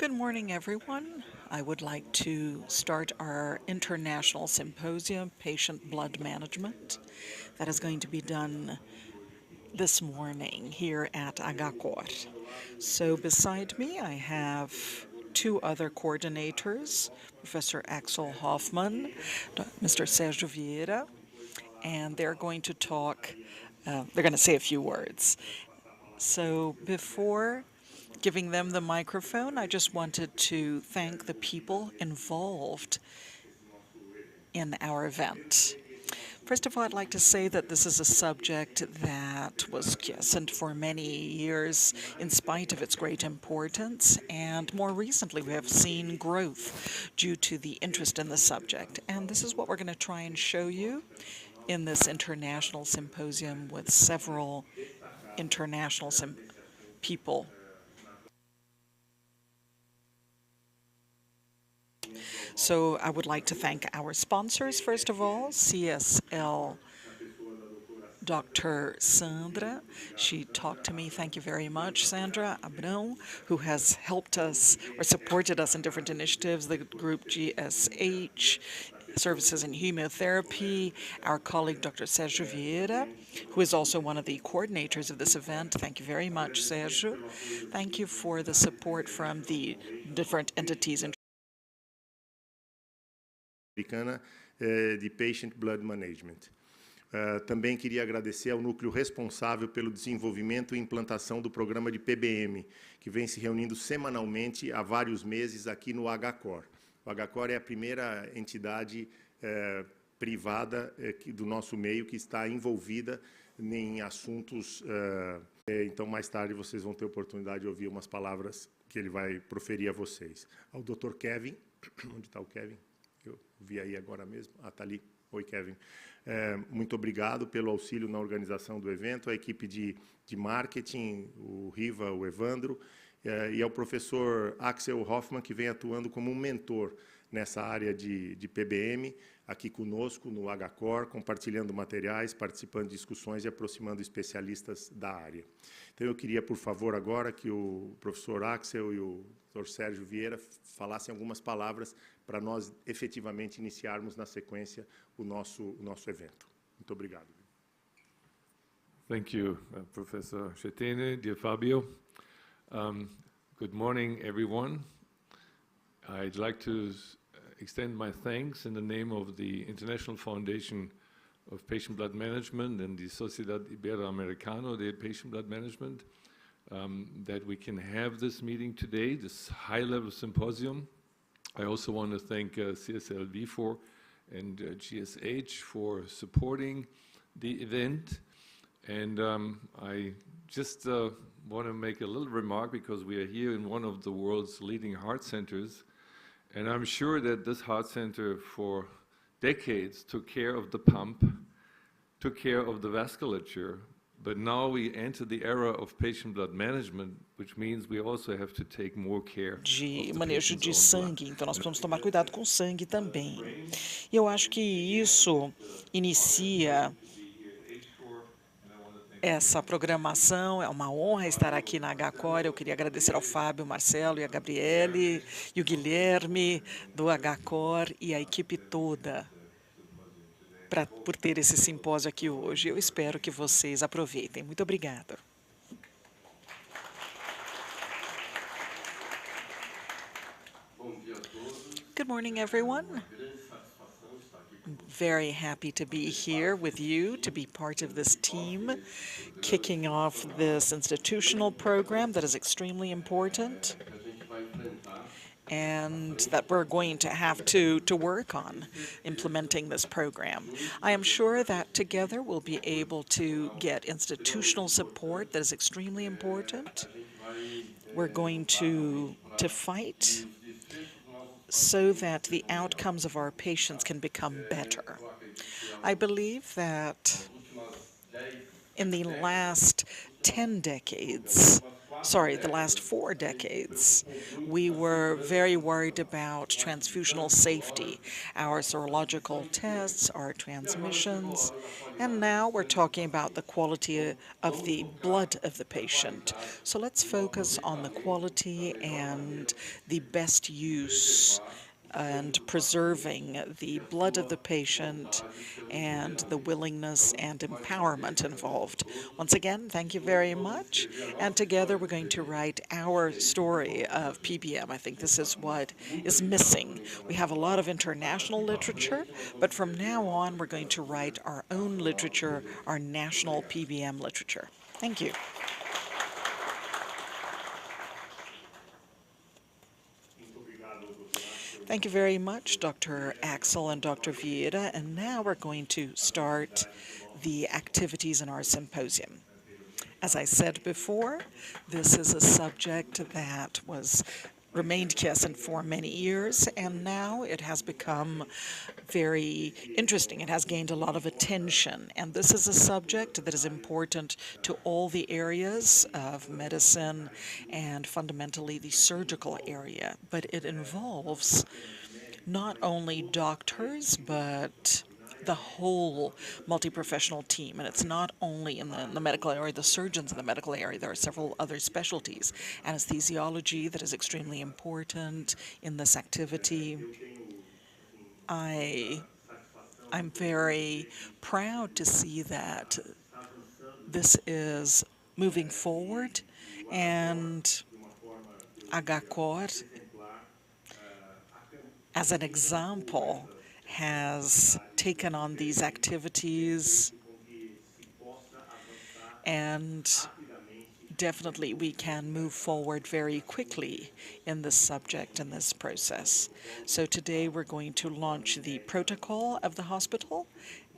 Good morning, everyone. I would like to start our international symposium, Patient Blood Management, that is going to be done this morning here at Agacor. So beside me, I have two other coordinators, Professor Axel Hoffman, Mr. Sérgio Vieira, and they're going to talk, they're going to say a few words. So before giving them the microphone, I just wanted to thank the people involved in our event. First of all, I'd like to say that this is a subject that was quiescent for many years in spite of its great importance, and more recently we have seen growth due to the interest in the subject. And this is what we're going to try and show you in this international symposium with several international people. So I would like to thank our sponsors, first of all, CSL Dr. Sandra. She talked to me, thank you very much, Sandra Abrão, who has helped us or supported us in different initiatives, the group GSH, Services in Chemotherapy, our colleague Dr. Sérgio Vieira, who is also one of the coordinators of this event. Thank you very much, Sérgio. Thank you for the support from the different entities. Americana de Patient Blood Management. Também queria agradecer ao núcleo responsável pelo desenvolvimento e implantação do programa de PBM, que vem se reunindo semanalmente há vários meses aqui no Agacor. O Agacor é a primeira entidade privada do nosso meio que está envolvida em assuntos. Então, mais tarde, vocês vão ter oportunidade de ouvir umas palavras que ele vai proferir a vocês. Ao Dr. Kevin, onde está o Kevin? Eu vi aí agora mesmo. Ah, está ali. Oi, Kevin. Muito obrigado pelo auxílio na organização do evento, a equipe de marketing, o Riva, o Evandro, e ao professor Axel Hoffman, que vem atuando como um mentor nessa área de PBM, aqui conosco no Agacor, compartilhando materiais, participando de discussões e aproximando especialistas da área. Então, eu queria, por favor, agora que o professor Axel e o Dr. Sérgio Vieira falassem algumas palavras para nós efetivamente iniciarmos na sequência o nosso evento. Muito obrigado. Thank you, Professor Chetene, dear Fabio. Good morning, everyone. I'd like to extend my thanks in the name of the International Foundation of Patient Blood Management and the Sociedad Iberoamericana de Patient Blood Management that we can have this meeting today, this high-level symposium. I also want to thank CSL Vifor and GSH for supporting the event. And I just want to make a little remark because we are here in one of the world's leading heart centers. And I'm sure that this heart center for decades took care of the pump, took care of the vasculature, but now we enter the era of patient blood management, which means we also have to take more care de manejo de sangue, então nós precisamos tomar cuidado com o sangue também. E eu acho que isso inicia essa programação. É uma honra estar aqui na Agacor. Eu queria agradecer ao Fábio, Marcelo e a Gabriele e o Guilherme do Agacor e a equipe toda por ter esse simpósio aqui hoje. Eu espero que vocês aproveitem. Muito obrigada. Good morning, everyone. I'm very happy to be here with you, to be part of this team, kicking off this institutional program that is extremely important and that we're going to have to work on implementing this program. I am sure that together we'll be able to get institutional support that is extremely important. We're going to fight so that the outcomes of our patients can become better. I believe that in the last 10 decades, sorry, the last 4 decades, we were very worried about transfusional safety, our serological tests, our transmissions, and now we're talking about the quality of the blood of the patient. So let's focus on the quality and the best use and preserving the blood of the patient and the willingness and empowerment involved. Once again, thank you very much. And together we're going to write our story of PBM. I think this is what is missing. We have a lot of international literature, but from now on we're going to write our own literature, our national PBM literature. Thank you. Thank you very much, Dr. Axel and Dr. Vieira. And now we're going to start the activities in our symposium. As I said before, this is a subject that remained quiescent for many years, and now it has become very interesting. It has gained a lot of attention, and this is a subject that is important to all the areas of medicine and fundamentally the surgical area. But it involves not only doctors, but the whole multi-professional team. And it's not only in the medical area, the surgeons in the medical area. There are several other specialties. Anesthesiology, that is extremely important in this activity. I'm very proud to see that this is moving forward, and HCOR, as an example, has taken on these activities, and definitely we can move forward very quickly in this subject and this process. So today we're going to launch the protocol of the hospital,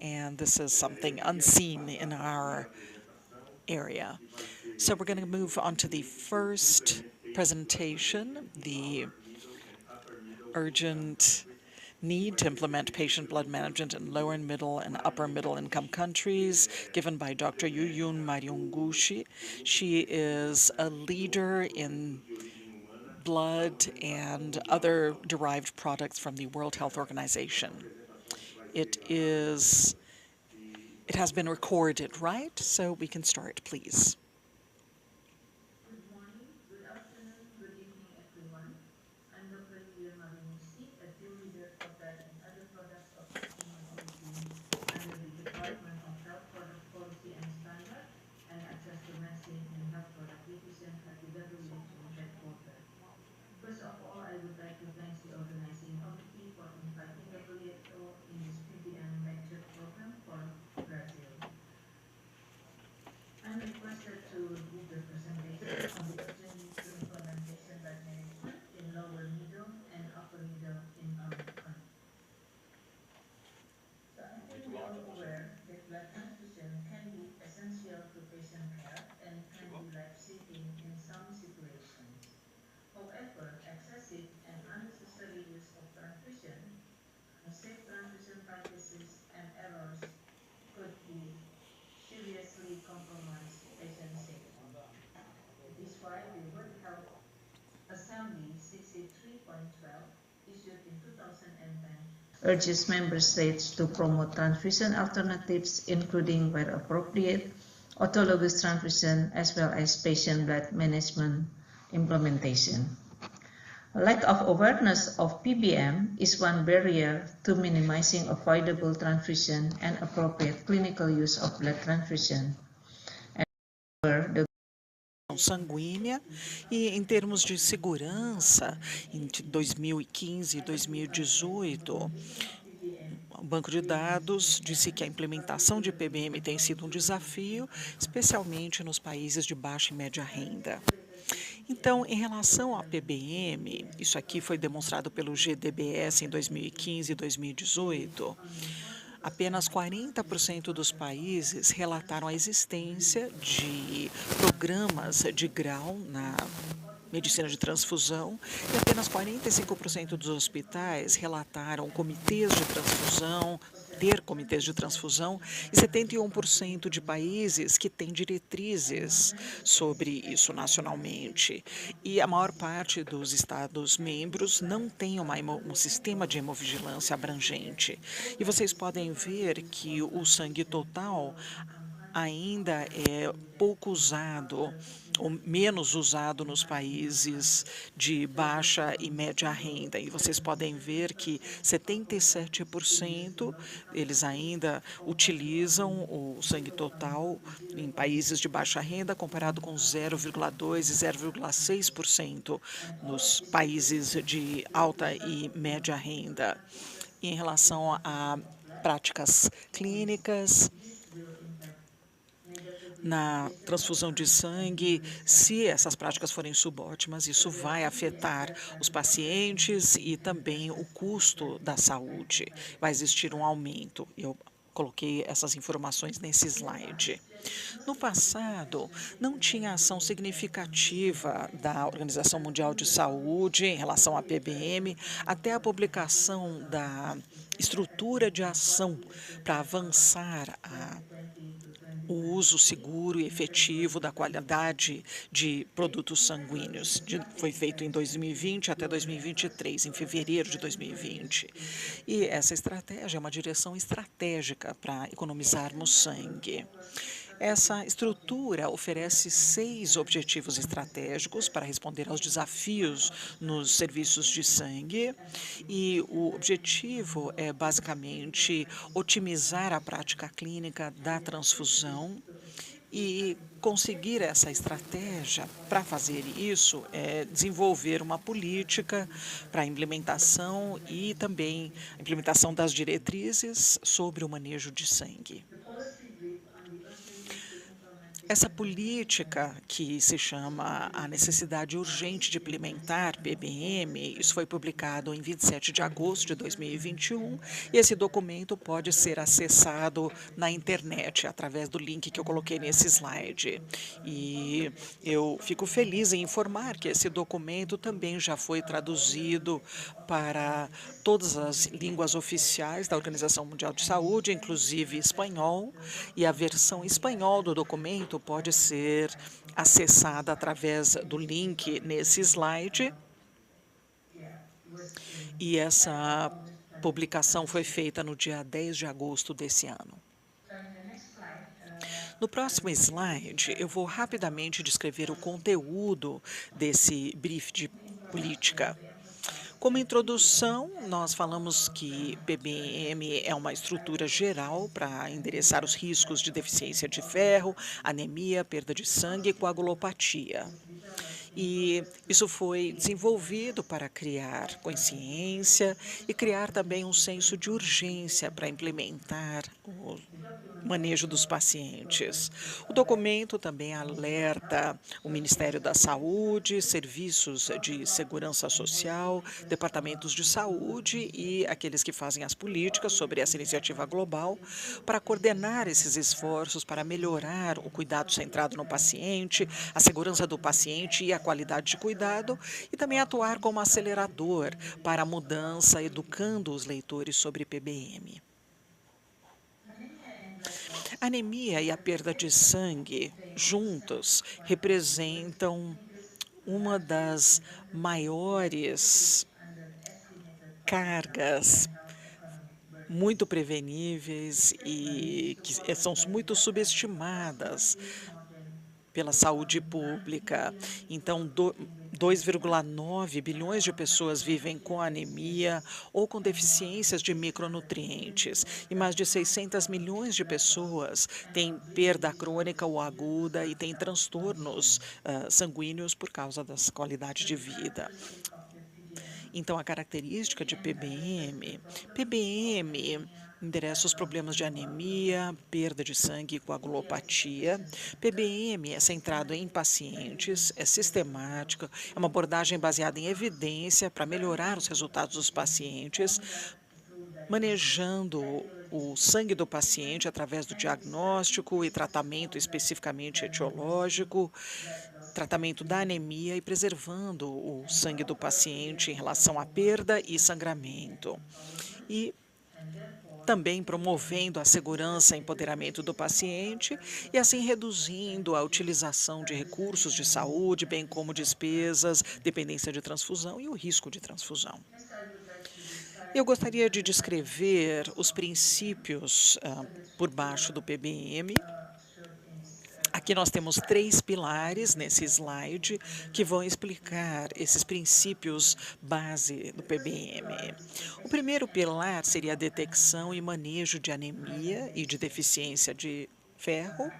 and this is something unseen in our area. So we're going to move on to the first presentation, the urgent need to implement patient blood management in lower and middle and upper middle income countries, given by Dr. Yuyun Mariungushi. She is a leader in blood and other derived products from the World Health Organization. It has been recorded, right? So we can start, please. Urges member states to promote transfusion alternatives, including, where appropriate, autologous transfusion as well as patient blood management implementation. A lack of awareness of PBM is one barrier to minimizing avoidable transfusion and appropriate clinical use of blood transfusion. Sanguínea, e em termos de segurança, em 2015 e 2018, o banco de dados disse que a implementação de PBM tem sido um desafio, especialmente nos países de baixa e média renda. Então, em relação à PBM, isso aqui foi demonstrado pelo GDBS em 2015 e 2018, apenas 40% dos países relataram a existência de programas de grau na medicina de transfusão e apenas 45% dos hospitais relataram comitês de transfusão ter comitês de transfusão e 71% de países que têm diretrizes sobre isso nacionalmente. E a maior parte dos Estados-membros não tem um sistema de hemovigilância abrangente. E vocês podem ver que o sangue total ainda é pouco usado ou menos usado nos países de baixa e média renda. E vocês podem ver que 77% eles ainda utilizam o sangue total em países de baixa renda, comparado com 0,2% e 0,6% nos países de alta e média renda. Em relação a práticas clínicas, na transfusão de sangue, se essas práticas forem subótimas, isso vai afetar os pacientes e também o custo da saúde. Vai existir um aumento. Eu coloquei essas informações nesse slide. No passado, não tinha ação significativa da Organização Mundial de Saúde em relação à PBM, até a publicação da estrutura de ação para avançar o uso seguro e efetivo da qualidade de produtos sanguíneos. Foi feito em 2020 até 2023, em fevereiro de 2020. E essa estratégia é uma direção estratégica para economizarmos sangue. Essa estrutura oferece 6 objetivos estratégicos para responder aos desafios nos serviços de sangue, e o objetivo é basicamente otimizar a prática clínica da transfusão. E conseguir essa estratégia, para fazer isso, é desenvolver uma política para a implementação e também a implementação das diretrizes sobre o manejo de sangue. Essa política, que se chama a necessidade urgente de implementar PBM, isso foi publicado em 27 de agosto de 2021, e esse documento pode ser acessado na internet, através do link que eu coloquei nesse slide. E eu fico feliz em informar que esse documento também já foi traduzido para todas as línguas oficiais da Organização Mundial de Saúde, inclusive espanhol, e a versão espanhol do documento pode ser acessada através do link nesse slide. E essa publicação foi feita no dia 10 de agosto desse ano. No próximo slide, eu vou rapidamente descrever o conteúdo desse brief de política. Como introdução, nós falamos que PBM é uma estrutura geral para endereçar os riscos de deficiência de ferro, anemia, perda de sangue e coagulopatia. E isso foi desenvolvido para criar consciência e criar também um senso de urgência para implementar o manejo dos pacientes. O documento também alerta o Ministério da Saúde, serviços de segurança social, departamentos de saúde e aqueles que fazem as políticas sobre essa iniciativa global para coordenar esses esforços para melhorar o cuidado centrado no paciente, a segurança do paciente e a qualidade de cuidado, e também atuar como acelerador para a mudança, educando os leitores sobre PBM. A anemia e a perda de sangue, juntos, representam uma das maiores cargas muito preveníveis e que são muito subestimadas pela saúde pública. Então, 2,9 bilhões de pessoas vivem com anemia ou com deficiências de micronutrientes, e mais de 600 milhões de pessoas têm perda crônica ou aguda e têm transtornos sanguíneos por causa da qualidade de vida. Então, a característica de PBM endereça os problemas de anemia, perda de sangue e coagulopatia. PBM é centrado em pacientes, é sistemática, é uma abordagem baseada em evidência para melhorar os resultados dos pacientes, manejando o sangue do paciente através do diagnóstico e tratamento especificamente etiológico, tratamento da anemia e preservando o sangue do paciente em relação à perda e sangramento. E também promovendo a segurança e empoderamento do paciente e assim reduzindo a utilização de recursos de saúde, bem como despesas, dependência de transfusão e o risco de transfusão. Eu gostaria de descrever os princípios por baixo do PBM. Aqui nós temos 3 pilares nesse slide que vão explicar esses princípios base do PBM. O primeiro pilar seria a detecção e manejo de anemia e de deficiência de ferro.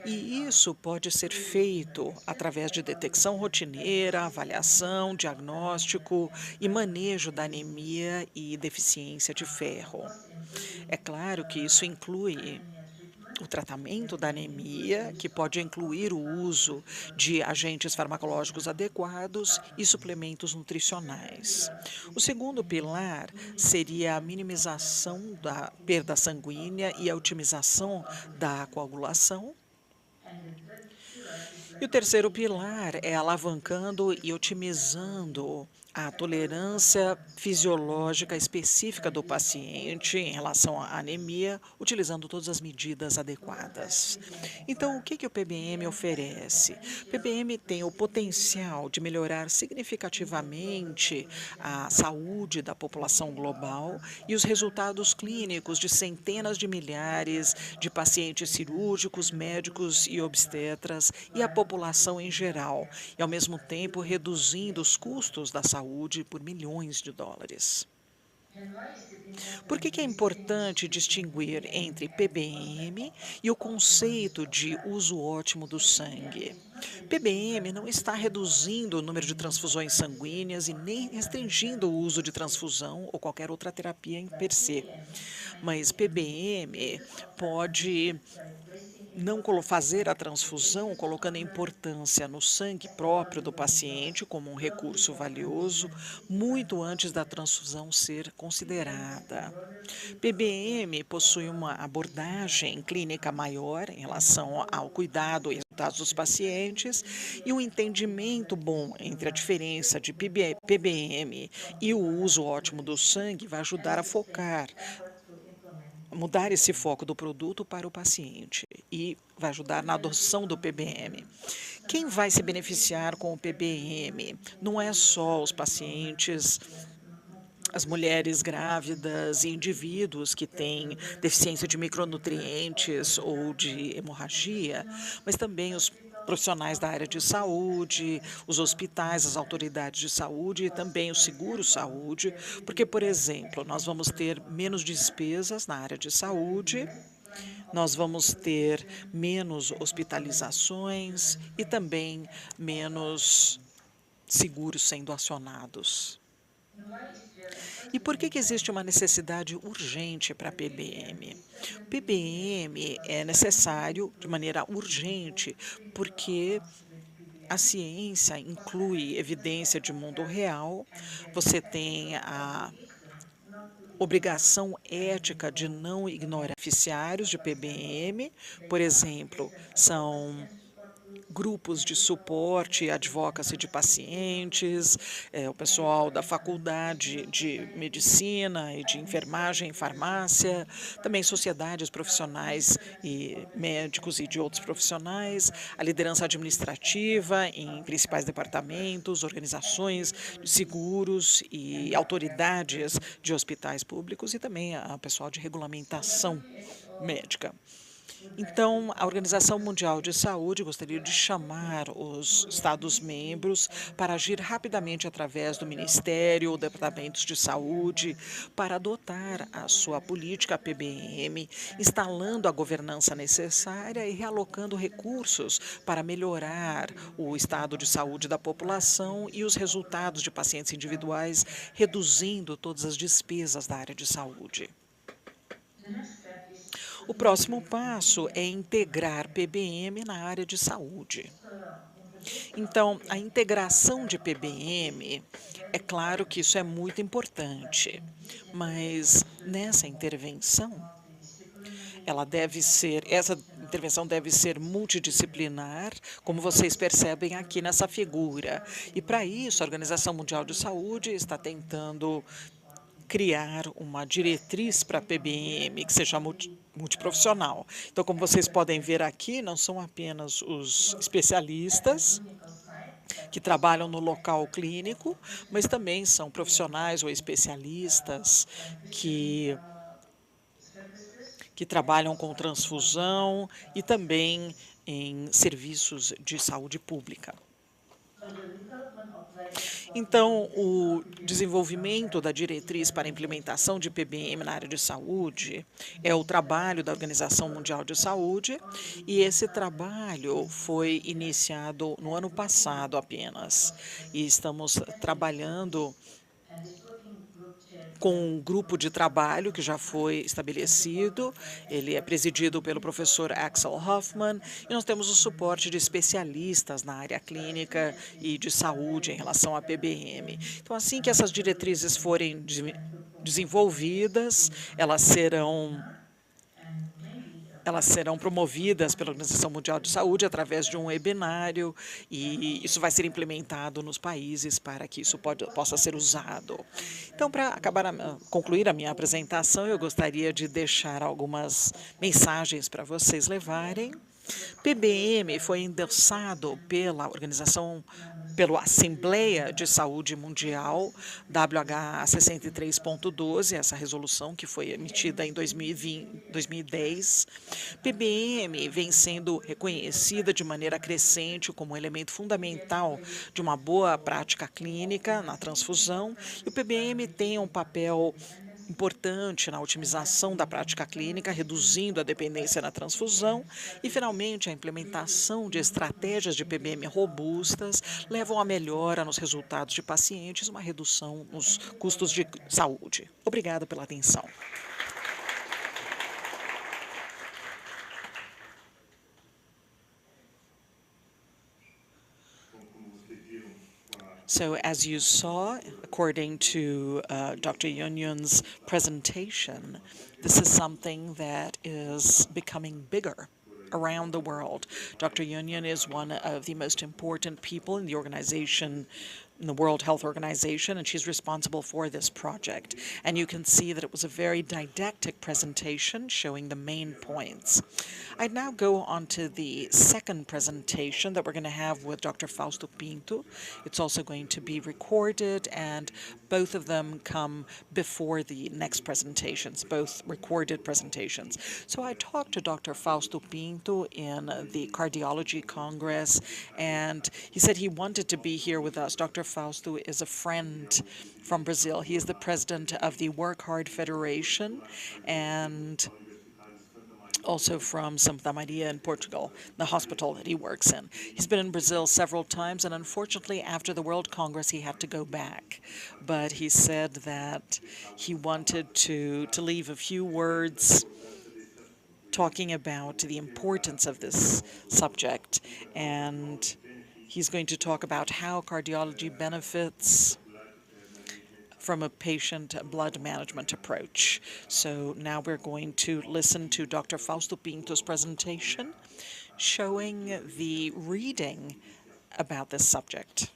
E isso pode ser feito através de detecção rotineira, avaliação, diagnóstico e manejo da anemia e deficiência de ferro. É claro que isso inclui o tratamento da anemia, que pode incluir o uso de agentes farmacológicos adequados e suplementos nutricionais. O segundo pilar seria a minimização da perda sanguínea e a otimização da coagulação. E o terceiro pilar é alavancando e otimizando a tolerância fisiológica específica do paciente em relação à anemia, utilizando todas as medidas adequadas. Então, o que o PBM oferece? O PBM tem o potencial de melhorar significativamente a saúde da população global e os resultados clínicos de centenas de milhares de pacientes cirúrgicos, médicos e obstetras e a população em geral, e ao mesmo tempo reduzindo os custos da saúde por milhões de dólares. Por que é importante distinguir entre PBM e o conceito de uso ótimo do sangue? PBM não está reduzindo o número de transfusões sanguíneas e nem restringindo o uso de transfusão ou qualquer outra terapia em per se. Mas PBM pode não fazer a transfusão, colocando a importância no sangue próprio do paciente como um recurso valioso, muito antes da transfusão ser considerada. PBM possui uma abordagem clínica maior em relação ao cuidado e resultados dos pacientes e um entendimento bom entre a diferença de PBM e o uso ótimo do sangue vai ajudar a mudar esse foco do produto para o paciente e vai ajudar na adoção do PBM. Quem vai se beneficiar com o PBM não é só os pacientes, as mulheres grávidas e indivíduos que têm deficiência de micronutrientes ou de hemorragia, mas também os profissionais da área de saúde, os hospitais, as autoridades de saúde e também o seguro-saúde, porque, por exemplo, nós vamos ter menos despesas na área de saúde, nós vamos ter menos hospitalizações e também menos seguros sendo acionados. E por que existe uma necessidade urgente para a PBM? O PBM é necessário de maneira urgente porque a ciência inclui evidência de mundo real, você tem a obrigação ética de não ignorar beneficiários de PBM, por exemplo, são grupos de suporte e advocacy de pacientes, o pessoal da faculdade de medicina e de enfermagem e farmácia, também sociedades profissionais e médicos e de outros profissionais, a liderança administrativa em principais departamentos, organizações de seguros e autoridades de hospitais públicos e também a pessoal de regulamentação médica. Então, a Organização Mundial de Saúde gostaria de chamar os Estados-membros para agir rapidamente através do Ministério ou departamentos de saúde para adotar a sua política PBM, instalando a governança necessária e realocando recursos para melhorar o estado de saúde da população e os resultados de pacientes individuais, reduzindo todas as despesas da área de saúde. O próximo passo é integrar PBM na área de saúde. Então, a integração de PBM, é claro que isso é muito importante, mas nessa intervenção, essa intervenção deve ser multidisciplinar, como vocês percebem aqui nessa figura. E para isso, a Organização Mundial de Saúde está tentando criar uma diretriz para a PBM que seja multiprofissional. Então, como vocês podem ver aqui, não são apenas os especialistas que trabalham no local clínico, mas também são profissionais ou especialistas que trabalham com transfusão e também em serviços de saúde pública. Então, o desenvolvimento da diretriz para a implementação de PBM na área de saúde é o trabalho da Organização Mundial de Saúde, e esse trabalho foi iniciado no ano passado apenas. E estamos trabalhando com um grupo de trabalho que já foi estabelecido. Ele é presidido pelo professor Axel Hoffman, e nós temos o suporte de especialistas na área clínica e de saúde em relação à PBM. Então, assim que essas diretrizes forem desenvolvidas, elas serão promovidas pela Organização Mundial de Saúde através de um webinário, e isso vai ser implementado nos países para que isso possa ser usado. Então, para concluir a minha apresentação, eu gostaria de deixar algumas mensagens para vocês levarem. PBM foi endossado pela Assembleia de Saúde Mundial, WH 63.12, essa resolução que foi emitida em 2010. PBM vem sendo reconhecida de maneira crescente como elemento fundamental de uma boa prática clínica na transfusão, e o PBM tem um papel importante na otimização da prática clínica, reduzindo a dependência na transfusão, e, finalmente, a implementação de estratégias de PBM robustas levam a melhora nos resultados de pacientes e uma redução nos custos de saúde. Obrigada pela atenção. So, as you saw, according to Dr. Yunyun's presentation, this is something that is becoming bigger around the world. Dr. Yunyun is one of the most important people in the organization, in the World Health Organization, and she's responsible for this project. And you can see that it was a very didactic presentation showing the main points. I'd now go on to the second presentation that we're going to have with Dr. Fausto Pinto. It's also going to be recorded, and both of them come before the next presentations, both recorded presentations. So I talked to Dr. Fausto Pinto in the Cardiology Congress, and he said he wanted to be here with us. Dr. Fausto is a friend from Brazil. He is the president of the Work Hard Federation, and also from Santa Maria in Portugal, the hospital that he works in. He's been in Brazil several times, and unfortunately, after the World Congress, he had to go back. But he said that he wanted to leave a few words talking about the importance of this subject, and he's going to talk about how cardiology benefits from a patient blood management approach. So now we're going to listen to Dr. Fausto Pinto's presentation showing the reading about this subject.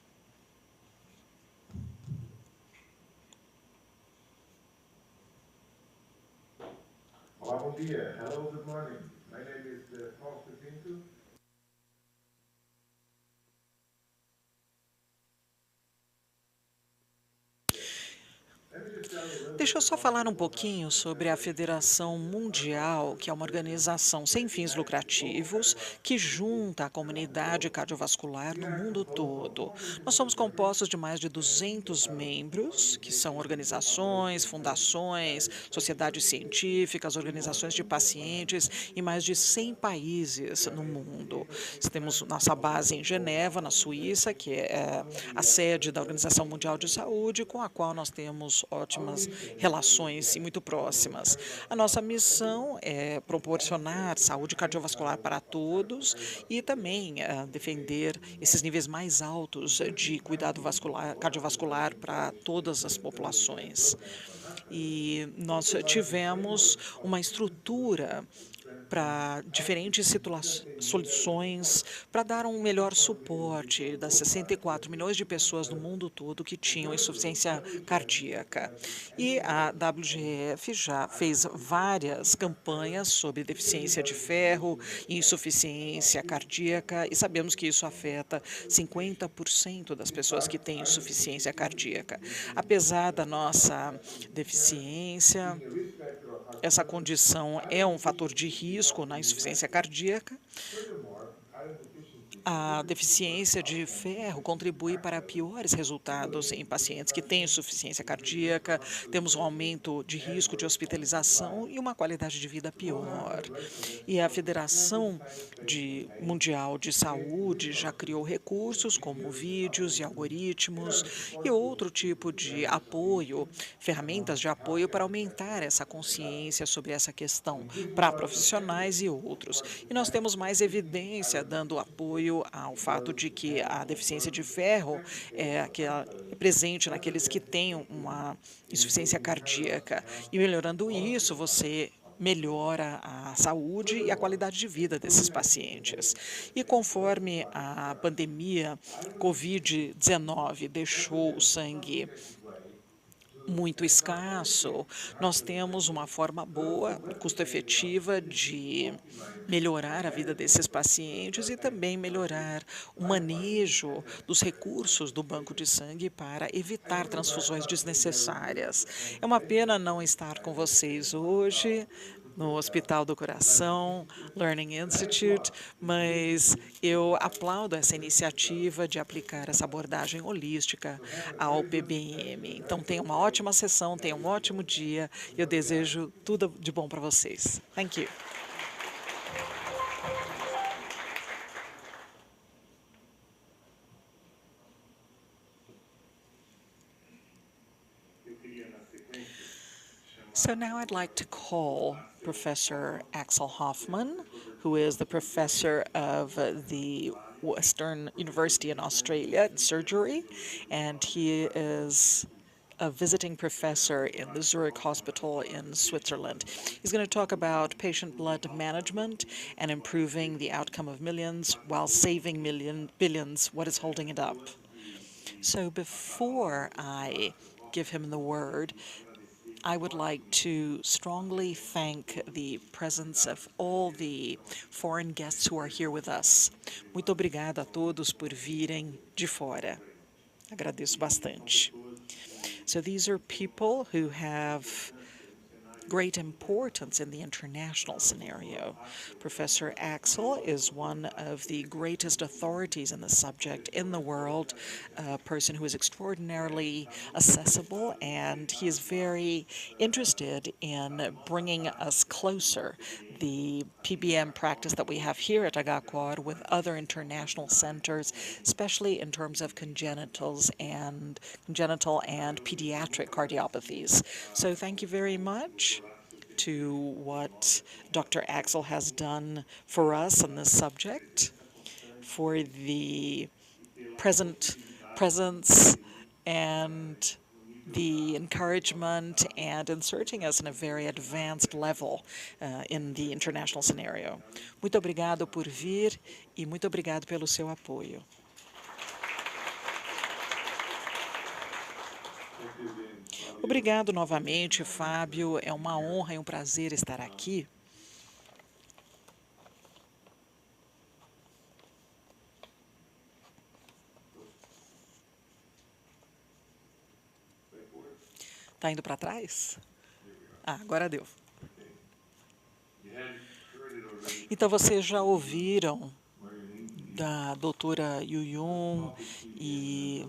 Olá, bom dia. Hello, good morning. My name is Fausto Pinto. Deixa eu só falar um pouquinho sobre a Federação Mundial, que é uma organização sem fins lucrativos que junta a comunidade cardiovascular no mundo todo. Nós somos compostos de mais de 200 membros, que são organizações, fundações, sociedades científicas, organizações de pacientes em mais de 100 países no mundo. Temos nossa base em Geneva, na Suíça, que é a sede da Organização Mundial de Saúde, com a qual nós temos ótimas relações e muito próximas. A nossa missão é proporcionar saúde cardiovascular para todos e também defender esses níveis mais altos de cuidado cardiovascular para todas as populações. E nós tivemos uma estrutura para diferentes soluções para dar um melhor suporte das 64 milhões de pessoas no mundo todo que tinham insuficiência cardíaca. E a WGF já fez várias campanhas sobre deficiência de ferro e insuficiência cardíaca, e sabemos que isso afeta 50% das pessoas que têm insuficiência cardíaca. Apesar da nossa deficiência, essa condição é um fator de risco na insuficiência cardíaca. A deficiência de ferro contribui para piores resultados em pacientes que têm insuficiência cardíaca, temos um aumento de risco de hospitalização e uma qualidade de vida pior. E a Federação Mundial de Saúde já criou recursos como vídeos e algoritmos e outro tipo de apoio, ferramentas de apoio para aumentar essa consciência sobre essa questão para profissionais e outros. E nós temos mais evidência dando apoio ao fato de que a deficiência de ferro é presente naqueles que têm uma insuficiência cardíaca. E melhorando isso, você melhora a saúde e a qualidade de vida desses pacientes. E conforme a pandemia Covid-19 deixou o sangue muito escasso, nós temos uma forma boa, custo-efetiva de melhorar a vida desses pacientes e também melhorar o manejo dos recursos do banco de sangue para evitar transfusões desnecessárias. É uma pena não estar com vocês hoje no Hospital do Coração, Learning Institute, mas eu aplaudo essa iniciativa de aplicar essa abordagem holística ao PBM. Então, tenha uma ótima sessão, tenha um ótimo dia e eu desejo tudo de bom para vocês. Thank you. So now I'd like to call Professor Axel Hoffman, who is the professor of the Western University in Australia in surgery, and he is a visiting professor in the Zurich Hospital in Switzerland. He's going to talk about patient blood management and improving the outcome of millions while saving billions. What is holding it up? So before I give him the word, I would like to strongly thank the presence of all the foreign guests who are here with us. Muito obrigada a todos por virem de fora. Agradeço bastante. So these are people who have great importance in the international scenario. Professor Axel is one of the greatest authorities in the subject in the world, a person who is extraordinarily accessible, and he is very interested in bringing us closer the PBM practice that we have here at HCOR with other international centers, especially in terms of congenital and pediatric cardiopathies. So thank you very much to what Dr. Axel has done for us on this subject, for the presence and the encouragement and inserting us in a very advanced level in the international scenario. Muito obrigado por vir e muito obrigado pelo seu apoio. Obrigado novamente, Fábio. É uma honra e um prazer estar aqui. Está indo para trás? Ah, agora deu. Então, vocês já ouviram da doutora Yuyun e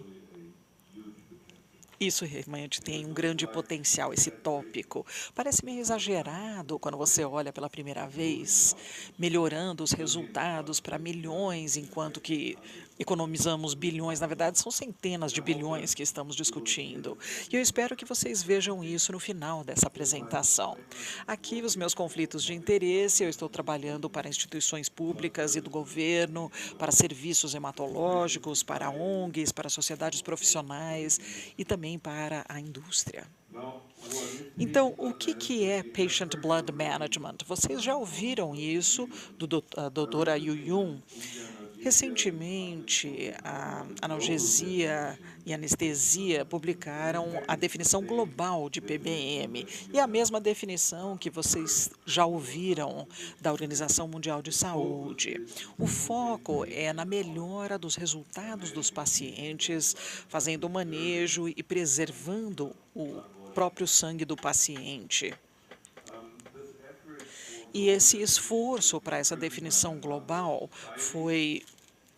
isso realmente tem um grande potencial, esse tópico. Parece meio exagerado quando você olha pela primeira vez, melhorando os resultados para milhões, enquanto que economizamos bilhões. Na verdade, são centenas de bilhões que estamos discutindo. E eu espero que vocês vejam isso no final dessa apresentação. Aqui, os meus conflitos de interesse, eu estou trabalhando para instituições públicas e do governo, para serviços hematológicos, para ONGs, para sociedades profissionais e também para a indústria. Então, o que é Patient Blood Management? Vocês já ouviram isso da doutora Yuyun? Recentemente, a analgesia e anestesia publicaram a definição global de PBM, e a mesma definição que vocês já ouviram da Organização Mundial de Saúde. O foco é na melhora dos resultados dos pacientes, fazendo o manejo e preservando o próprio sangue do paciente. E esse esforço para essa definição global foi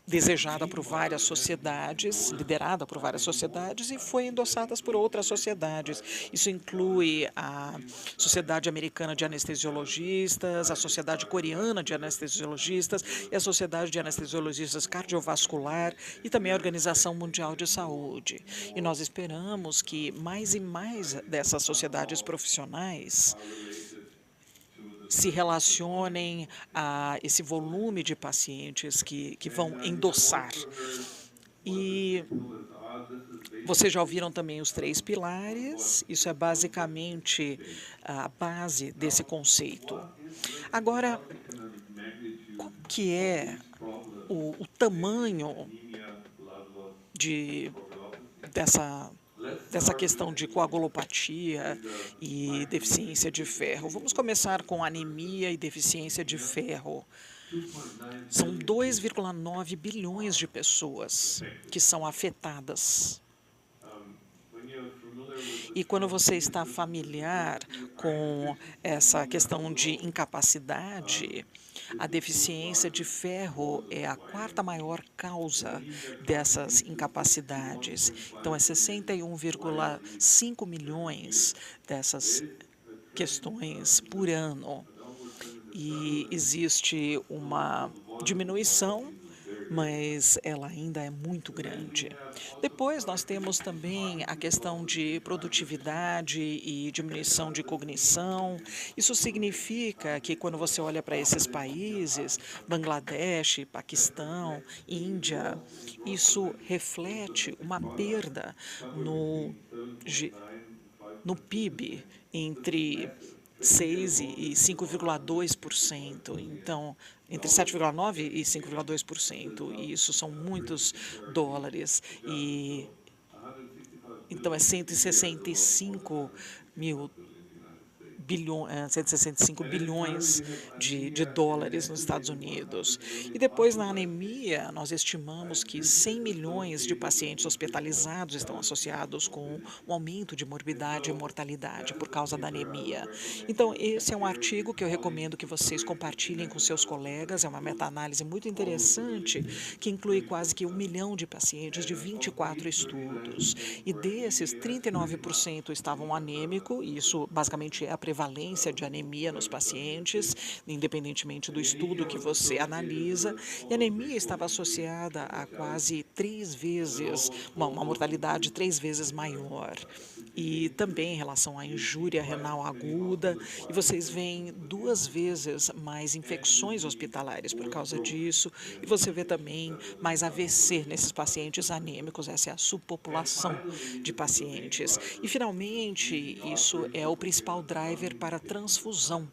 desejada por várias sociedades, liderada por várias sociedades e foi endossada por outras sociedades. Isso inclui a Sociedade Americana de Anestesiologistas, a Sociedade Coreana de Anestesiologistas e a Sociedade de Anestesiologistas Cardiovascular e também a Organização Mundial de Saúde. E nós esperamos que mais e mais dessas sociedades profissionais se relacionem a esse volume de pacientes que vão endossar. E vocês já ouviram também os 3 pilares, isso é basicamente a base desse conceito. Agora, qual que é o tamanho dessa questão de coagulopatia e deficiência de ferro? Vamos começar com anemia e deficiência de ferro. São 2,9 bilhões de pessoas que são afetadas. E quando você está familiar com essa questão de incapacidade, a deficiência de ferro é a 4ª maior causa dessas incapacidades. Então, é 61,5 milhões dessas questões por ano. E existe uma diminuição, mas ela ainda é muito grande. Depois, nós temos também a questão de produtividade e diminuição de cognição. Isso significa que, quando você olha para esses países, Bangladesh, Paquistão, Índia, isso reflete uma perda no PIB entre 6% e 5,2%. Então, entre 7,9% e 5,2%. E isso são muitos dólares. Então, é 165 bilhões de dólares nos Estados Unidos. E depois, na anemia, nós estimamos que 100 milhões de pacientes hospitalizados estão associados com um aumento de morbidade e mortalidade por causa da anemia. Então, esse é um artigo que eu recomendo que vocês compartilhem com seus colegas. É uma meta-análise muito interessante que inclui quase que 1 milhão de pacientes de 24 estudos. E desses, 39% estavam anêmicos, e isso basicamente é a prevalência de anemia nos pacientes, independentemente do estudo que você analisa. E a anemia estava associada a quase 3 vezes, uma mortalidade 3 vezes maior. E também em relação à injúria renal aguda, e vocês veem 2 vezes mais infecções hospitalares por causa disso, e você vê também mais AVC nesses pacientes anêmicos. Essa é a subpopulação de pacientes. E, finalmente, isso é o principal driver para transfusão.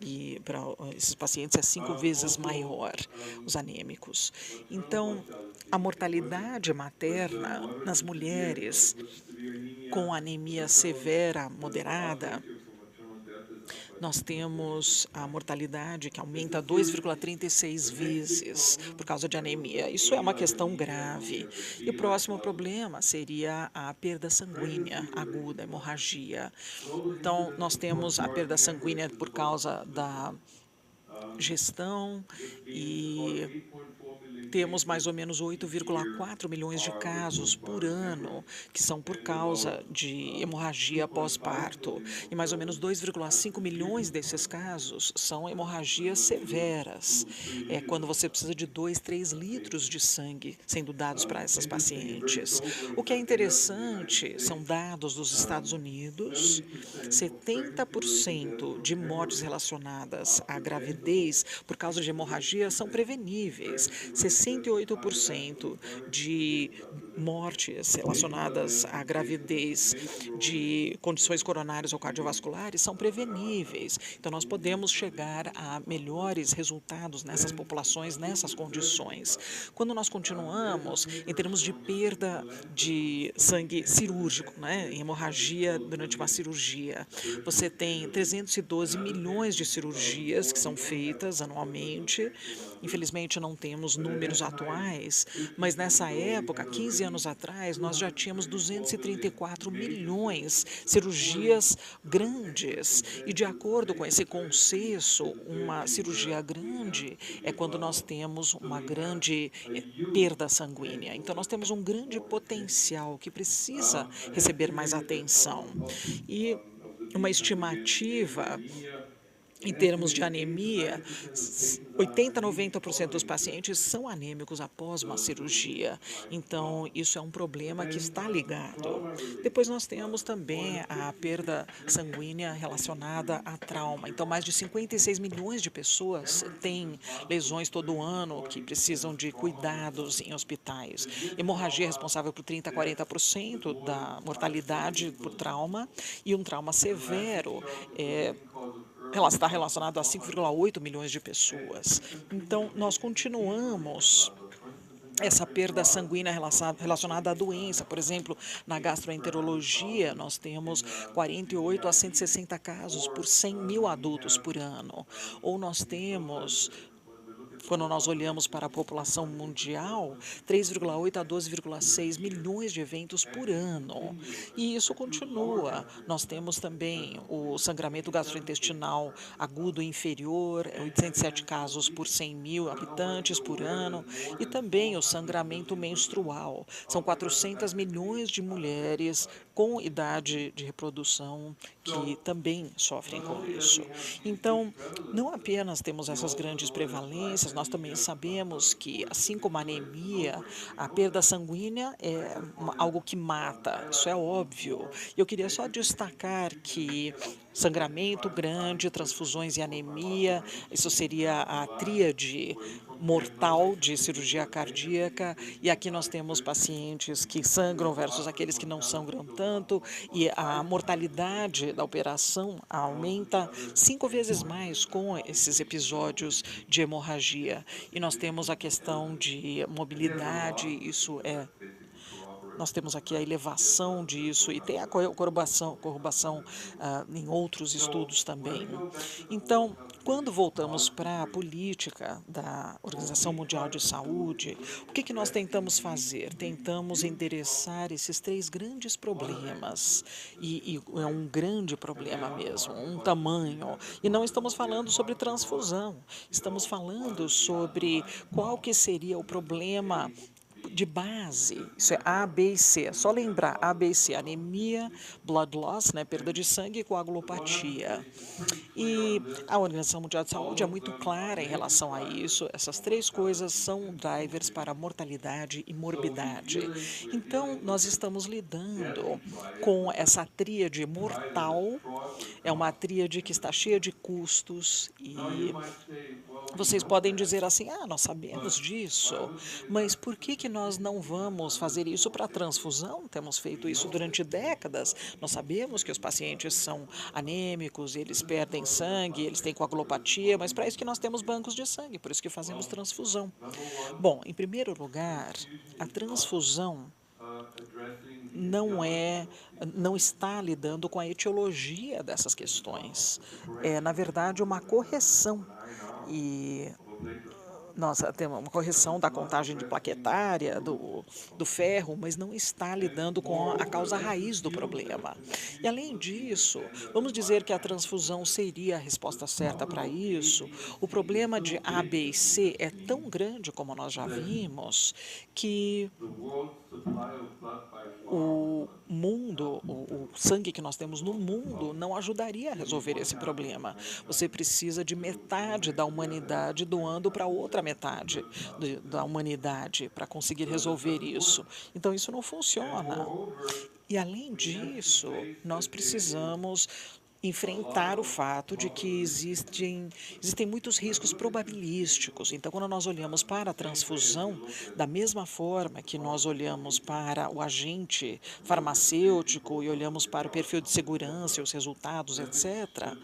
E para esses pacientes é 5 vezes maior, os anêmicos. Então, a mortalidade materna nas mulheres com anemia severa, moderada, nós temos a mortalidade que aumenta 2,36 vezes por causa de anemia. Isso é uma questão grave. E o próximo problema seria a perda sanguínea aguda, hemorragia. Então, nós temos a perda sanguínea por causa da gestão e temos mais ou menos 8,4 milhões de casos por ano que são por causa de hemorragia pós-parto. E mais ou menos 2,5 milhões desses casos são hemorragias severas. É quando você precisa de 2, 3 litros de sangue sendo dados para essas pacientes. O que é interessante são dados dos Estados Unidos. 70% de mortes relacionadas à gravidez por causa de hemorragia são preveníveis. 68% de mortes relacionadas à gravidez de condições coronárias ou cardiovasculares são preveníveis. Então, nós podemos chegar a melhores resultados nessas populações, nessas condições. Quando nós continuamos, em termos de perda de sangue cirúrgico, né, hemorragia durante uma cirurgia, você tem 312 milhões de cirurgias que são feitas anualmente. Infelizmente, não temos números atuais, mas nessa época, 15 anos atrás, nós já tínhamos 234 milhões cirurgias grandes. E, de acordo com esse consenso, uma cirurgia grande é quando nós temos uma grande perda sanguínea. Então, nós temos um grande potencial que precisa receber mais atenção. E uma estimativa em termos de anemia, 80 a 90% dos pacientes são anêmicos após uma cirurgia. Então, isso é um problema que está ligado. Depois nós temos também a perda sanguínea relacionada a trauma. Então, mais de 56 milhões de pessoas têm lesões todo ano que precisam de cuidados em hospitais. Hemorragia é responsável por 30 a 40% da mortalidade por trauma, e um trauma severo está relacionado a 5,8 milhões de pessoas. Então, nós continuamos essa perda sanguínea relacionada à doença. Por exemplo, na gastroenterologia, nós temos 48 a 160 casos por 100 mil adultos por ano. Ou nós temos, quando nós olhamos para a população mundial, 3,8 a 12,6 milhões de eventos por ano. E isso continua. Nós temos também o sangramento gastrointestinal agudo inferior, 807 casos por 100 mil habitantes por ano, e também o sangramento menstrual. São 400 milhões de mulheres com idade de reprodução que também sofrem com isso. Então, não apenas temos essas grandes prevalências, nós também sabemos que, assim como a anemia, a perda sanguínea é algo que mata, isso é óbvio. Eu queria só destacar que sangramento grande, transfusões e anemia, isso seria a tríade mortal de cirurgia cardíaca, e aqui nós temos pacientes que sangram versus aqueles que não sangram tanto, e a mortalidade da operação aumenta 5 vezes mais com esses episódios de hemorragia. E nós temos a questão de mobilidade, nós temos aqui a elevação disso e tem a corroboração em outros estudos também. Então, quando voltamos para a política da Organização Mundial de Saúde, o que nós tentamos fazer? Tentamos endereçar esses 3 grandes problemas, e é um grande problema mesmo, um tamanho. E não estamos falando sobre transfusão, estamos falando sobre qual que seria o problema de base. Isso é A, B e C. É só lembrar A, B e C: anemia, blood loss, né, perda de sangue, e coagulopatia. E a Organização Mundial de Saúde é muito clara em relação a isso. Essas 3 coisas são drivers para mortalidade e morbidade. Então, nós estamos lidando com essa tríade mortal. É uma tríade que está cheia de custos, e vocês podem dizer assim: nós sabemos disso, mas por que nós não vamos fazer isso para a transfusão? Temos feito isso durante décadas. Nós sabemos que os pacientes são anêmicos, eles perdem sangue, eles têm coagulopatia, mas para isso que nós temos bancos de sangue, por isso que fazemos transfusão. Bom, em primeiro lugar, a transfusão não está lidando com a etiologia dessas questões. É, na verdade, uma correção. E nós temos uma correção da contagem de plaquetária, do ferro, mas não está lidando com a causa raiz do problema. E, além disso, vamos dizer que a transfusão seria a resposta certa para isso. O problema de A, B e C é tão grande, como nós já vimos, que o mundo, o sangue que nós temos no mundo não ajudaria a resolver esse problema. Você precisa de metade da humanidade doando para outra metade da humanidade para conseguir resolver isso. Então, isso não funciona. E, além disso, nós precisamos enfrentar o fato de que existem muitos riscos probabilísticos. Então, quando nós olhamos para a transfusão, da mesma forma que nós olhamos para o agente farmacêutico e olhamos para o perfil de segurança e os resultados, etc.,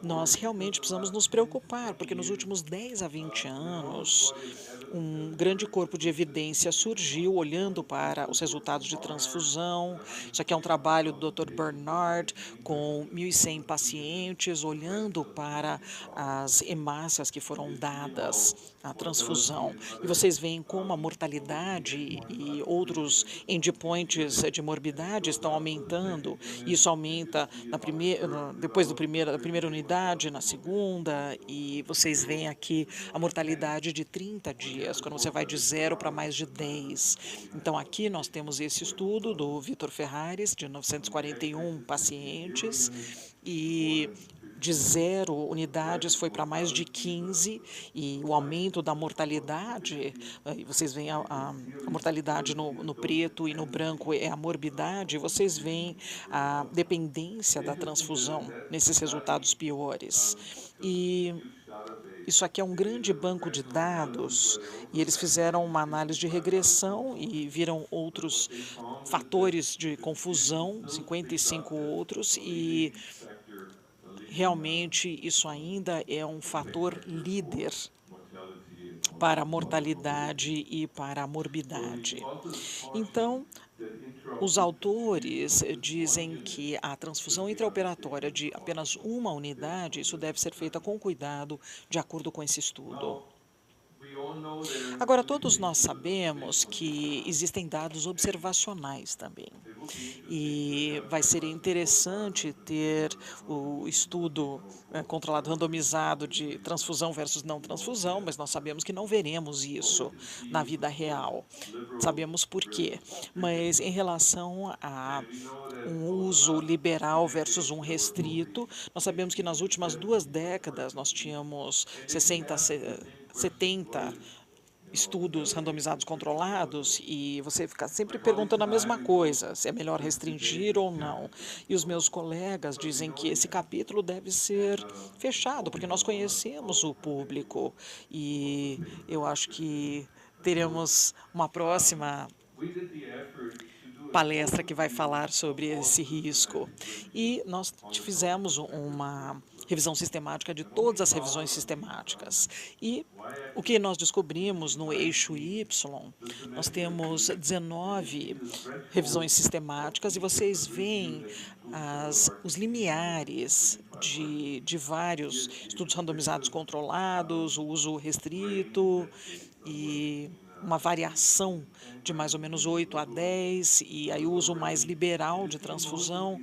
nós realmente precisamos nos preocupar, porque nos últimos 10 a 20 anos, um grande corpo de evidência surgiu olhando para os resultados de transfusão. Isso aqui é um trabalho do Dr. Bernard com 1.100 pacientes, olhando para as hemácias que foram dadas à transfusão. E vocês veem como a mortalidade e outros endpoints de morbidade estão aumentando. Isso aumenta depois da primeira unidade, na segunda, e vocês veem aqui a mortalidade de 30 dias, quando você vai de 0 para mais de 10. Então, aqui nós temos esse estudo do Vitor Ferraris, de 941 pacientes, e de 0 unidades foi para mais de 15, e o aumento da mortalidade, vocês veem a mortalidade no preto e no branco é a morbidade, vocês veem a dependência da transfusão nesses resultados piores. E isso aqui é um grande banco de dados e eles fizeram uma análise de regressão e viram outros fatores de confusão, 55 outros, e realmente isso ainda é um fator líder para a mortalidade e para a morbidade. Então, os autores dizem que a transfusão intraoperatória de apenas uma unidade, isso deve ser feita com cuidado, de acordo com esse estudo. Agora, todos nós sabemos que existem dados observacionais também. E vai ser interessante ter o estudo controlado randomizado de transfusão versus não transfusão, mas nós sabemos que não veremos isso na vida real. Sabemos por quê. Mas em relação a um uso liberal versus um restrito, nós sabemos que nas últimas 2 décadas nós tínhamos 70 estudos randomizados controlados e você fica sempre perguntando a mesma coisa, se é melhor restringir ou não. E os meus colegas dizem que esse capítulo deve ser fechado, porque nós conhecemos o público e eu acho que teremos uma próxima palestra que vai falar sobre esse risco. E nós fizemos uma revisão sistemática de todas as revisões sistemáticas. E o que nós descobrimos no eixo Y, nós temos 19 revisões sistemáticas e vocês veem os limiares de vários estudos randomizados controlados, o uso restrito e uma variação de mais ou menos 8 a 10, e aí o uso mais liberal de transfusão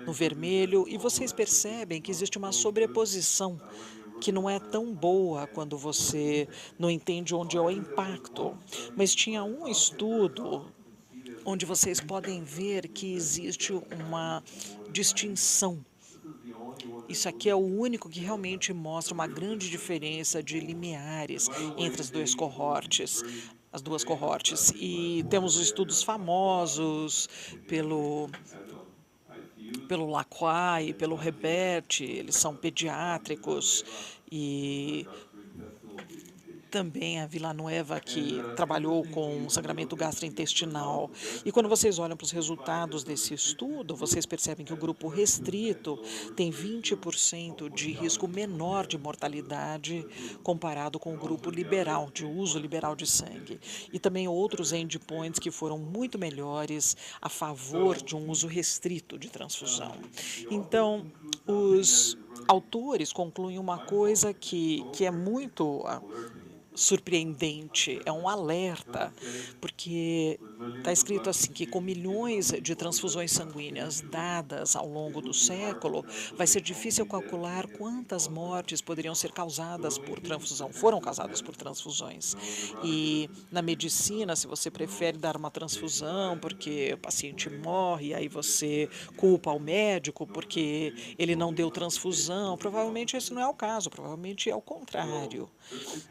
no vermelho, e vocês percebem que existe uma sobreposição que não é tão boa quando você não entende onde é o impacto. Mas tinha um estudo onde vocês podem ver que existe uma distinção. Isso aqui é o único que realmente mostra uma grande diferença de limiares entre as duas cohortes. E temos estudos famosos pelo Lacroix e pelo Rebet, eles são pediátricos, e também a Villanueva, que trabalhou com sangramento gastrointestinal. E quando vocês olham para os resultados desse estudo, vocês percebem que o grupo restrito tem 20% de risco menor de mortalidade comparado com o grupo liberal, de uso liberal de sangue. E também outros endpoints que foram muito melhores a favor de um uso restrito de transfusão. Então, os autores concluem uma coisa que é muito surpreendente, é um alerta, porque está escrito assim que com milhões de transfusões sanguíneas dadas ao longo do século, vai ser difícil calcular quantas mortes poderiam ser causadas por transfusão, foram causadas por transfusões. E na medicina, se você prefere dar uma transfusão porque o paciente morre, aí você culpa o médico porque ele não deu transfusão, provavelmente esse não é o caso, provavelmente é o contrário.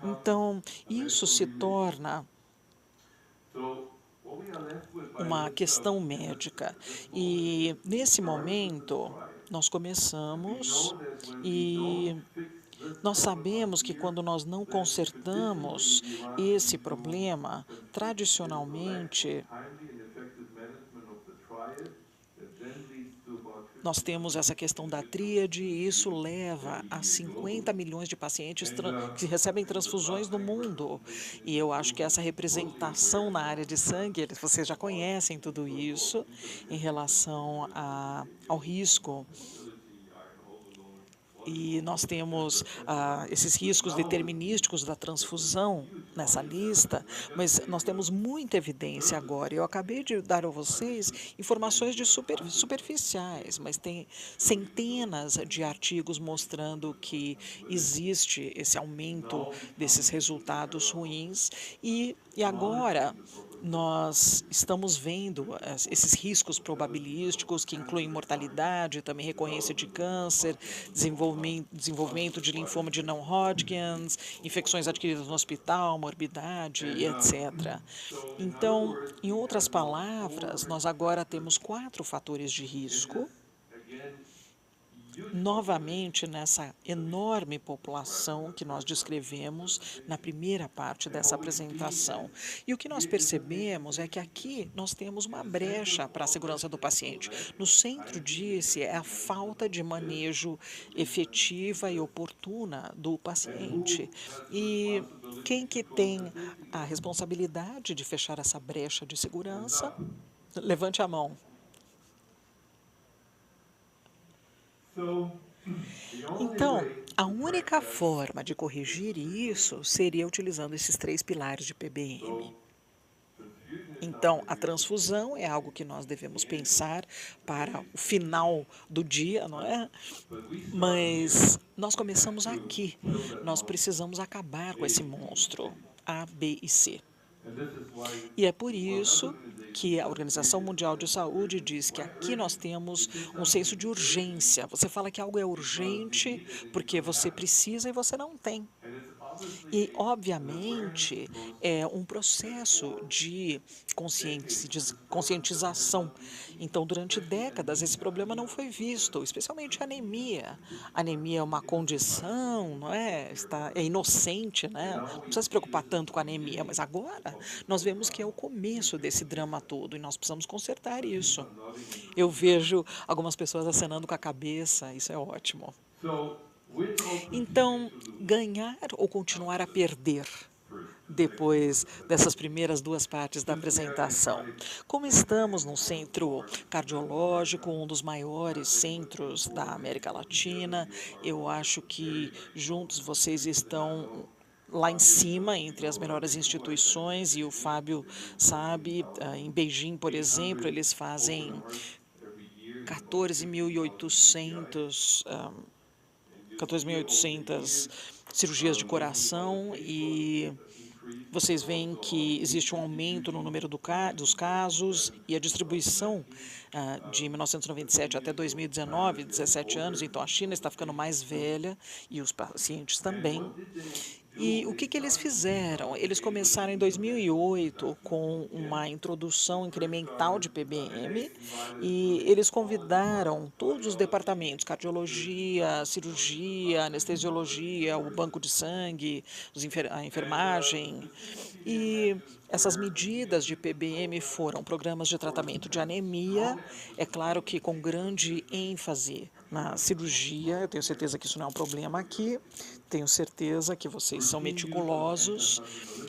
Então, isso se torna uma questão médica. E, nesse momento, nós começamos e nós sabemos que quando nós não consertamos esse problema, tradicionalmente, nós temos essa questão da tríade e isso leva a 50 milhões de pacientes que recebem transfusões no mundo. E eu acho que essa representação na área de sangue, vocês já conhecem tudo isso em relação ao risco. E nós temos esses riscos determinísticos da transfusão nessa lista, mas nós temos muita evidência agora. Eu acabei de dar a vocês informações superficiais, mas tem centenas de artigos mostrando que existe esse aumento desses resultados ruins. E agora nós estamos vendo esses riscos probabilísticos que incluem mortalidade, também recorrência de câncer, desenvolvimento de linfoma de não Hodgkins, infecções adquiridas no hospital, morbidade e etc. Então, em outras palavras, nós agora temos 4 fatores de risco, novamente nessa enorme população que nós descrevemos na primeira parte dessa apresentação. E o que nós percebemos é que aqui nós temos uma brecha para a segurança do paciente. No centro disso é a falta de manejo efetiva e oportuna do paciente. E quem que tem a responsabilidade de fechar essa brecha de segurança? Levante a mão. Então, a única forma de corrigir isso seria utilizando esses 3 pilares de PBM. Então, a transfusão é algo que nós devemos pensar para o final do dia, não é? Mas nós começamos aqui. Nós precisamos acabar com esse monstro, A, B e C. E é por isso que a Organização Mundial de Saúde diz que aqui nós temos um senso de urgência. Você fala que algo é urgente porque você precisa e você não tem. E, obviamente, é um processo de conscientização. Então, durante décadas, esse problema não foi visto, especialmente a anemia. A anemia é uma condição, não é? É inocente, né? Não precisa se preocupar tanto com a anemia, mas agora nós vemos que é o começo desse drama todo e nós precisamos consertar isso. Eu vejo algumas pessoas acenando com a cabeça, isso é ótimo. Então, ganhar ou continuar a perder? Depois dessas primeiras 2 partes da apresentação. Como estamos num centro cardiológico, um dos maiores centros da América Latina, eu acho que juntos vocês estão lá em cima, entre as melhores instituições, e o Fábio sabe, em Beijing, por exemplo, eles fazem 14.800 cirurgias de coração e vocês veem que existe um aumento no número dos casos e a distribuição de 1997 até 2019, 17 anos, então a China está ficando mais velha e os pacientes também. E o que eles fizeram? Eles começaram em 2008 com uma introdução incremental de PBM e eles convidaram todos os departamentos, cardiologia, cirurgia, anestesiologia, o banco de sangue, a enfermagem. E essas medidas de PBM foram programas de tratamento de anemia, é claro que com grande ênfase na cirurgia, eu tenho certeza que isso não é um problema aqui, tenho certeza que vocês são meticulosos,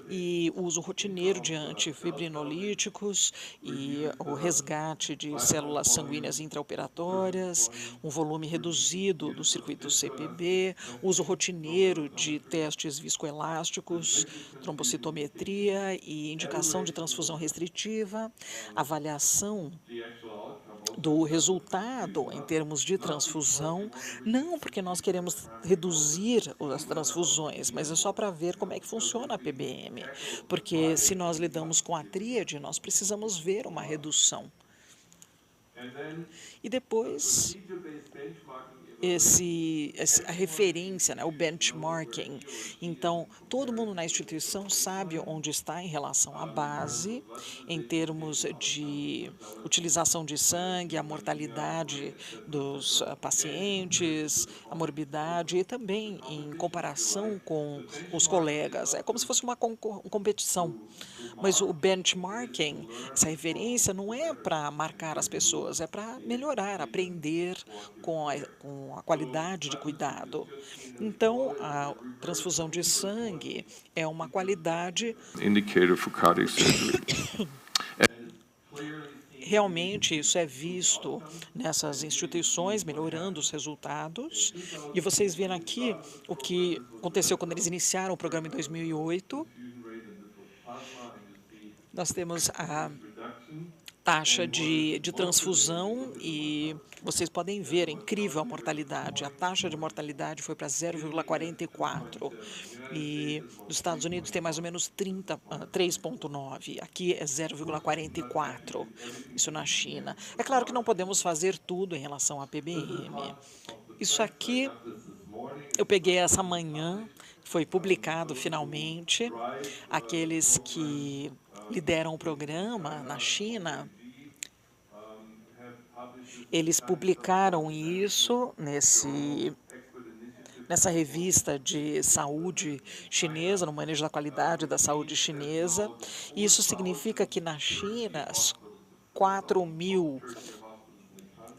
e o uso rotineiro de antifibrinolíticos e o resgate de células sanguíneas intraoperatórias, um volume reduzido do circuito CPB, uso rotineiro de testes viscoelásticos, trombocitometria e indicação de transfusão restritiva, avaliação do resultado em termos de transfusão, não porque nós queremos reduzir as transfusões, mas é só para ver como é que funciona a PBM, porque se nós lidamos com a tríade, nós precisamos ver uma redução. E depois, a referência, né, o benchmarking. Então, todo mundo na instituição sabe onde está em relação à base, em termos de utilização de sangue, a mortalidade dos pacientes, a morbidade e também em comparação com os colegas. É como se fosse uma competição. Mas o benchmarking, essa referência, não é para marcar as pessoas, é para melhorar, aprender com a qualidade de cuidado. Então, a transfusão de sangue é uma qualidade indicator for cardiac surgery. realmente isso é visto nessas instituições, melhorando os resultados. E vocês viram aqui o que aconteceu quando eles iniciaram o programa em 2008. Nós temos a taxa de transfusão e vocês podem ver, é incrível a mortalidade. A taxa de mortalidade foi para 0,44 e nos Estados Unidos tem mais ou menos 3,9. Aqui é 0,44, isso na China. É claro que não podemos fazer tudo em relação à PBM. Isso aqui eu peguei essa manhã, foi publicado finalmente. Aqueles que lideram o programa na China, eles publicaram isso nessa revista de saúde chinesa, no manejo da qualidade da saúde chinesa. E isso significa que na China, 4.000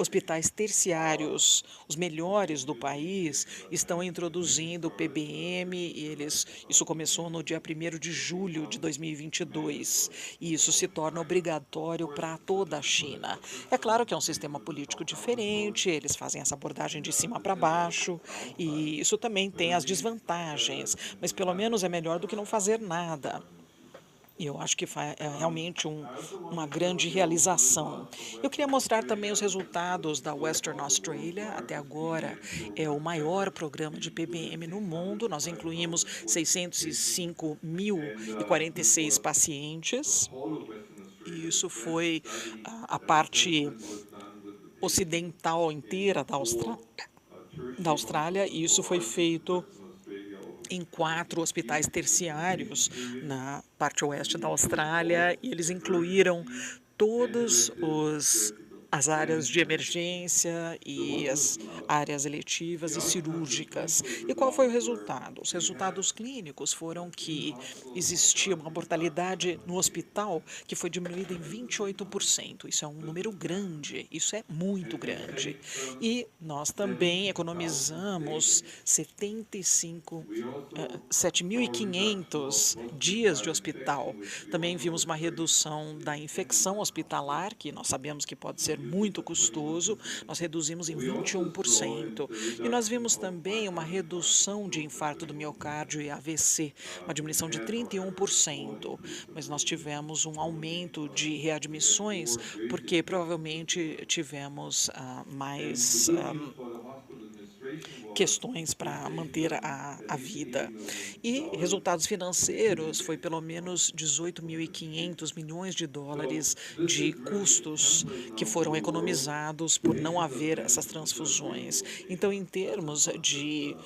hospitais terciários, os melhores do país, estão introduzindo o PBM e isso começou no dia 1º de julho de 2022 e isso se torna obrigatório para toda a China. É claro que é um sistema político diferente, eles fazem essa abordagem de cima para baixo e isso também tem as desvantagens, mas pelo menos é melhor do que não fazer nada. E eu acho que é realmente uma grande realização. Eu queria mostrar também os resultados da Western Australia. Até agora é o maior programa de PBM no mundo. Nós incluímos 605.046 pacientes. E isso foi a parte ocidental inteira da Austrália. E isso foi feito em 4 hospitais terciários na parte oeste da Austrália e eles incluíram todas as áreas de emergência e as áreas eletivas e cirúrgicas. E qual foi o resultado? Os resultados clínicos foram que existia uma mortalidade no hospital que foi diminuída em 28%. Isso é um número grande, isso é muito grande. E nós também economizamos 7.500 dias de hospital. Também vimos uma redução da infecção hospitalar, que nós sabemos que pode ser muito custoso, nós reduzimos em 21%. E nós vimos também uma redução de infarto do miocárdio e AVC, uma diminuição de 31%. Mas nós tivemos um aumento de readmissões, porque provavelmente tivemos mais questões para manter a vida. E resultados financeiros foi pelo menos 18.500 milhões de dólares de custos que foram economizados por não haver essas transfusões. Então, em termos de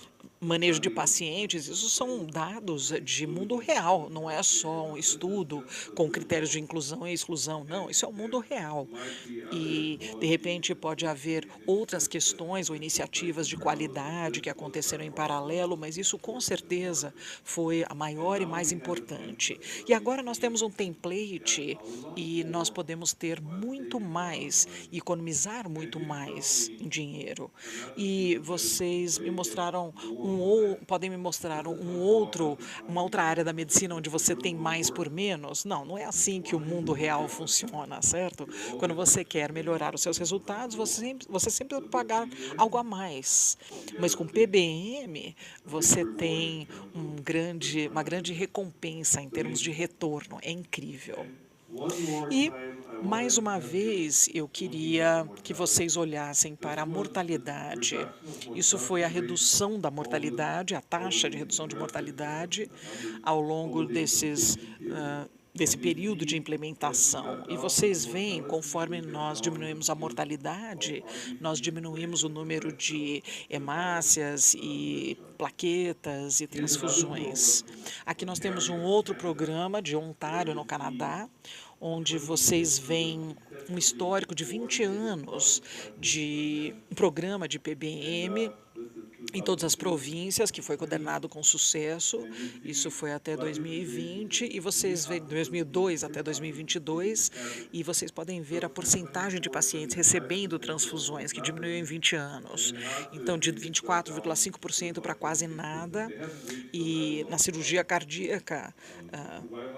manejo de pacientes, isso são dados de mundo real, não é só um estudo com critérios de inclusão e exclusão, não, isso é o mundo real. E, de repente, pode haver outras questões ou iniciativas de qualidade que aconteceram em paralelo, mas isso, com certeza, foi a maior e mais importante. E agora nós temos um template e nós podemos ter muito mais e economizar muito mais em dinheiro. E vocês me mostraram podem me mostrar uma outra área da medicina onde você tem mais por menos? Não, não é assim que o mundo real funciona, certo? Quando você quer melhorar os seus resultados, você sempre vai pagar algo a mais. Mas com PBM, você tem uma grande recompensa em termos de retorno. É incrível. E, mais uma vez, eu queria que vocês olhassem para a mortalidade. Isso foi a redução da mortalidade, a taxa de redução de mortalidade ao longo desses desse período de implementação. E vocês veem, conforme nós diminuímos a mortalidade, nós diminuímos o número de hemácias e plaquetas e transfusões. Aqui nós temos um outro programa de Ontário, no Canadá, onde vocês veem um histórico de 20 anos de programa de PBM em todas as províncias, que foi coordenado com sucesso. Isso foi até 2020, e vocês veem 2002 até 2022, e vocês podem ver a porcentagem de pacientes recebendo transfusões, que diminuiu em 20 anos. Então, de 24,5% para quase nada, e na cirurgia cardíaca,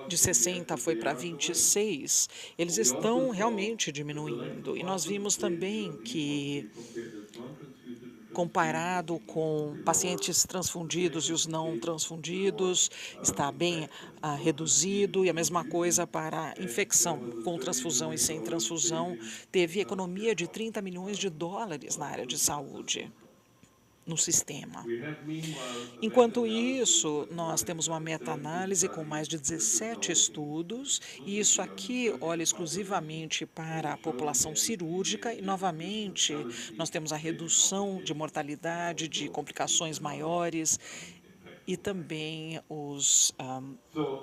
de 60 foi para 26, eles estão realmente diminuindo. E nós vimos também que, comparado com pacientes transfundidos e os não transfundidos, está bem reduzido, e a mesma coisa para infecção, com transfusão e sem transfusão, teve economia de 30 milhões de dólares na área de saúde, no sistema. Enquanto isso, nós temos uma meta-análise com mais de 17 estudos, e isso aqui olha exclusivamente para a população cirúrgica, e, novamente, nós temos a redução de mortalidade, de complicações maiores, e também os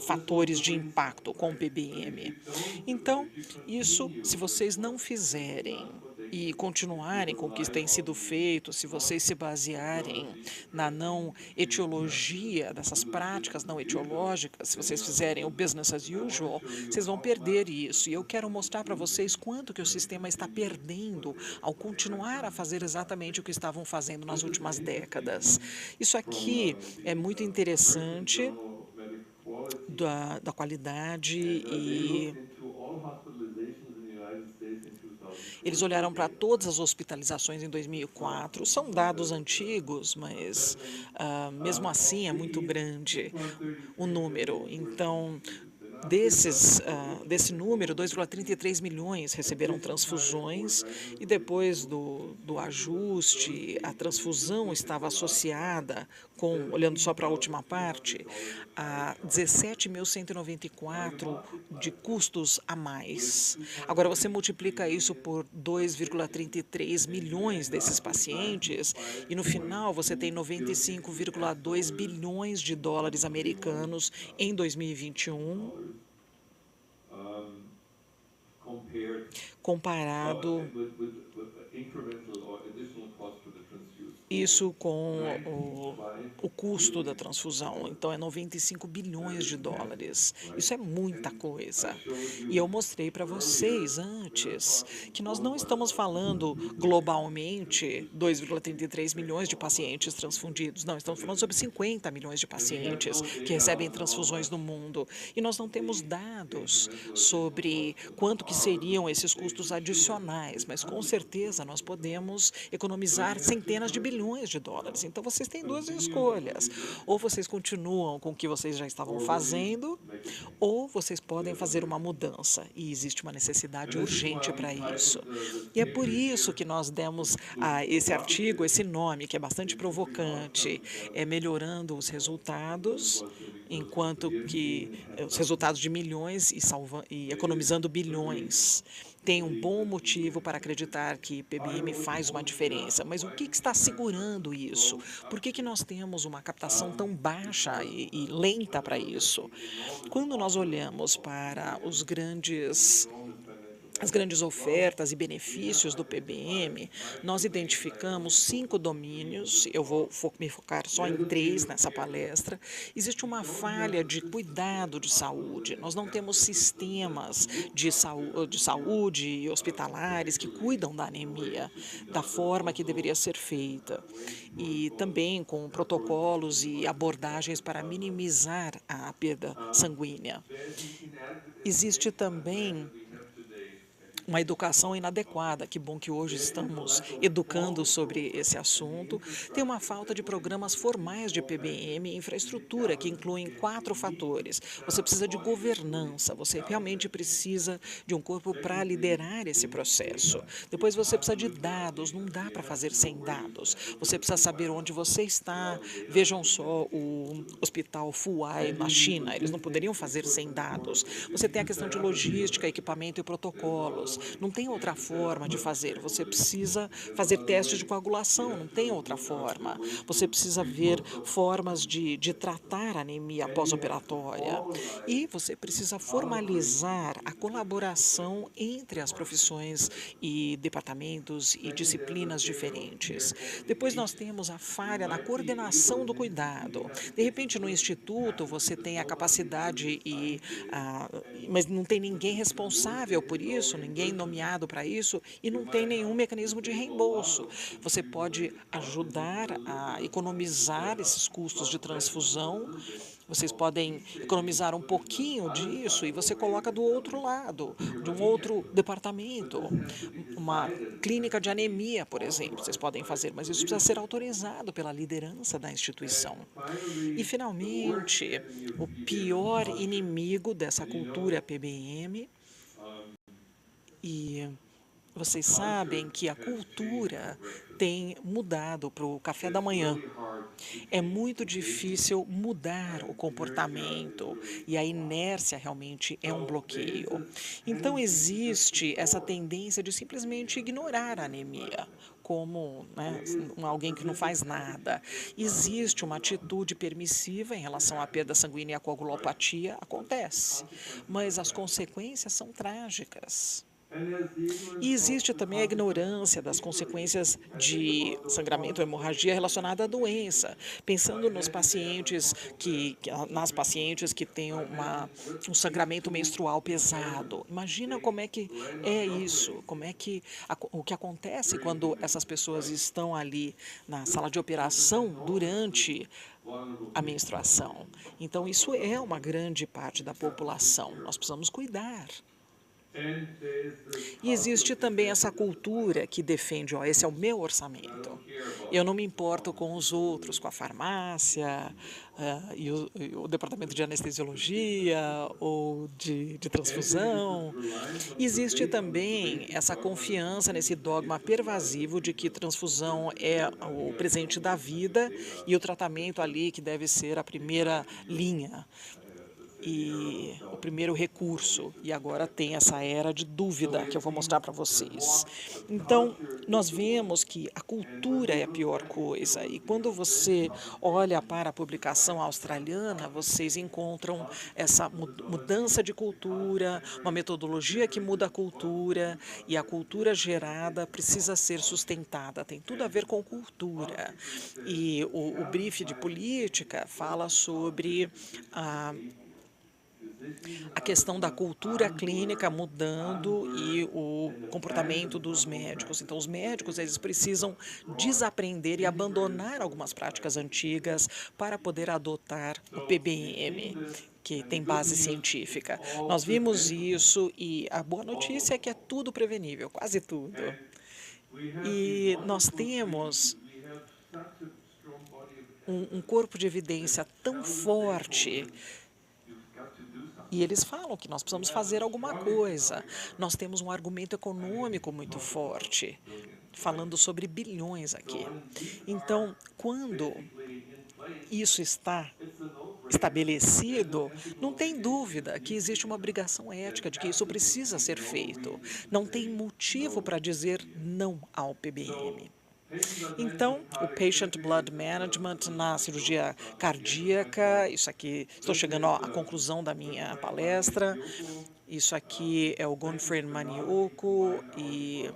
fatores de impacto com o PBM. Então, isso, se vocês não fizerem e continuarem com o que tem sido feito, se vocês se basearem na não etiologia dessas práticas não etiológicas, se vocês fizerem o business as usual, vocês vão perder isso. E eu quero mostrar para vocês quanto que o sistema está perdendo ao continuar a fazer exatamente o que estavam fazendo nas últimas décadas. Isso aqui é muito interessante da qualidade, e eles olharam para todas as hospitalizações em 2004. São dados antigos, mas mesmo assim é muito grande o número. Então, desse número, 2,33 milhões receberam transfusões, e depois do ajuste, a transfusão estava associada com, olhando só para a última parte, a 17.194 de custos a mais. Agora, você multiplica isso por 2,33 milhões desses pacientes, e no final você tem 95,2 bilhões de dólares americanos em 2021, comparado isso com o custo da transfusão. Então, é 95 bilhões de dólares. Isso é muita coisa. E eu mostrei para vocês antes que nós não estamos falando globalmente 2,33 milhões de pacientes transfundidos. Não, estamos falando sobre 50 milhões de pacientes que recebem transfusões no mundo. E nós não temos dados sobre quanto que seriam esses custos adicionais, mas com certeza nós podemos economizar centenas de bilhões de dólares. Então, vocês têm duas escolhas: ou vocês continuam com o que vocês já estavam fazendo, ou vocês podem fazer uma mudança, e existe uma necessidade urgente para isso. E é por isso que nós demos a esse artigo esse nome, que é bastante provocante, é Melhorando os Resultados, enquanto que os resultados de milhões e economizando bilhões. Tem um bom motivo para acreditar que PBM faz uma diferença, mas o que está segurando isso? Por que nós temos uma captação tão baixa e lenta para isso? Quando nós olhamos para as grandes ofertas e benefícios do PBM, nós identificamos 5 domínios. Eu vou me focar só em 3 nessa palestra. Existe uma falha de cuidado de saúde. Nós não temos sistemas de saúde hospitalares que cuidam da anemia da forma que deveria ser feita, e também com protocolos e abordagens para minimizar a perda sanguínea. Existe também uma educação inadequada. Que bom que hoje estamos educando sobre esse assunto. Tem uma falta de programas formais de PBM e infraestrutura, que incluem 4 fatores. Você precisa de governança, você realmente precisa de um corpo para liderar esse processo. Depois você precisa de dados, não dá para fazer sem dados. Você precisa saber onde você está. Vejam só o hospital Fuai na China, eles não poderiam fazer sem dados. Você tem a questão de logística, equipamento e protocolos. Não tem outra forma de fazer. Você precisa fazer testes de coagulação, não tem outra forma. Você precisa ver formas de tratar a anemia pós-operatória. E você precisa formalizar a colaboração entre as profissões e departamentos e disciplinas diferentes. Depois nós temos a falha na coordenação do cuidado. De repente, no instituto, você tem a capacidade mas não tem ninguém responsável por isso, ninguém nomeado para isso, e não tem nenhum mecanismo de reembolso. Você pode ajudar a economizar esses custos de transfusão. Vocês podem economizar um pouquinho disso e você coloca do outro lado, de um outro departamento. Uma clínica de anemia, por exemplo, vocês podem fazer, mas isso precisa ser autorizado pela liderança da instituição. E, finalmente, o pior inimigo dessa cultura PBM, e vocês sabem que a cultura tem mudado para o café da manhã. É muito difícil mudar o comportamento e a inércia realmente é um bloqueio. Então, existe essa tendência de simplesmente ignorar a anemia como, né, alguém que não faz nada. Existe uma atitude permissiva em relação à perda sanguínea e à coagulopatia, acontece, mas as consequências são trágicas. E existe também a ignorância das consequências de sangramento ou hemorragia relacionada à doença, pensando nos pacientes nas pacientes que têm um sangramento menstrual pesado. Imagina como é que é isso, o que acontece quando essas pessoas estão ali na sala de operação durante a menstruação. Então, isso é uma grande parte da população. Nós precisamos cuidar. E existe também essa cultura que defende, ó, esse é o meu orçamento. Eu não me importo com os outros, com a farmácia, e o departamento de anestesiologia ou de transfusão. Existe também essa confiança nesse dogma pervasivo de que transfusão é o presente da vida e o tratamento ali que deve ser a primeira linha e o primeiro recurso, e agora tem essa era de dúvida que eu vou mostrar para vocês. Então, nós vemos que a cultura é a pior coisa, e quando você olha para a publicação australiana, vocês encontram essa mudança de cultura, uma metodologia que muda a cultura, e a cultura gerada precisa ser sustentada, tem tudo a ver com cultura. E o brief de política fala sobre a questão da cultura clínica mudando e o comportamento dos médicos. Então, os médicos eles precisam desaprender e abandonar algumas práticas antigas para poder adotar o PBM, que tem base científica. Nós vimos isso e a boa notícia é que é tudo prevenível, quase tudo. E nós temos um corpo de evidência tão forte. E eles falam que nós precisamos fazer alguma coisa. Nós temos um argumento econômico muito forte, falando sobre bilhões aqui. Então, quando isso está estabelecido, não tem dúvida que existe uma obrigação ética de que isso precisa ser feito. Não tem motivo para dizer não ao PBM. Então, o Patient Blood Management na cirurgia cardíaca, isso aqui, estou chegando à conclusão da minha palestra, isso aqui é o Gonfrin Manioko e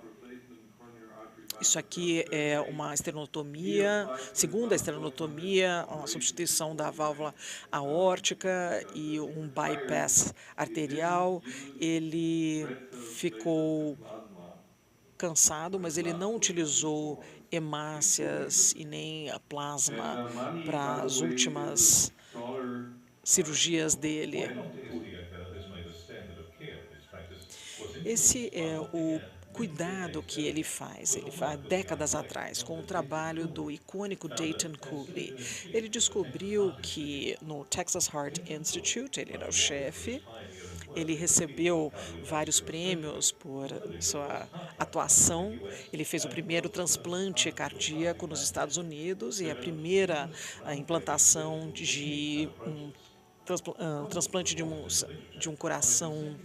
isso aqui é uma esternotomia, segunda esternotomia, uma substituição da válvula aórtica e um bypass arterial. Ele ficou cansado, mas ele não utilizou hemácias e nem a plasma para as últimas cirurgias dele. Esse é o cuidado que ele faz décadas atrás, com o trabalho do icônico Dayton Cooley. Ele descobriu que no Texas Heart Institute, ele era o chefe, ele recebeu vários prêmios por sua atuação. Ele fez o primeiro transplante cardíaco nos Estados Unidos e a primeira implantação de um transplante de um coração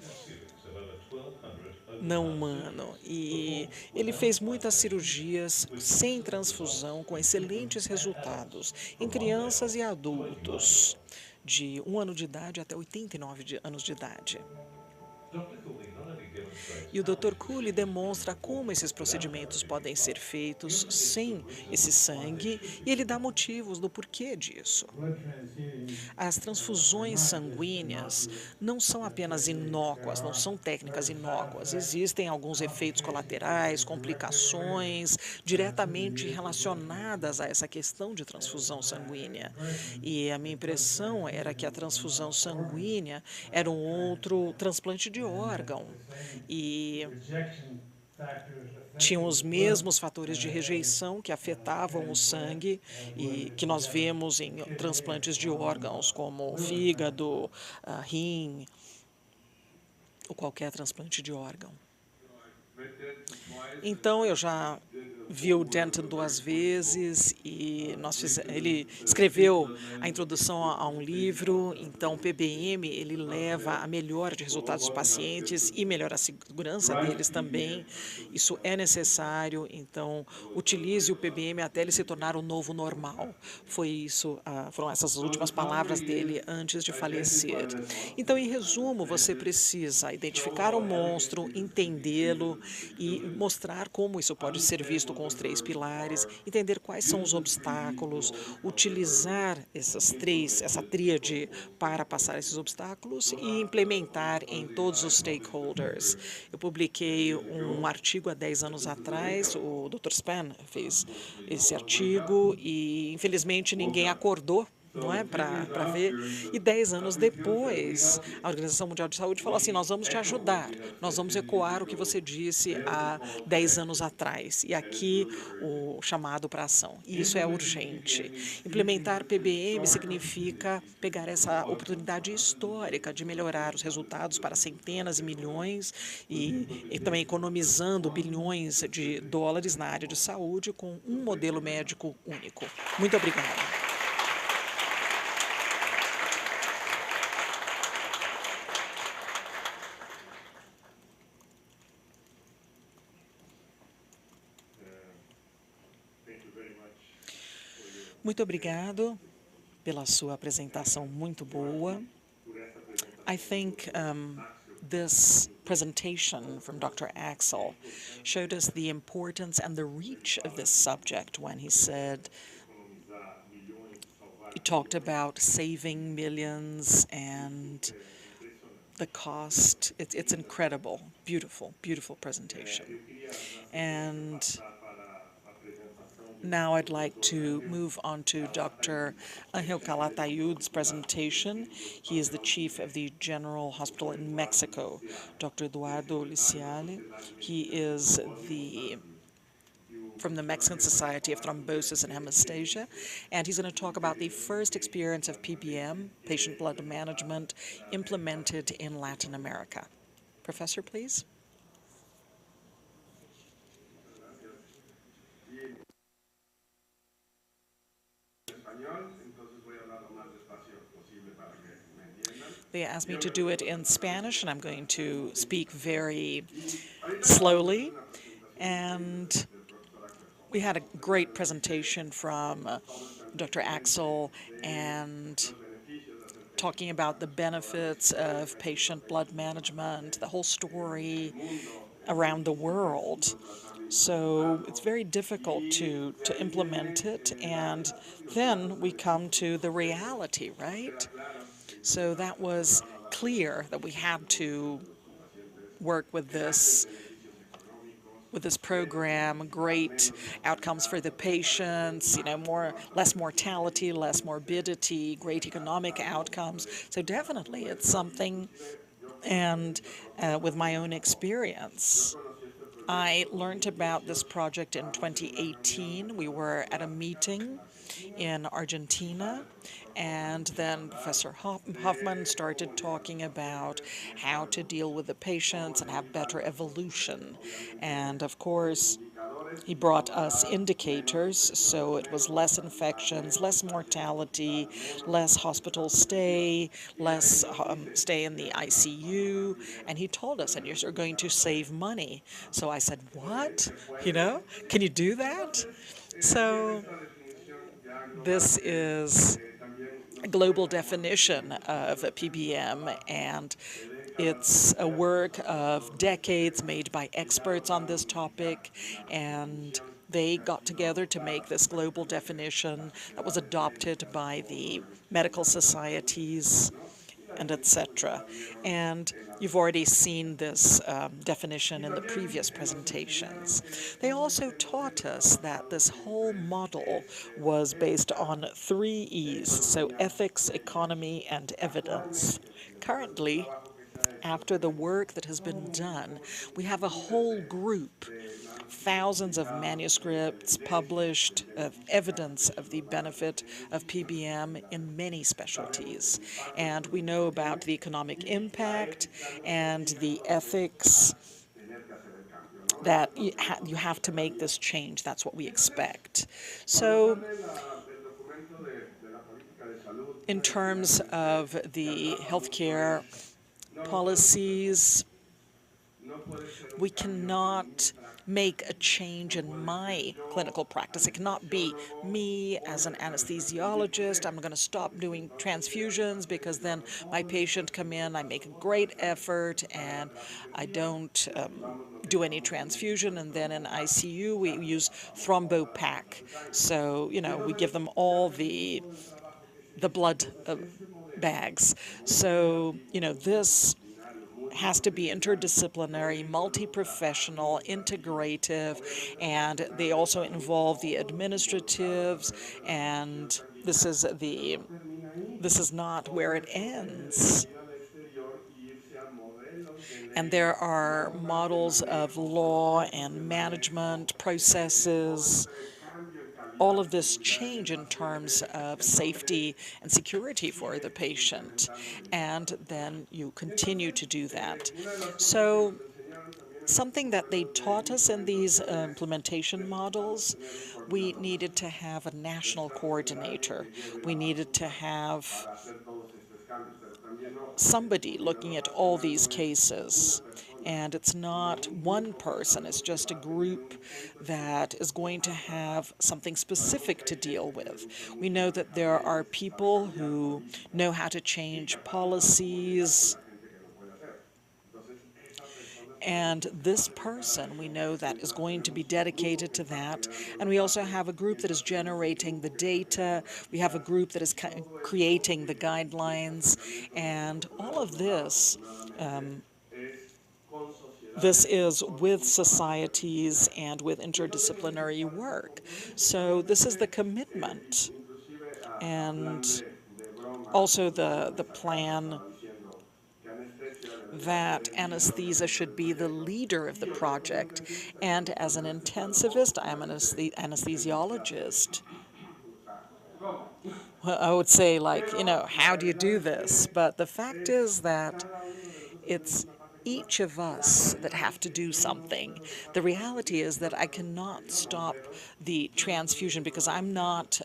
não humano. E ele fez muitas cirurgias sem transfusão, com excelentes resultados, em crianças e adultos, de 1 ano de idade até 89 anos de idade. E o Dr. Cooley demonstra como esses procedimentos podem ser feitos sem esse sangue e ele dá motivos do porquê disso. As transfusões sanguíneas não são apenas inócuas, não são técnicas inócuas. Existem alguns efeitos colaterais, complicações diretamente relacionadas a essa questão de transfusão sanguínea. E a minha impressão era que a transfusão sanguínea era um outro transplante de órgão. E tinham os mesmos fatores de rejeição que afetavam o sangue e que nós vemos em transplantes de órgãos, como fígado, rim, ou qualquer transplante de órgão. Então, eu já vi o Denton 2 vezes e ele escreveu a introdução a um livro. Então, o PBM, ele leva a melhora de resultados dos pacientes e melhora a segurança deles também. Isso é necessário, então, utilize o PBM até ele se tornar o novo normal. Foram essas as últimas palavras dele antes de falecer. Então, em resumo, você precisa identificar o monstro, entendê-lo e mostrar como isso pode ser visto com os 3 pilares, entender quais são os obstáculos, utilizar essa tríade para passar esses obstáculos e implementar em todos os stakeholders. Eu publiquei um artigo há 10 anos atrás, o Dr. Span fez esse artigo e, infelizmente, ninguém acordou, não é, para ver. E 10 anos depois, a Organização Mundial de Saúde falou assim: nós vamos te ajudar, nós vamos ecoar o que você disse há 10 anos atrás. E aqui o chamado para ação. E isso é urgente. Implementar PBM significa pegar essa oportunidade histórica de melhorar os resultados para centenas de milhões e também economizando bilhões de dólares na área de saúde com um modelo médico único. Muito obrigada. Muito obrigado pela sua apresentação muito boa. I think this presentation from Dr. Axel showed us the importance and the reach of this subject when he talked about saving millions and the cost. It's incredible, beautiful, beautiful presentation. And now I'd like to move on to Dr. Angel Calatayud's presentation. He is the chief of the General Hospital in Mexico. Dr. Eduardo Liciale, he is from the Mexican Society of Thrombosis and Hemostasia, and he's going to talk about the first experience of PBM, patient blood management, implemented in Latin America. Professor, please. They asked me to do it in Spanish, and I'm going to speak very slowly. And we had a great presentation from Dr. Axel and talking about the benefits of patient blood management, the whole story around the world. So it's very difficult to implement it, and then we come to the reality, right? So that was clear that we had to work with this program, great outcomes for the patients, less mortality, less morbidity, great economic outcomes. So definitely it's something And with my own experience, I learned about this project in 2018. We were at a meeting in Argentina, and then Professor Hoffman started talking about how to deal with the patients and have better evolution. And of course, he brought us indicators, so it was less infections, less mortality, less hospital stay, less stay in the ICU, and he told us, and you're going to save money. So I said, what? Can you do that? So this is a global definition of a PBM, and it's a work of decades made by experts on this topic, and they got together to make this global definition that was adopted by the medical societies and etc. And you've already seen this definition in the previous presentations. They also taught us that this whole model was based on 3 E's, so ethics, economy, and evidence. Currently, after the work that has been done, we have a whole group, thousands of manuscripts published of evidence of the benefit of PBM in many specialties. And we know about the economic impact and the ethics that you have to make this change. That's what we expect. So in terms of the healthcare policies, we cannot make a change in my clinical practice. It cannot be me as an anesthesiologist. I'm going to stop doing transfusions because then my patient come in, I make a great effort, and I don't do any transfusion, and then in ICU we use thrombopack. So, we give them all the blood bags. So, this has to be interdisciplinary, multi-professional, integrative, and they also involve the administratives, and this is not where it ends. And there are models of law and management processes. All of this change in terms of safety and security for the patient, and then you continue to do that. So something that they taught us in these implementation models, we needed to have a national coordinator. We needed to have somebody looking at all these cases. And it's not one person, it's just a group that is going to have something specific to deal with. We know that there are people who know how to change policies, and this person, we know that is going to be dedicated to that. And we also have a group that is generating the data. We have a group that is creating the guidelines. And all of this, this is with societies and with interdisciplinary work. So this is the commitment. And also the plan that anesthesia should be the leader of the project. And as an intensivist, I am an anesthesiologist. Well, I would say, how do you do this? But the fact is that it's each of us that have to do something. The reality is that I cannot stop the transfusion because I'm not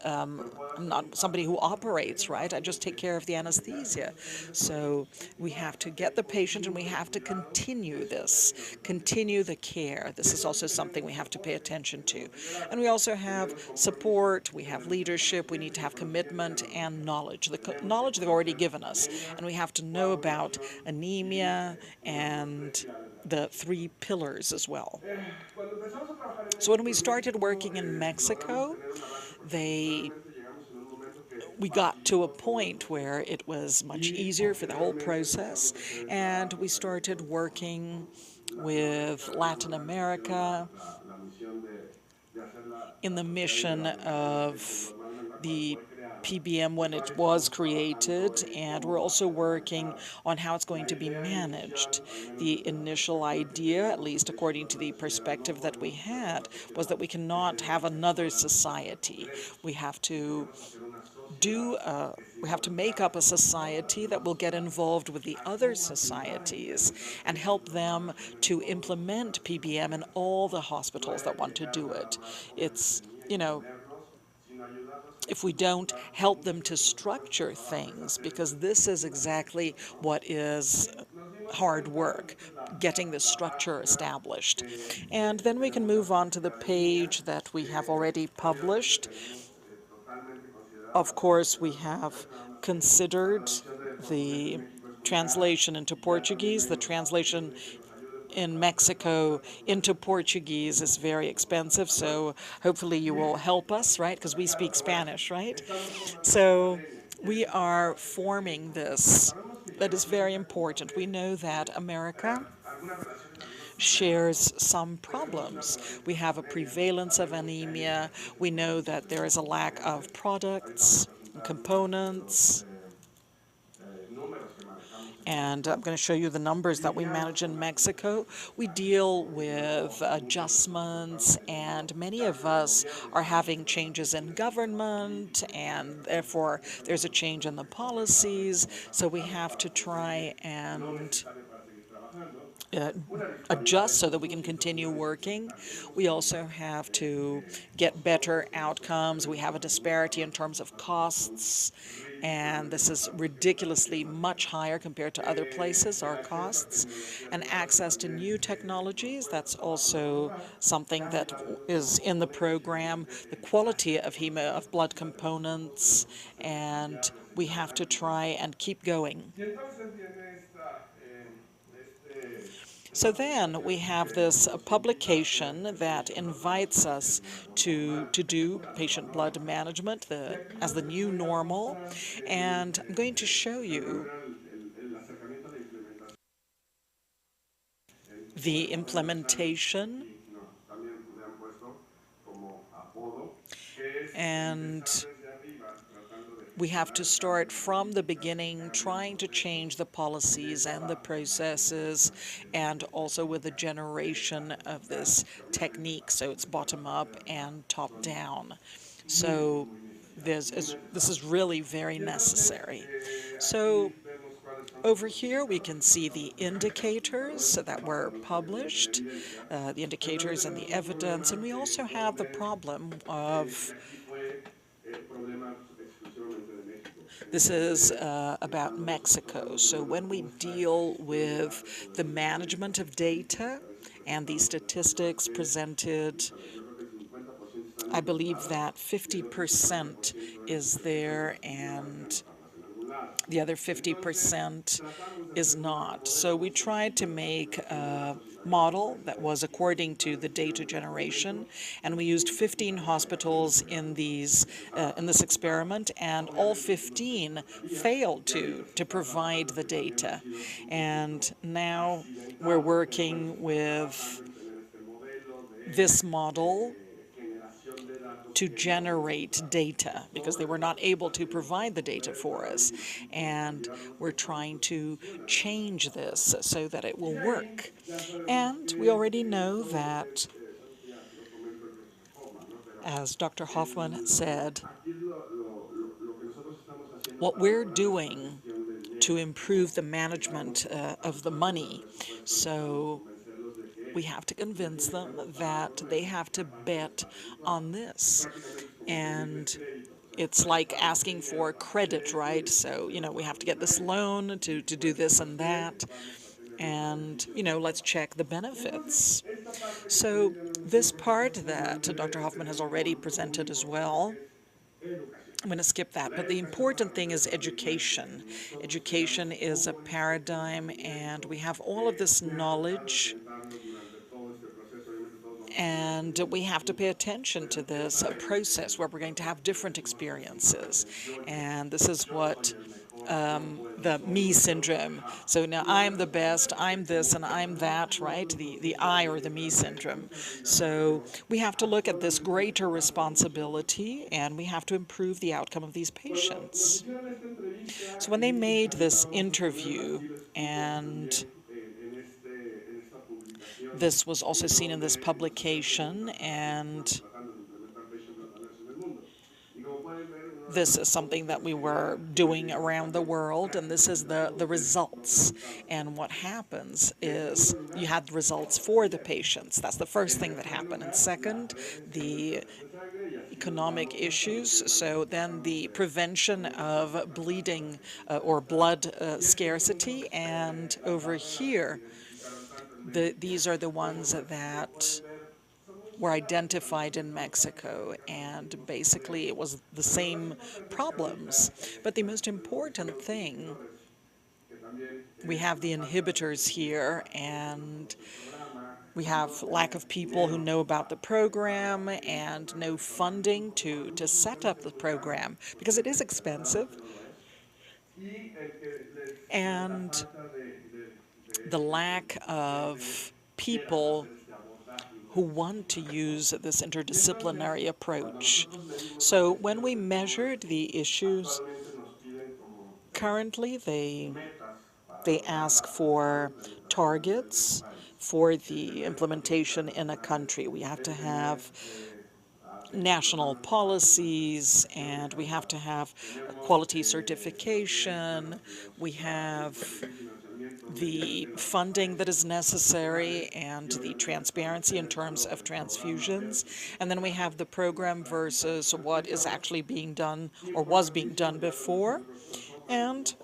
somebody who operates, right? I just take care of the anesthesia. So we have to get the patient and we have to continue this, continue the care. This is also something we have to pay attention to. And we also have support, we have leadership, we need to have commitment and knowledge. The knowledge they've already given us. And we have to know about anemia and the 3 pillars as well. So when we started working in Mexico, we got to a point where it was much easier for the whole process, and we started working with Latin America in the mission of the PBM when it was created, and we're also working on how it's going to be managed. The initial idea, at least according to the perspective that we had, was that we cannot have another society. We have to we have to make up a society that will get involved with the other societies and help them to implement PBM in all the hospitals that want to do it. It's, if we don't help them to structure things, because this is exactly what is hard work, getting the structure established. And then we can move on to the page that we have already published. Of course, we have considered the translation into Portuguese. The translation in Mexico into Portuguese is very expensive, so hopefully you will help us, right? Because we speak Spanish, right? So we are forming this. That is very important. We know that America shares some problems. We have a prevalence of anemia. We know that there is a lack of products, components, and I'm going to show you the numbers that we manage in Mexico. We deal with adjustments, and many of us are having changes in government, and therefore there's a change in the policies, so we have to try and adjust so that we can continue working. We also have to get better outcomes. We have a disparity in terms of costs, and this is ridiculously much higher compared to other places, our costs. And access to new technologies, that's also something that is in the program. The quality of blood components, and we have to try and keep going. So then we have this publication that invites us to do patient blood management as the new normal, and I'm going to show you the implementation, and we have to start from the beginning, trying to change the policies and the processes, and also with the generation of this technique, so it's bottom up and top down. So this is really very necessary. So over here we can see the indicators that were published, the indicators and the evidence, and we also have the problem of this is about Mexico. So when we deal with the management of data and the statistics presented, I believe that 50% is there and the other 50% is not. So we tried to make a model that was according to the data generation, and we used 15 hospitals in this experiment, and all 15 failed to provide the data. And now we're working with this model to generate data because they were not able to provide the data for us. And we're trying to change this so that it will work. And we already know that, as Dr. Hoffman said, what we're doing to improve the management of the money. So we have to convince them that they have to bet on this. And it's like asking for credit, right? So, we have to get this loan to do this and that. And, let's check the benefits. So this part that Dr. Hoffman has already presented as well, I'm going to skip that, but the important thing is education. Education is a paradigm, and we have all of this knowledge, and we have to pay attention to this process where we're going to have different experiences. And this is what the me syndrome. So now I'm the best, I'm this, and I'm that, right? The I or the me syndrome. So we have to look at this greater responsibility and we have to improve the outcome of these patients. So when they made this interview, and this was also seen in this publication, and this is something that we were doing around the world, and this is the results. And what happens is you had the results for the patients. That's the first thing that happened. And second, the economic issues. So then the prevention of bleeding or blood scarcity. And over here, these are the ones that were identified in Mexico, and basically it was the same problems. But the most important thing, we have the inhibitors here, and we have lack of people who know about the program and no funding to set up the program, because it is expensive. And the lack of people who want to use this interdisciplinary approach. So when we measured the issues, currently they ask for targets for the implementation in a country. We have to have national policies, and we have to have quality certification. We have the funding that is necessary and the transparency in terms of transfusions. And then we have the program versus what is actually being done or was being done before. And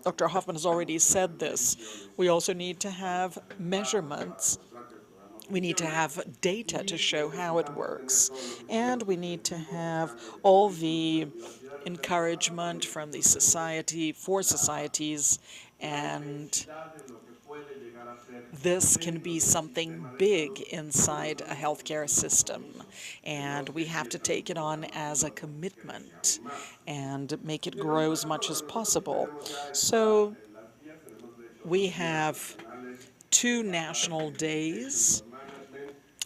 Dr. Hoffman has already said this. We also need to have measurements. We need to have data to show how it works. And we need to have all the encouragement from the society, for societies, and this can be something big inside a healthcare system. And we have to take it on as a commitment and make it grow as much as possible. So we have 2 national days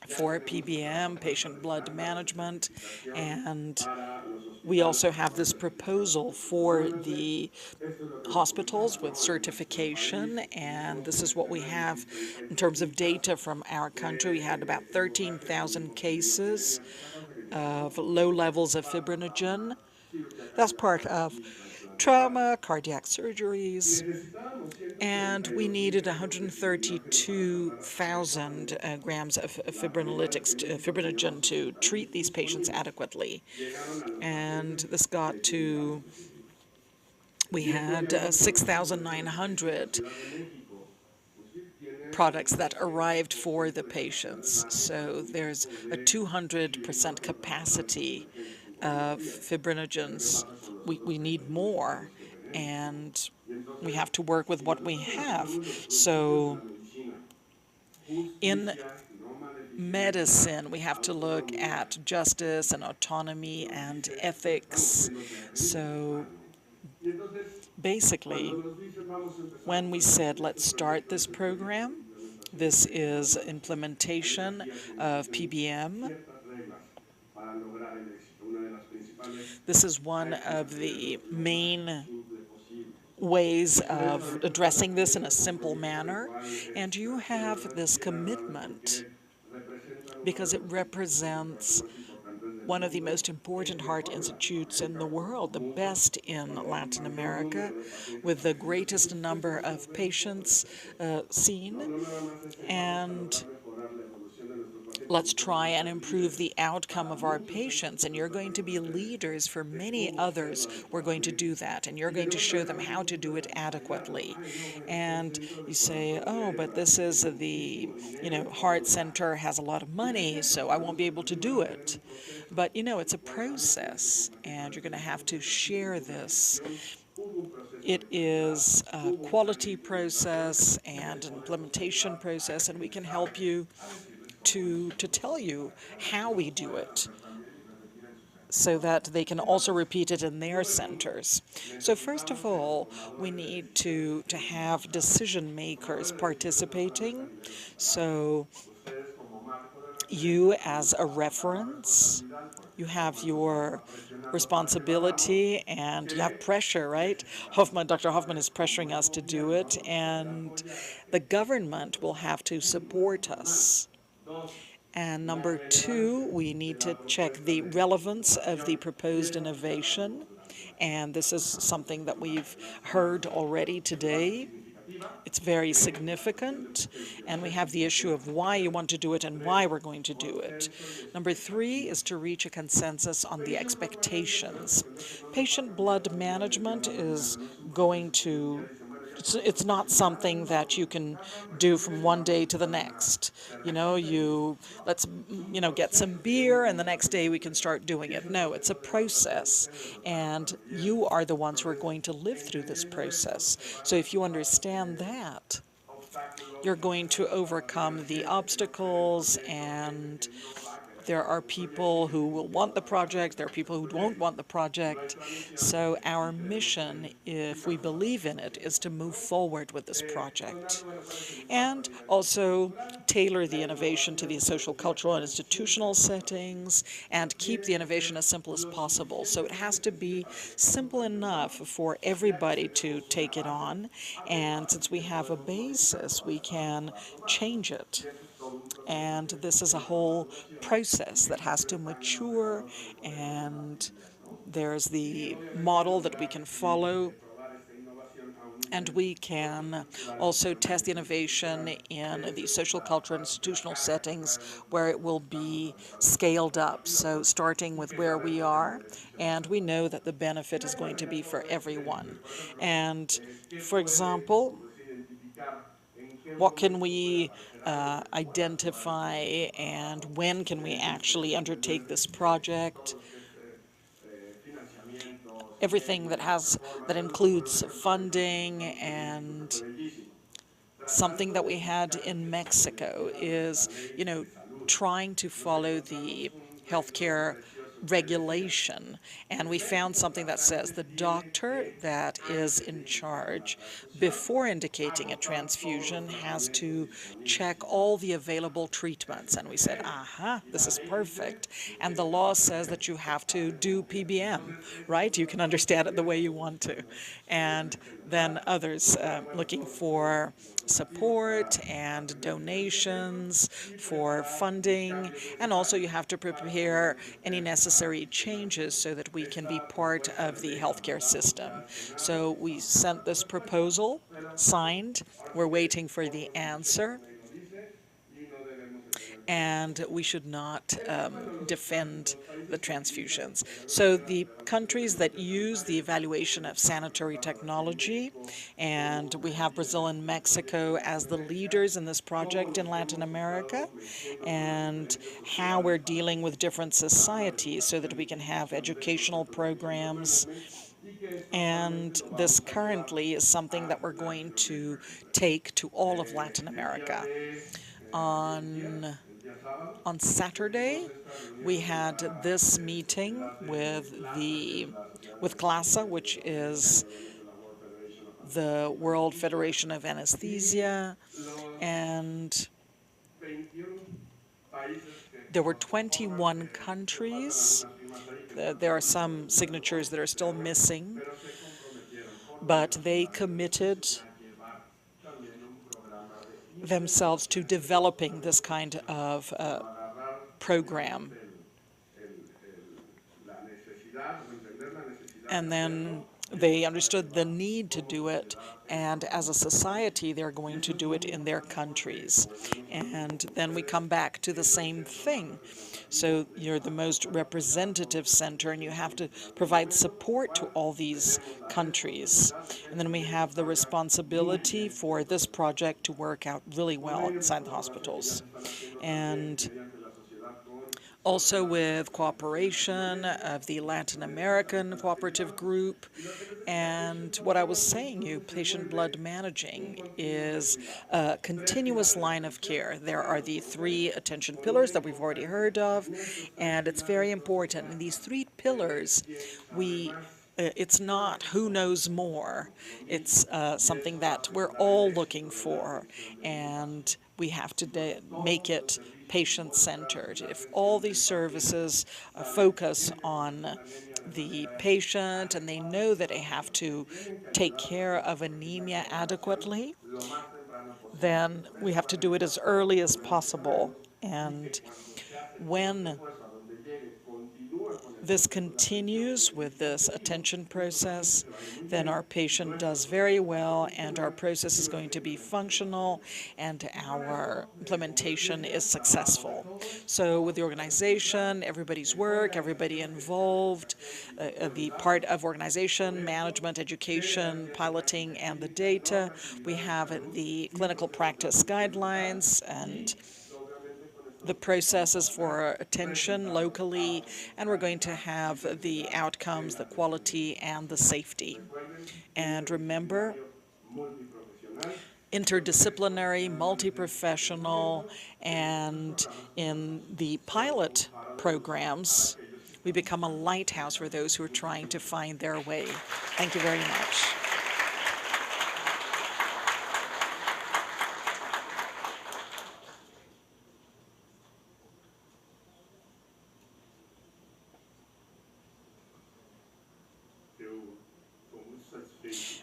for PBM, patient blood management, and we also have this proposal for the hospitals with certification, and this is what we have in terms of data from our country. We had about 13,000 cases of low levels of fibrinogen. That's part of trauma, cardiac surgeries, and we needed 132,000 grams of fibrinogen to treat these patients adequately. And this got to, we had 6,900 products that arrived for the patients. So there's a 200% capacity of fibrinogens. We need more, and we have to work with what we have. So in medicine, we have to look at justice and autonomy and ethics. So basically, when we said, let's start this program, this is implementation of PBM. This is one of the main ways of addressing this in a simple manner. And you have this commitment because it represents one of the most important heart institutes in the world, the best in Latin America, with the greatest number of patients seen. And let's try and improve the outcome of our patients, and you're going to be leaders for many others. We're going to do that, and you're going to show them how to do it adequately. And you say, oh, but this is the, heart center has a lot of money, so I won't be able to do it. But, it's a process, and you're going to have to share this. It is a quality process and an implementation process, and we can help you to tell you how we do it. so that they can also repeat it in their centers. So first of all, we need to have decision makers participating. So you as a reference, you have your responsibility and you have pressure, right? Dr. Hoffman is pressuring us to do it, and the government will have to support us. And number two, we need to check the relevance of the proposed innovation. And this is something that we've heard already today. It's very significant, and we have the issue of why you want to do it and why we're going to do it. Number three is to reach a consensus on the expectations. Patient blood management is going to it's not something that you can do from one day to the next. Let's get some beer and the next day we can start doing it. No, it's a process, and you are the ones who are going to live through this process. So if you understand that, you're going to overcome the obstacles, and there are people who will want the project, there are people who won't want the project. So our mission, if we believe in it, is to move forward with this project. And also tailor the innovation to the social, cultural, and institutional settings, and keep the innovation as simple as possible. So it has to be simple enough for everybody to take it on, and since we have a basis, we can change it. And this is a whole process that has to mature, and there's the model that we can follow, and we can also test the innovation in the social, cultural, and institutional settings where it will be scaled up. So starting with where we are, and we know that the benefit is going to be for everyone. And for example, what can we identify, and when can we actually undertake this project? Everything that includes funding. And something that we had in Mexico is, trying to follow the healthcare regulation, and we found something that says the doctor that is in charge, before indicating a transfusion, has to check all the available treatments. And we said, aha, this is perfect. And the law says that you have to do PBM, right? You can understand it the way you want to. And then others looking for support and donations for funding, and also you have to prepare any necessary changes so that we can be part of the healthcare system. So we sent this proposal, signed, we're waiting for the answer, and we should not defend the transfusions. So the countries that use the evaluation of sanitary technology, and we have Brazil and Mexico as the leaders in this project in Latin America, and how we're dealing with different societies so that we can have educational programs. And this currently is something that we're going to take to all of Latin America. On Saturday, we had this meeting with CLASA, which is the World Federation of Anesthesia, and there were 21 countries. There are some signatures that are still missing, but they committed themselves to developing this kind of program. And then they understood the need to do it, and as a society, they're going to do it in their countries. And then we come back to the same thing. So you're the most representative center, and you have to provide support to all these countries. And then we have the responsibility for this project to work out really well inside the hospitals. And also with cooperation of the Latin American Cooperative Group. And what I was saying, patient blood managing is a continuous line of care. There are the 3 attention pillars that we've already heard of, and it's very important. In these 3 pillars, it's not who knows more. It's something that we're all looking for, and we have to make it patient-centered. If all these services focus on the patient and they know that they have to take care of anemia adequately, then we have to do it as early as possible. And when this continues with this attention process, then our patient does very well and our process is going to be functional and our implementation is successful. So with the organization, everybody's work, everybody involved, the part of organization, management, education, piloting, and the data, we have the clinical practice guidelines and the processes for attention locally, and we're going to have the outcomes, the quality, and the safety. And remember, interdisciplinary, multi-professional, and in the pilot programs, we become a lighthouse for those who are trying to find their way. Thank you very much.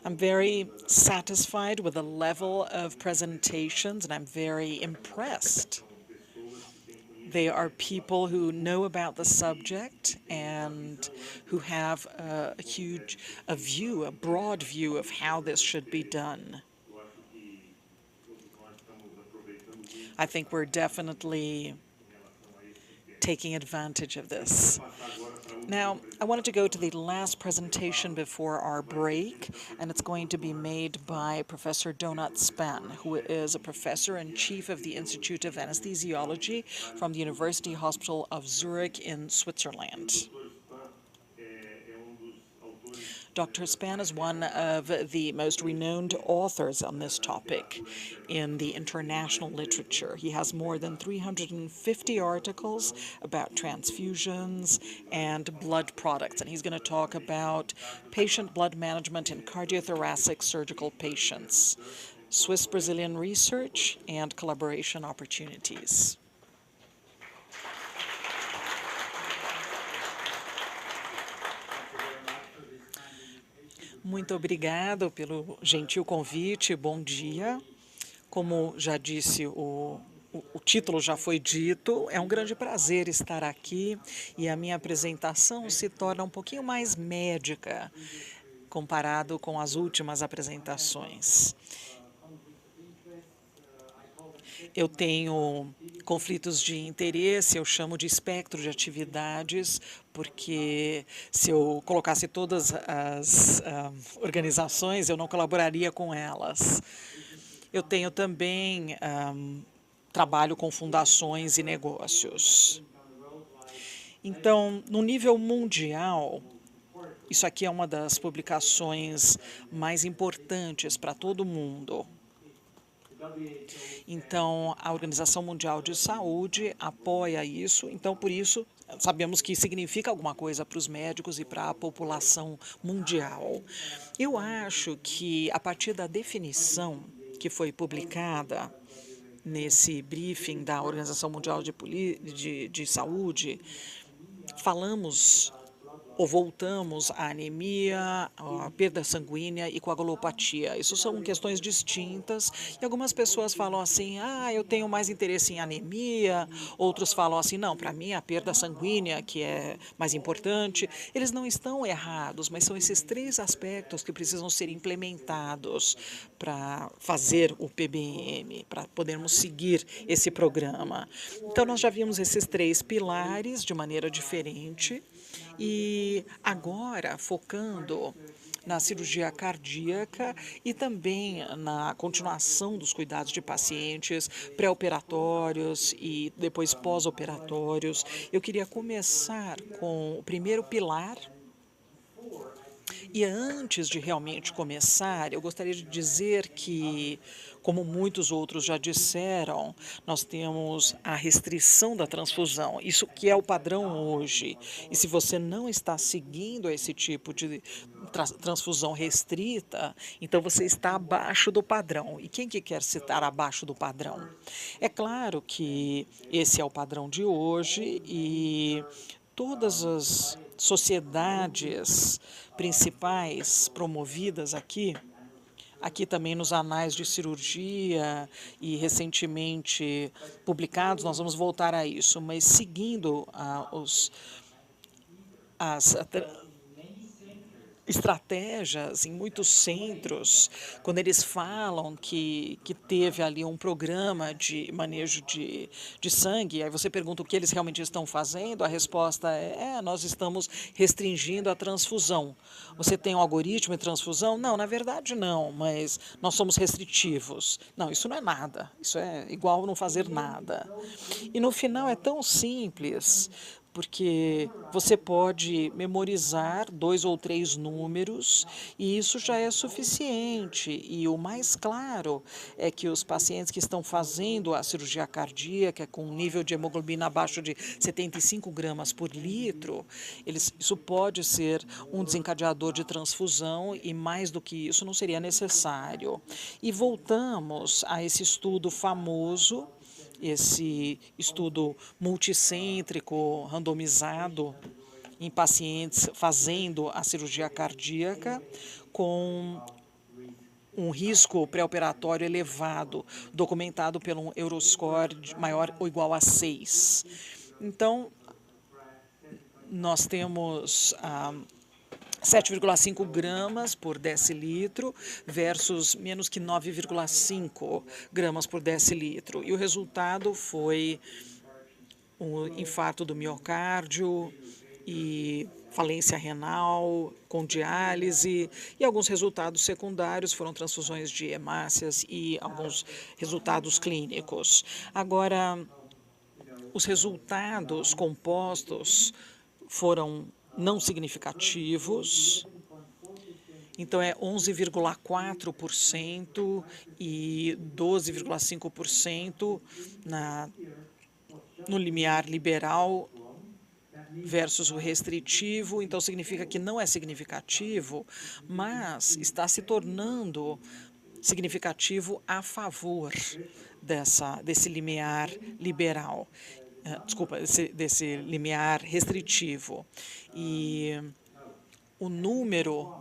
I'm very satisfied with the level of presentations, and I'm very impressed. They are people who know about the subject and who have a broad view of how this should be done. I think we're definitely taking advantage of this. Now, I wanted to go to the last presentation before our break, and it's going to be made by Professor Donat Span, who is a professor and chief of the Institute of Anesthesiology from the University Hospital of Zurich in Switzerland. Dr. Span is one of the most renowned authors on this topic in the international literature. He has more than 350 articles about transfusions and blood products, and he's going to talk about patient blood management in cardiothoracic surgical patients, Swiss-Brazilian research, and collaboration opportunities. Muito obrigado pelo gentil convite, bom dia. Como já disse, o título já foi dito, é um grande prazer estar aqui e a minha apresentação se torna um pouquinho mais médica comparado com as últimas apresentações. Eu tenho conflitos de interesse, eu chamo de espectro de atividades, porque se eu colocasse todas as organizações, eu não colaboraria com elas. Eu tenho também trabalho com fundações e negócios. Então, no nível mundial, isso aqui é uma das publicações mais importantes para todo mundo. Então, a Organização Mundial de Saúde apoia isso, então, por isso, sabemos que significa alguma coisa para os médicos e para a população mundial. Eu acho que, a partir da definição que foi publicada nesse briefing da Organização Mundial de Saúde, falamos ou voltamos à anemia, à perda sanguínea e coagulopatia. Isso são questões distintas e algumas pessoas falam assim, eu tenho mais interesse em anemia, outros falam assim, não, para mim a perda sanguínea que é mais importante. Eles não estão errados, mas são esses 3 aspectos que precisam ser implementados para fazer o PBM, para podermos seguir esse programa. Então, nós já vimos esses 3 pilares de maneira diferente. E agora, focando na cirurgia cardíaca e também na continuação dos cuidados de pacientes pré-operatórios e depois pós-operatórios. Eu queria começar com o primeiro pilar. E antes de realmente começar, eu gostaria de dizer que, como muitos outros já disseram, nós temos a restrição da transfusão, isso que é o padrão hoje. E se você não está seguindo esse tipo de transfusão restrita, então você está abaixo do padrão. E quem que quer estar abaixo do padrão? É claro que esse é o padrão de hoje e todas as sociedades principais promovidas aqui também nos anais de cirurgia e recentemente publicados, nós vamos voltar a isso, mas seguindo as estratégias em muitos centros, quando eles falam que teve ali um programa de manejo de sangue, aí você pergunta o que eles realmente estão fazendo, a resposta é, nós estamos restringindo a transfusão. Você tem um algoritmo de transfusão? Não, na verdade não, mas nós somos restritivos. Não, isso não é nada, isso é igual não fazer nada. E no final é tão simples, porque você pode memorizar 2 ou 3 números e isso já é suficiente. E o mais claro é que os pacientes que estão fazendo a cirurgia cardíaca com um nível de hemoglobina abaixo de 75 gramas por litro, isso pode ser um desencadeador de transfusão e mais do que isso não seria necessário. E voltamos a esse estudo famoso, esse estudo multicêntrico, randomizado, em pacientes fazendo a cirurgia cardíaca, com um risco pré-operatório elevado, documentado pelo Euroscore maior ou igual a 6. Então, nós temos 7,5 gramas por decilitro versus menos que 9,5 gramas por decilitro. E o resultado foi um infarto do miocárdio e falência renal com diálise, e alguns resultados secundários foram transfusões de hemácias e alguns resultados clínicos. Agora, os resultados compostos foram não significativos, então é 11,4% e 12,5% no limiar liberal versus o restritivo, então significa que não é significativo, mas está se tornando significativo a favor desse limiar liberal. Desculpa, desse limiar restritivo. E o número,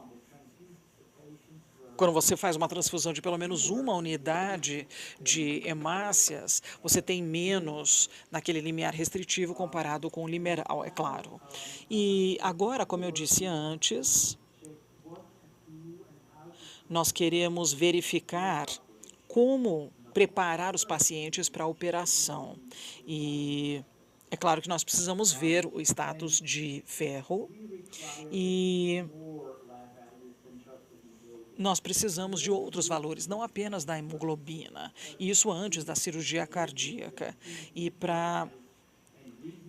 quando você faz uma transfusão de pelo menos uma unidade de hemácias, você tem menos naquele limiar restritivo comparado com o liberal, é claro. E agora, como eu disse antes, nós queremos verificar como preparar os pacientes para a operação. E é claro que nós precisamos ver o status de ferro e nós precisamos de outros valores, não apenas da hemoglobina, e isso antes da cirurgia cardíaca. E para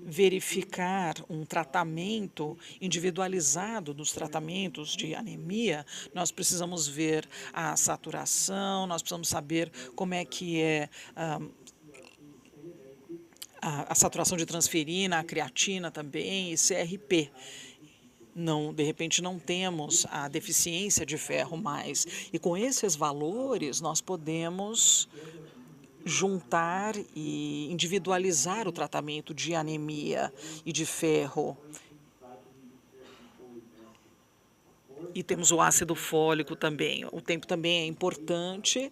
verificar um tratamento individualizado dos tratamentos de anemia, nós precisamos ver a saturação, nós precisamos saber como é que é a saturação de transferina, a creatina também e CRP. Não, de repente não temos a deficiência de ferro mais. E com esses valores nós podemos juntar e individualizar o tratamento de anemia e de ferro. E temos o ácido fólico também. O tempo também é importante,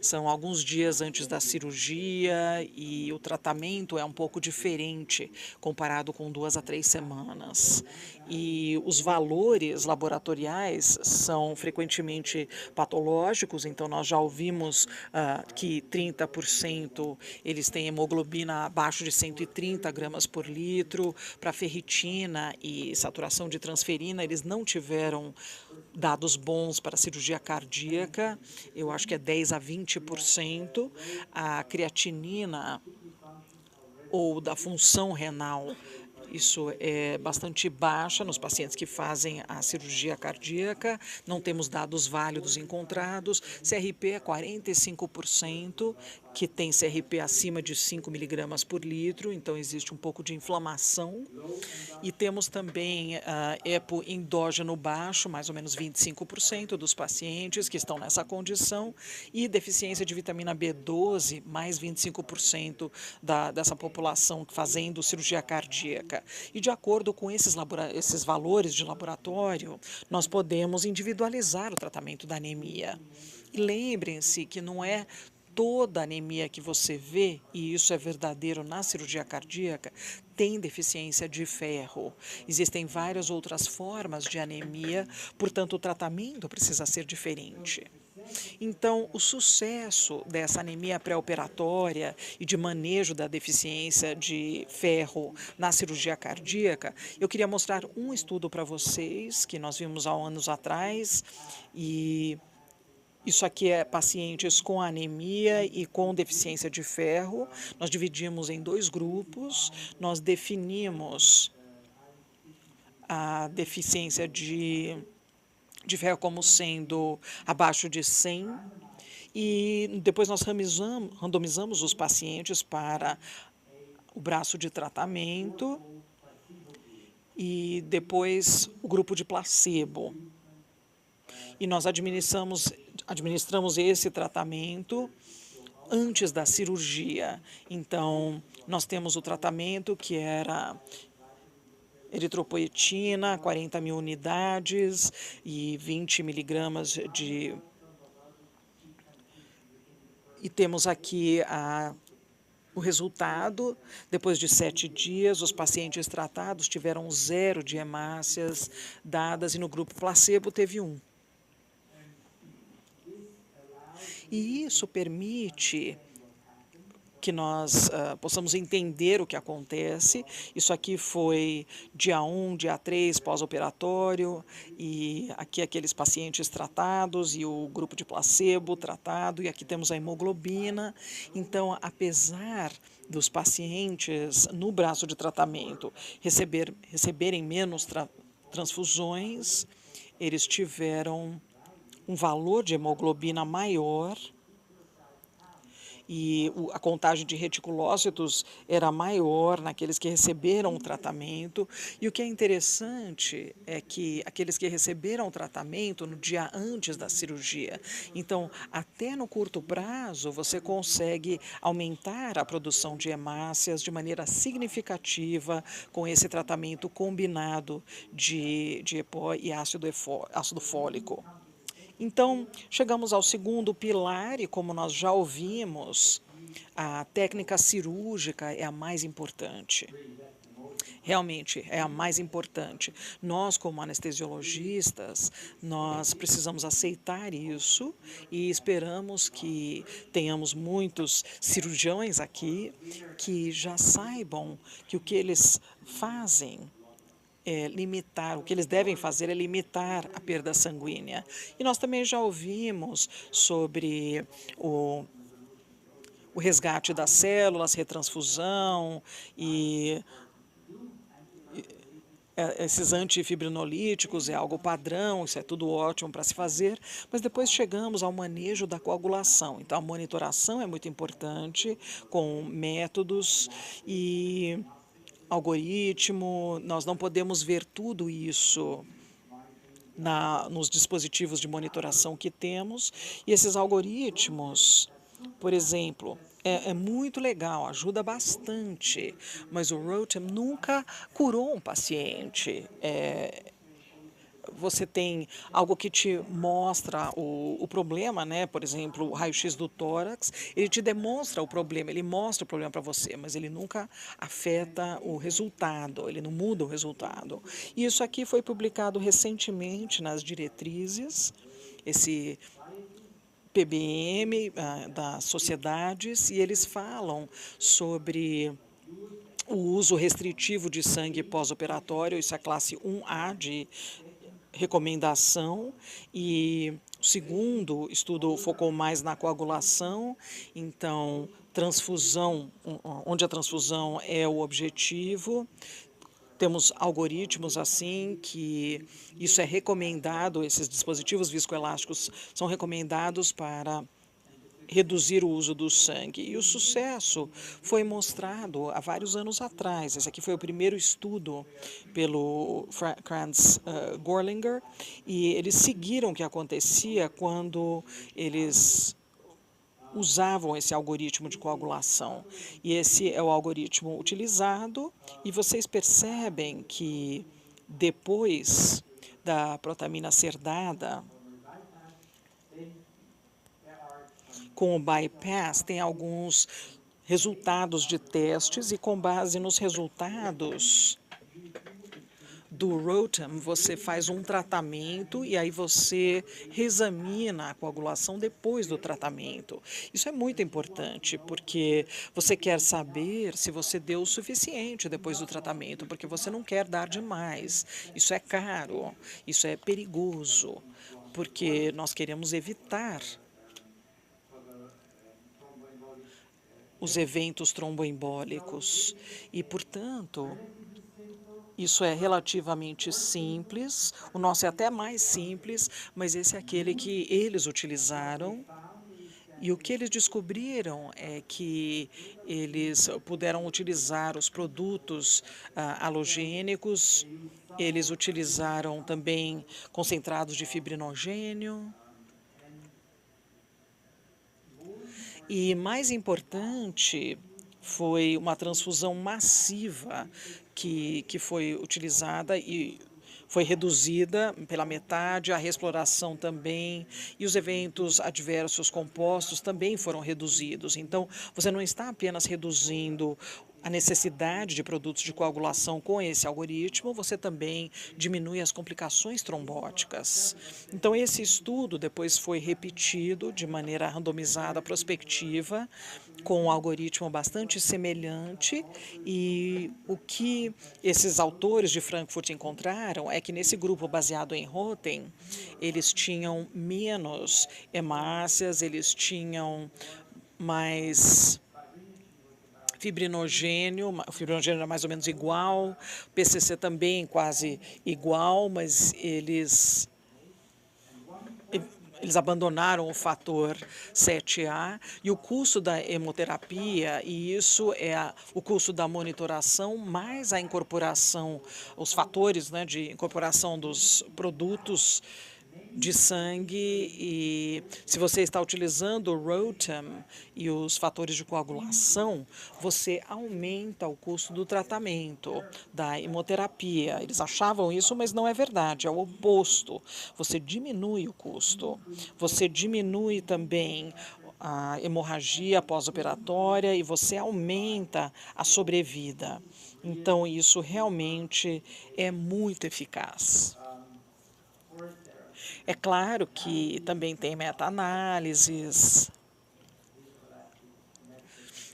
são alguns dias antes da cirurgia e o tratamento é um pouco diferente comparado com 2 a 3 semanas. E os valores laboratoriais são frequentemente patológicos, então nós já ouvimos que 30% eles têm hemoglobina abaixo de 130 gramas por litro. Para ferritina e saturação de transferina, eles não tiveram dados bons para a cirurgia cardíaca, eu acho que é 10 a 20%. A creatinina ou da função renal, isso é bastante baixa nos pacientes que fazem a cirurgia cardíaca, não temos dados válidos encontrados. CRP é 45%, que tem CRP acima de 5 miligramas por litro, então existe um pouco de inflamação. E temos também EPO endógeno baixo, mais ou menos 25% dos pacientes que estão nessa condição, e deficiência de vitamina B12, mais 25% dessa população fazendo cirurgia cardíaca. E de acordo com esses valores de laboratório, nós podemos individualizar o tratamento da anemia. E lembrem-se que não é toda anemia que você vê, e isso é verdadeiro na cirurgia cardíaca, tem deficiência de ferro. Existem várias outras formas de anemia, portanto, o tratamento precisa ser diferente. Então, o sucesso dessa anemia pré-operatória e de manejo da deficiência de ferro na cirurgia cardíaca, eu queria mostrar um estudo para vocês que nós vimos há anos atrás, e isso aqui é pacientes com anemia e com deficiência de ferro. Nós dividimos em 2 grupos, nós definimos a deficiência de ferro como sendo abaixo de 100, e depois nós randomizamos os pacientes para o braço de tratamento e depois o grupo de placebo. E nós administramos esse tratamento antes da cirurgia. Então, nós temos o tratamento que era eritropoetina, 40 mil unidades e 20 miligramas de... E temos aqui o resultado. Depois de 7 dias, os pacientes tratados tiveram 0 de hemácias dadas e no grupo placebo teve 1. E isso permite que nós possamos entender o que acontece. Isso aqui foi dia 1, dia 3 pós-operatório, e aqui aqueles pacientes tratados e o grupo de placebo tratado, e aqui temos a hemoglobina. Então, apesar dos pacientes no braço de tratamento receberem menos transfusões, eles tiveram um valor de hemoglobina maior, e a contagem de reticulócitos era maior naqueles que receberam o tratamento. E o que é interessante é que aqueles que receberam o tratamento no dia antes da cirurgia, então, até no curto prazo, você consegue aumentar a produção de hemácias de maneira significativa com esse tratamento combinado de EPO e ácido fólico. Então, chegamos ao segundo pilar, e como nós já ouvimos, a técnica cirúrgica é a mais importante. Realmente, é a mais importante. Nós, como anestesiologistas, nós precisamos aceitar isso e esperamos que tenhamos muitos cirurgiões aqui que já saibam que o que eles fazem o que eles devem fazer é limitar a perda sanguínea. E nós também já ouvimos sobre o resgate das células, retransfusão e esses antifibrinolíticos é algo padrão, isso é tudo ótimo para se fazer, mas depois chegamos ao manejo da coagulação. Então, a monitoração é muito importante com métodos e algoritmo. Nós não podemos ver tudo isso nos dispositivos de monitoração que temos, e esses algoritmos, por exemplo, é muito legal, ajuda bastante, mas o Rotem nunca curou um paciente. Você tem algo que te mostra o problema, né? Por exemplo, o raio-x do tórax, ele te demonstra o problema, ele mostra o problema para você, mas ele nunca afeta o resultado, ele não muda o resultado. E isso aqui foi publicado recentemente nas diretrizes, esse PBM das sociedades, e eles falam sobre o uso restritivo de sangue pós-operatório, isso é a classe 1A recomendação, e o segundo estudo focou mais na coagulação, então transfusão, onde a transfusão é o objetivo. Temos algoritmos assim que isso é recomendado, esses dispositivos viscoelásticos são recomendados para reduzir o uso do sangue. E o sucesso foi mostrado há vários anos atrás. Esse aqui foi o primeiro estudo pelo Franz Gorlinger, e eles seguiram o que acontecia quando eles usavam esse algoritmo de coagulação. E esse é o algoritmo utilizado, e vocês percebem que depois da protamina ser dada, com o bypass, tem alguns resultados de testes, e com base nos resultados do ROTEM, você faz um tratamento e aí você reexamina a coagulação depois do tratamento. Isso é muito importante, porque você quer saber se você deu o suficiente depois do tratamento, porque você não quer dar demais. Isso é caro, isso é perigoso, porque nós queremos evitar os eventos tromboembólicos e, portanto, isso é relativamente simples. O nosso é até mais simples, mas esse é aquele que eles utilizaram. E o que eles descobriram é que eles puderam utilizar os produtos halogênicos, eles utilizaram também concentrados de fibrinogênio. E mais importante, foi uma transfusão massiva que foi utilizada e foi reduzida pela metade, a reexploração também, e os eventos adversos compostos também foram reduzidos. Então, você não está apenas reduzindo a necessidade de produtos de coagulação com esse algoritmo, você também diminui as complicações trombóticas. Então, esse estudo depois foi repetido de maneira randomizada, prospectiva, com um algoritmo bastante semelhante, e o que esses autores de Frankfurt encontraram é que nesse grupo baseado em Rotem, eles tinham menos hemácias, eles tinham mais fibrinogênio, o fibrinogênio era mais ou menos igual, PCC também quase igual, mas eles abandonaram o fator 7A, e o custo da hemoterapia, e isso é o custo da monitoração, mais a incorporação, os fatores, né, de incorporação dos produtos de sangue. E se você está utilizando o ROTEM e os fatores de coagulação, você aumenta o custo do tratamento, da hemoterapia. Eles achavam isso, mas não é verdade, é o oposto. Você diminui o custo, você diminui também a hemorragia pós-operatória e você aumenta a sobrevida. Então, isso realmente é muito eficaz. É claro que também tem meta-análises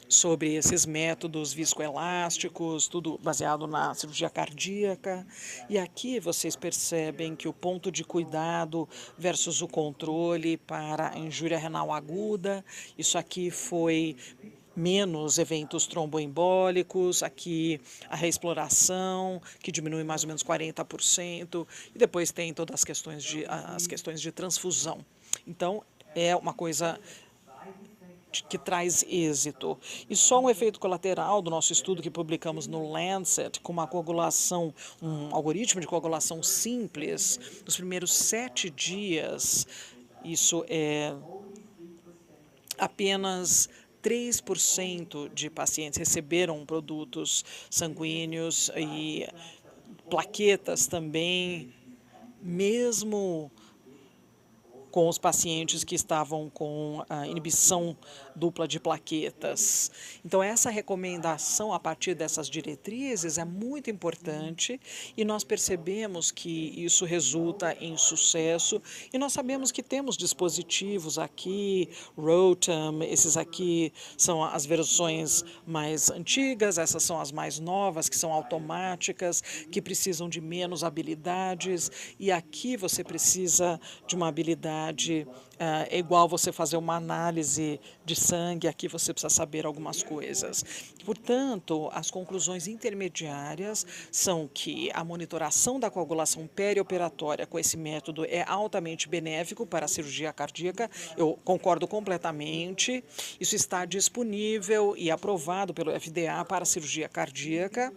sobre esses métodos viscoelásticos, tudo baseado na cirurgia cardíaca. E aqui vocês percebem que o ponto de cuidado versus o controle para a injúria renal aguda, isso aqui foi menos eventos tromboembólicos, aqui a reexploração, que diminui mais ou menos 40%, e depois tem todas as questões de transfusão. Então, é uma coisa que traz êxito. E só um efeito colateral do nosso estudo que publicamos no Lancet, com uma coagulação, um algoritmo de coagulação simples, nos primeiros 7 dias, isso é apenas 3% de pacientes receberam produtos sanguíneos, e plaquetas também, mesmo com os pacientes que estavam com a inibição dupla de plaquetas. Então, essa recomendação a partir dessas diretrizes é muito importante e nós percebemos que isso resulta em sucesso e nós sabemos que temos dispositivos aqui, Rotem, esses aqui são as versões mais antigas, essas são as mais novas, que são automáticas, que precisam de menos habilidades, e aqui você precisa de uma habilidade, é igual você fazer uma análise de sangue, aqui você precisa saber algumas coisas. Portanto, as conclusões intermediárias são que a monitoração da coagulação perioperatória com esse método é altamente benéfico para a cirurgia cardíaca, eu concordo completamente, isso está disponível e aprovado pelo FDA para a cirurgia cardíaca,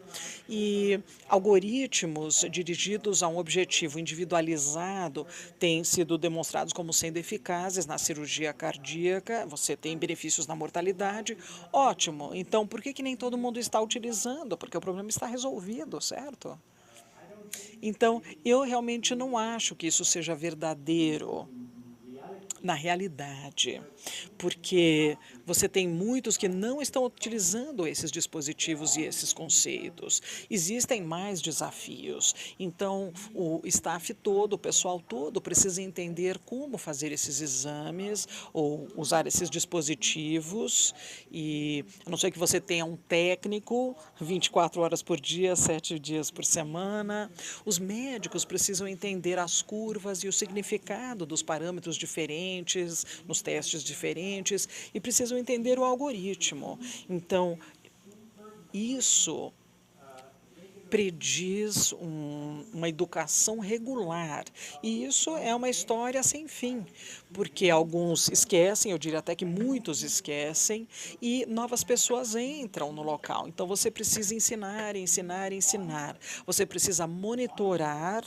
e algoritmos dirigidos a um objetivo individualizado têm sido demonstrados como sendo eficazes na cirurgia cardíaca, você tem benefícios na mortalidade, ótimo. Então, por que nem todo mundo está utilizando? Porque o problema está resolvido, certo? Então, eu realmente não acho que isso seja verdadeiro na realidade, porque você tem muitos que não estão utilizando esses dispositivos e esses conceitos. Existem mais desafios. Então, o staff todo, o pessoal todo, precisa entender como fazer esses exames ou usar esses dispositivos. E a não ser que você tenha um técnico 24 horas por dia, 7 dias por semana. Os médicos precisam entender as curvas e o significado dos parâmetros diferentes nos testes diferentes e precisam entender o algoritmo. Então, isso prediz uma educação regular. E isso é uma história sem fim, porque alguns esquecem, eu diria até que muitos esquecem, e novas pessoas entram no local. Então, você precisa ensinar, ensinar, ensinar. Você precisa monitorar,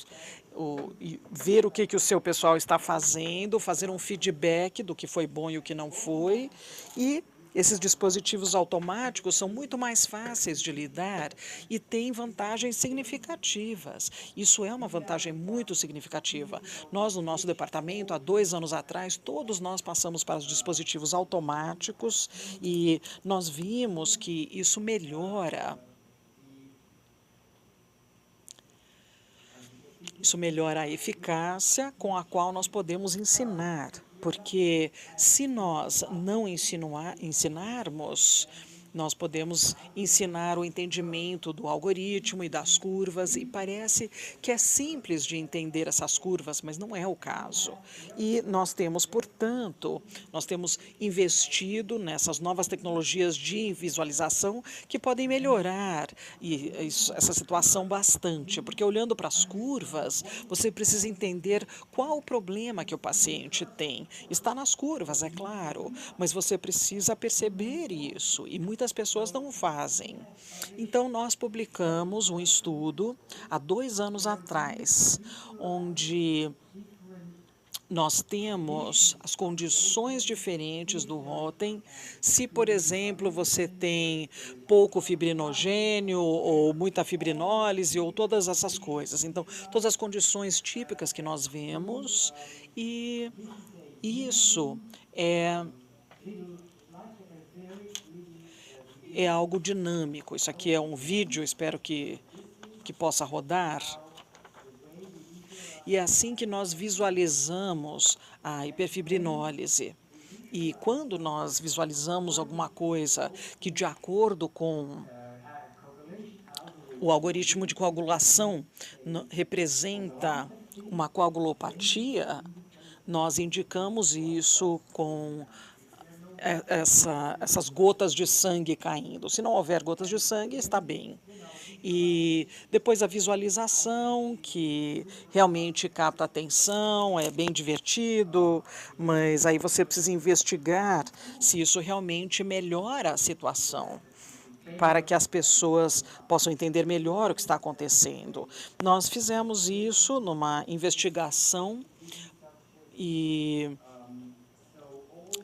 e ver o que o seu pessoal está fazendo, fazer um feedback do que foi bom e o que não foi, e esses dispositivos automáticos são muito mais fáceis de lidar e têm vantagens significativas. Isso é uma vantagem muito significativa. Nós, no nosso departamento, há 2 anos atrás, todos nós passamos para os dispositivos automáticos e nós vimos que isso melhora. Isso melhora a eficácia com a qual nós podemos ensinar, porque se nós não ensinarmos, nós podemos ensinar o entendimento do algoritmo e das curvas, e parece que é simples de entender essas curvas, mas não é o caso. E nós temos, portanto, nós temos investido nessas novas tecnologias de visualização que podem melhorar essa situação bastante, porque olhando para as curvas, você precisa entender qual o problema que o paciente tem. Está nas curvas, é claro, mas você precisa perceber isso, e muitas pessoas não fazem. Então, nós publicamos um estudo há 2 anos atrás, onde nós temos as condições diferentes do Rotem. Se, por exemplo, você tem pouco fibrinogênio ou muita fibrinólise ou todas essas coisas. Então, todas as condições típicas que nós vemos, e isso é algo dinâmico. Isso aqui é um vídeo, espero que possa rodar. E é assim que nós visualizamos a hiperfibrinólise. E quando nós visualizamos alguma coisa que, de acordo com o algoritmo de coagulação, representa uma coagulopatia, nós indicamos isso com essas gotas de sangue caindo. Se não houver gotas de sangue, está bem. E depois a visualização, que realmente capta a atenção, é bem divertido, mas aí você precisa investigar se isso realmente melhora a situação, para que as pessoas possam entender melhor o que está acontecendo. Nós fizemos isso numa investigação e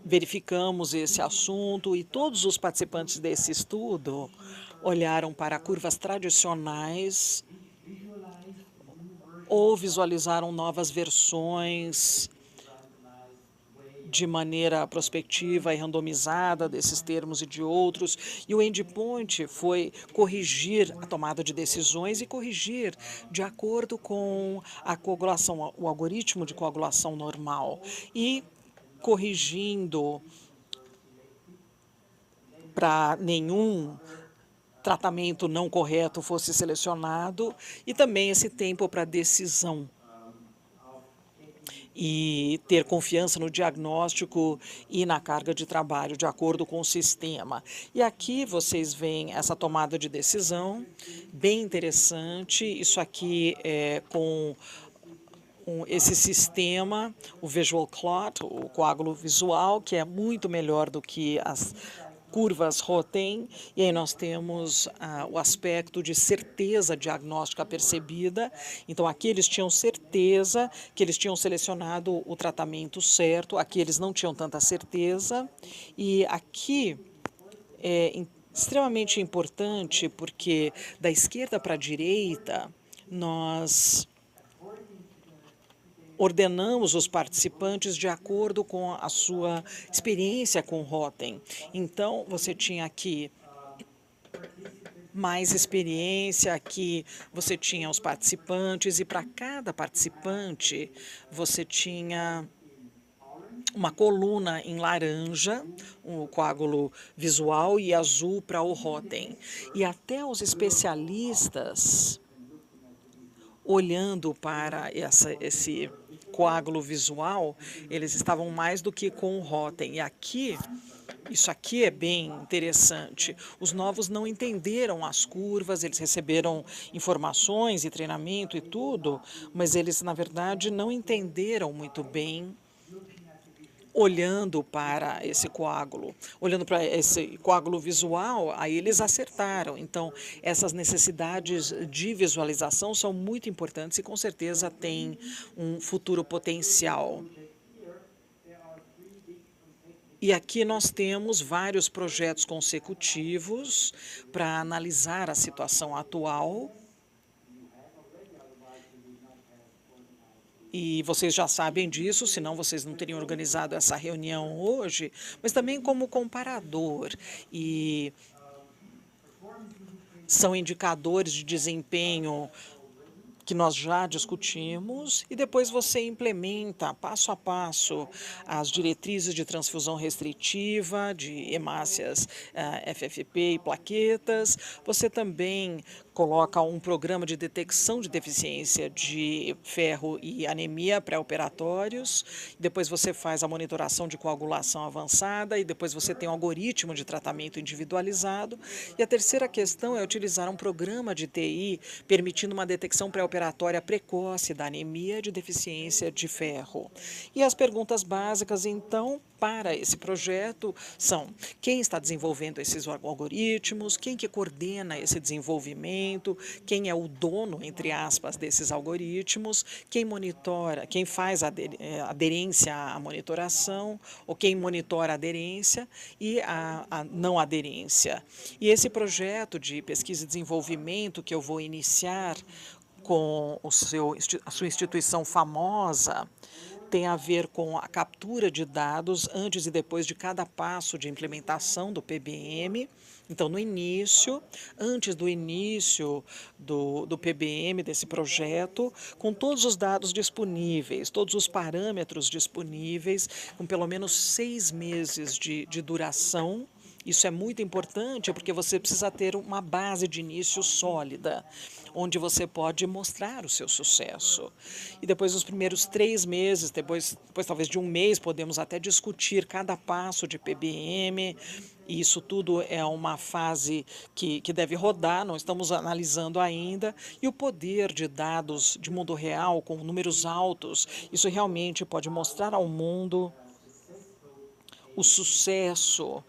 verificamos esse assunto, e todos os participantes desse estudo olharam para curvas tradicionais ou visualizaram novas versões de maneira prospectiva e randomizada desses termos e de outros, e o endpoint foi corrigir a tomada de decisões e corrigir de acordo com a coagulação, o algoritmo de coagulação normal, e corrigindo para nenhum tratamento não correto fosse selecionado, e também esse tempo para decisão. E ter confiança no diagnóstico e na carga de trabalho, de acordo com o sistema. E aqui vocês veem essa tomada de decisão, bem interessante. Isso aqui é com esse sistema, o Visual Clot, o coágulo visual, que é muito melhor do que as curvas Rotem, e aí nós temos o aspecto de certeza diagnóstica percebida. Então, aqui eles tinham certeza que eles tinham selecionado o tratamento certo, aqui eles não tinham tanta certeza, e aqui é extremamente importante porque da esquerda para a direita nós ordenamos os participantes de acordo com a sua experiência com Rotem. Então, você tinha aqui mais experiência, aqui você tinha os participantes, e para cada participante você tinha uma coluna em laranja, o coágulo visual, e azul para o Rotem. E até os especialistas, olhando para esse coágulo visual, eles estavam mais do que com o Rotem. E aqui, isso aqui é bem interessante. Os novos não entenderam as curvas, eles receberam informações e treinamento e tudo, mas eles, na verdade, não entenderam muito bem olhando para esse coágulo, olhando para esse coágulo visual, aí eles acertaram. Então, essas necessidades de visualização são muito importantes e com certeza têm um futuro potencial. E aqui nós temos vários projetos consecutivos para analisar a situação atual. E vocês já sabem disso, senão vocês não teriam organizado essa reunião hoje, mas também como comparador. E são indicadores de desempenho que nós já discutimos, e depois você implementa passo a passo as diretrizes de transfusão restritiva, de hemácias FFP e plaquetas. Você também coloca um programa de detecção de deficiência de ferro e anemia pré-operatórios, depois você faz a monitoração de coagulação avançada, e depois você tem um algoritmo de tratamento individualizado. E a terceira questão é utilizar um programa de TI permitindo uma detecção pré-operatória precoce da anemia de deficiência de ferro. E as perguntas básicas, então, para esse projeto são: quem está desenvolvendo esses algoritmos, quem que coordena esse desenvolvimento, quem é o dono, entre aspas, desses algoritmos, quem monitora, quem faz a aderência à monitoração, ou quem monitora a aderência e a não aderência. E esse projeto de pesquisa e desenvolvimento que eu vou iniciar com a sua instituição famosa tem a ver com a captura de dados antes e depois de cada passo de implementação do PBM. Então, no início, antes do início do PBM, desse projeto, com todos os dados disponíveis, todos os parâmetros disponíveis, com pelo menos 6 meses de duração. Isso é muito importante porque você precisa ter uma base de início sólida, onde você pode mostrar o seu sucesso. E depois dos primeiros 3 meses, depois talvez de um mês, podemos até discutir cada passo de PBM. E isso tudo é uma fase que deve rodar, não estamos analisando ainda. E o poder de dados de mundo real, com números altos, isso realmente pode mostrar ao mundo o sucesso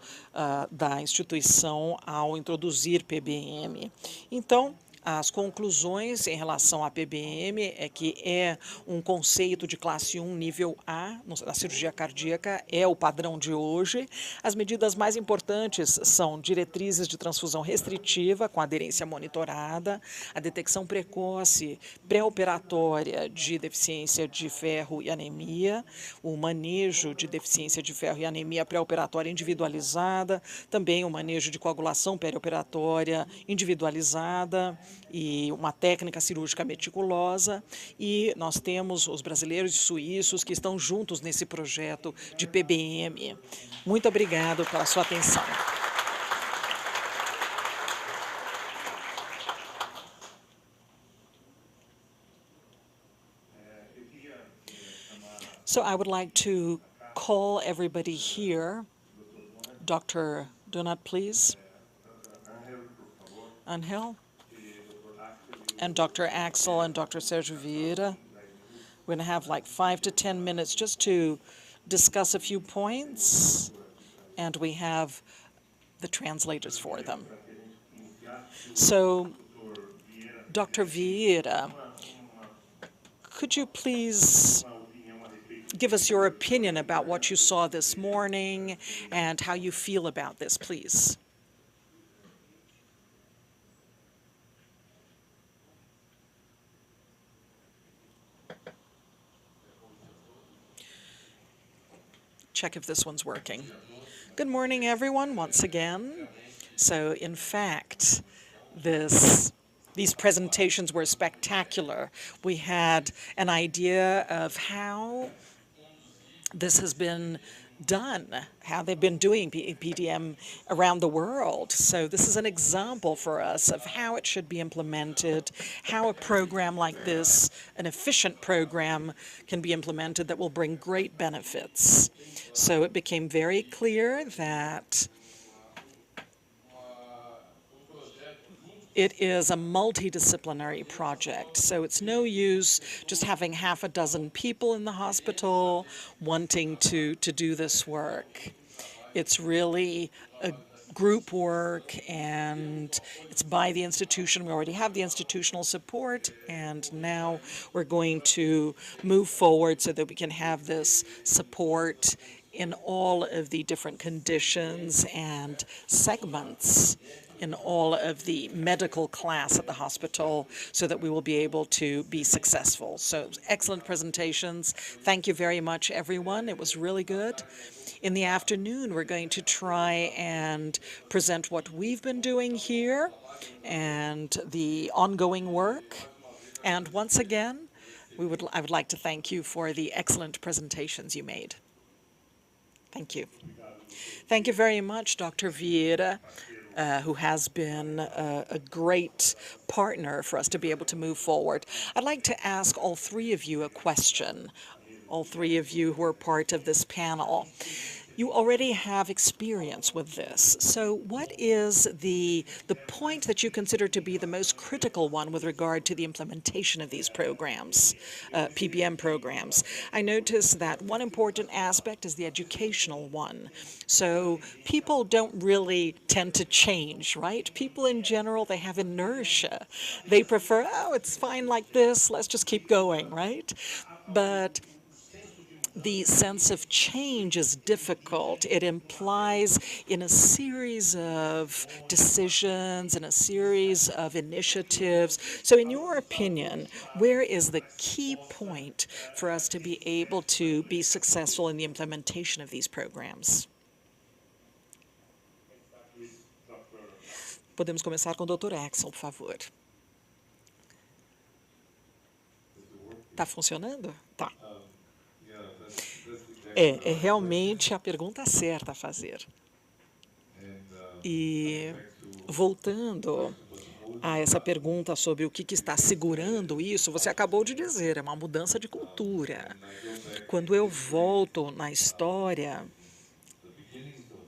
da instituição ao introduzir PBM. Então, As conclusões em relação à PBM é que é um conceito de classe 1, nível A, na cirurgia cardíaca, é o padrão de hoje. As medidas mais importantes são diretrizes de transfusão restritiva, com aderência monitorada, a detecção precoce, pré-operatória de deficiência de ferro e anemia, o manejo de deficiência de ferro e anemia pré-operatória individualizada, também o manejo de coagulação perioperatória individualizada, e uma técnica cirúrgica meticulosa, e nós temos os brasileiros e suíços que estão juntos nesse projeto de PBM. Muito obrigado pela sua atenção. So I would like to call everybody here. Dr. Donat, please. Angel. And Dr. Axel and Dr. Sergio Vieira. We're going to have like 5 to 10 minutes just to discuss a few points, and we have the translators for them. So, Dr. Vieira, could you please give us your opinion about what you saw this morning and how you feel about this, please? Check if this one's working. Good morning, everyone, once again. So, in fact, these presentations were spectacular. We had an idea of how this has been done, how they've been doing PDM around the world. So this is an example for us of how it should be implemented, how a program like this, an efficient program, can be implemented that will bring great benefits. So it became very clear that it is a multidisciplinary project, so it's no use just having half a dozen people in the hospital wanting to do this work. It's really a group work, and it's by the institution. We already have the institutional support, and now we're going to move forward so that we can have this support in all of the different conditions and segments in all of the medical class at the hospital so that we will be able to be successful. So excellent presentations. Thank you very much, everyone. It was really good. In the afternoon, we're going to try and present what we've been doing here and the ongoing work. And once again, I would like to thank you for the excellent presentations you made. Thank you. Thank you very much, Dr. Vieira, who has been a great partner for us to be able to move forward. I'd like to ask all three of you a question, all three of you who are part of this panel. You already have experience with this. So what is the point that you consider to be the most critical one with regard to the implementation of these programs, PBM programs? I noticed that one important aspect is the educational one. So people don't really tend to change, right? People in general, they have inertia. They prefer, oh, it's fine like this, let's just keep going, right? But the sense of change is difficult. It implies in a series of decisions, in a series of initiatives. So in your opinion, where is the key point for us to be able to be successful in the implementation of these programs? Podemos começar com o Dr. Axel, por favor. Tá funcionando? Tá. É realmente a pergunta certa a fazer. E voltando a essa pergunta sobre o que está segurando isso, você acabou de dizer, é uma mudança de cultura. Quando eu volto na história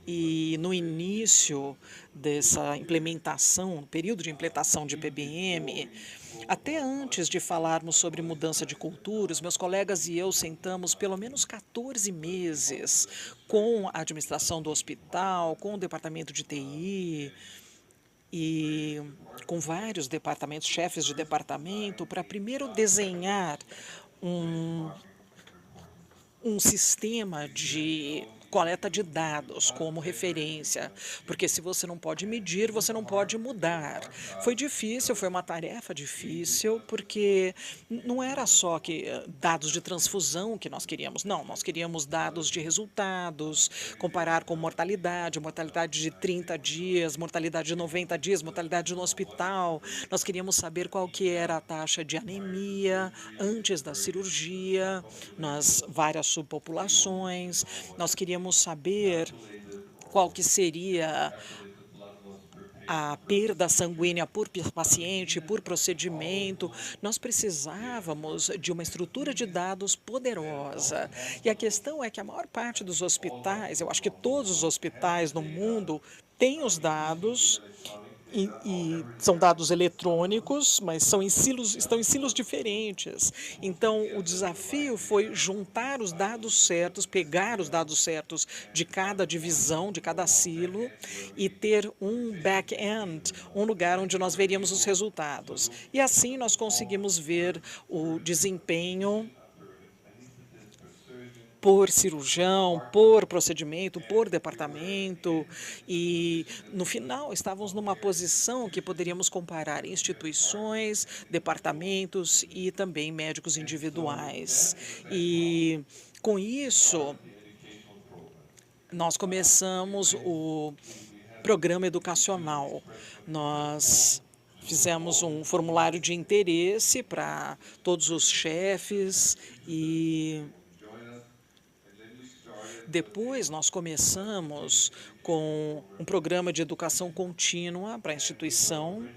e no início dessa implementação, no período de implementação de PBM, até antes de falarmos sobre mudança de cultura, os meus colegas e eu sentamos pelo menos 14 meses com a administração do hospital, com o departamento de TI, e com vários departamentos, chefes de departamento, para primeiro desenhar um sistema de coleta de dados como referência, porque se você não pode medir, você não pode mudar. Foi difícil, foi uma tarefa difícil, porque não era só que dados de transfusão que nós queríamos, não, nós queríamos dados de resultados, comparar com mortalidade de 30 dias, mortalidade de 90 dias, mortalidade no hospital. Nós queríamos saber qual que era a taxa de anemia antes da cirurgia, nas várias subpopulações. Nós queríamos saber qual que seria a perda sanguínea por paciente, por procedimento. Nós precisávamos de uma estrutura de dados poderosa. E a questão é que a maior parte dos hospitais, eu acho que todos os hospitais no mundo, têm os dados, e são dados eletrônicos, mas estão em silos diferentes. Então, o desafio foi juntar os dados certos, pegar os dados certos de cada divisão, de cada silo, e ter um back-end, um lugar onde nós veríamos os resultados. E assim nós conseguimos ver o desempenho por cirurgião, por procedimento, por departamento, e no final estávamos numa posição que poderíamos comparar instituições, departamentos e também médicos individuais. E com isso, nós começamos o programa educacional. Nós fizemos um formulário de interesse para todos os chefes e depois nós começamos com um programa de educação contínua para a instituição.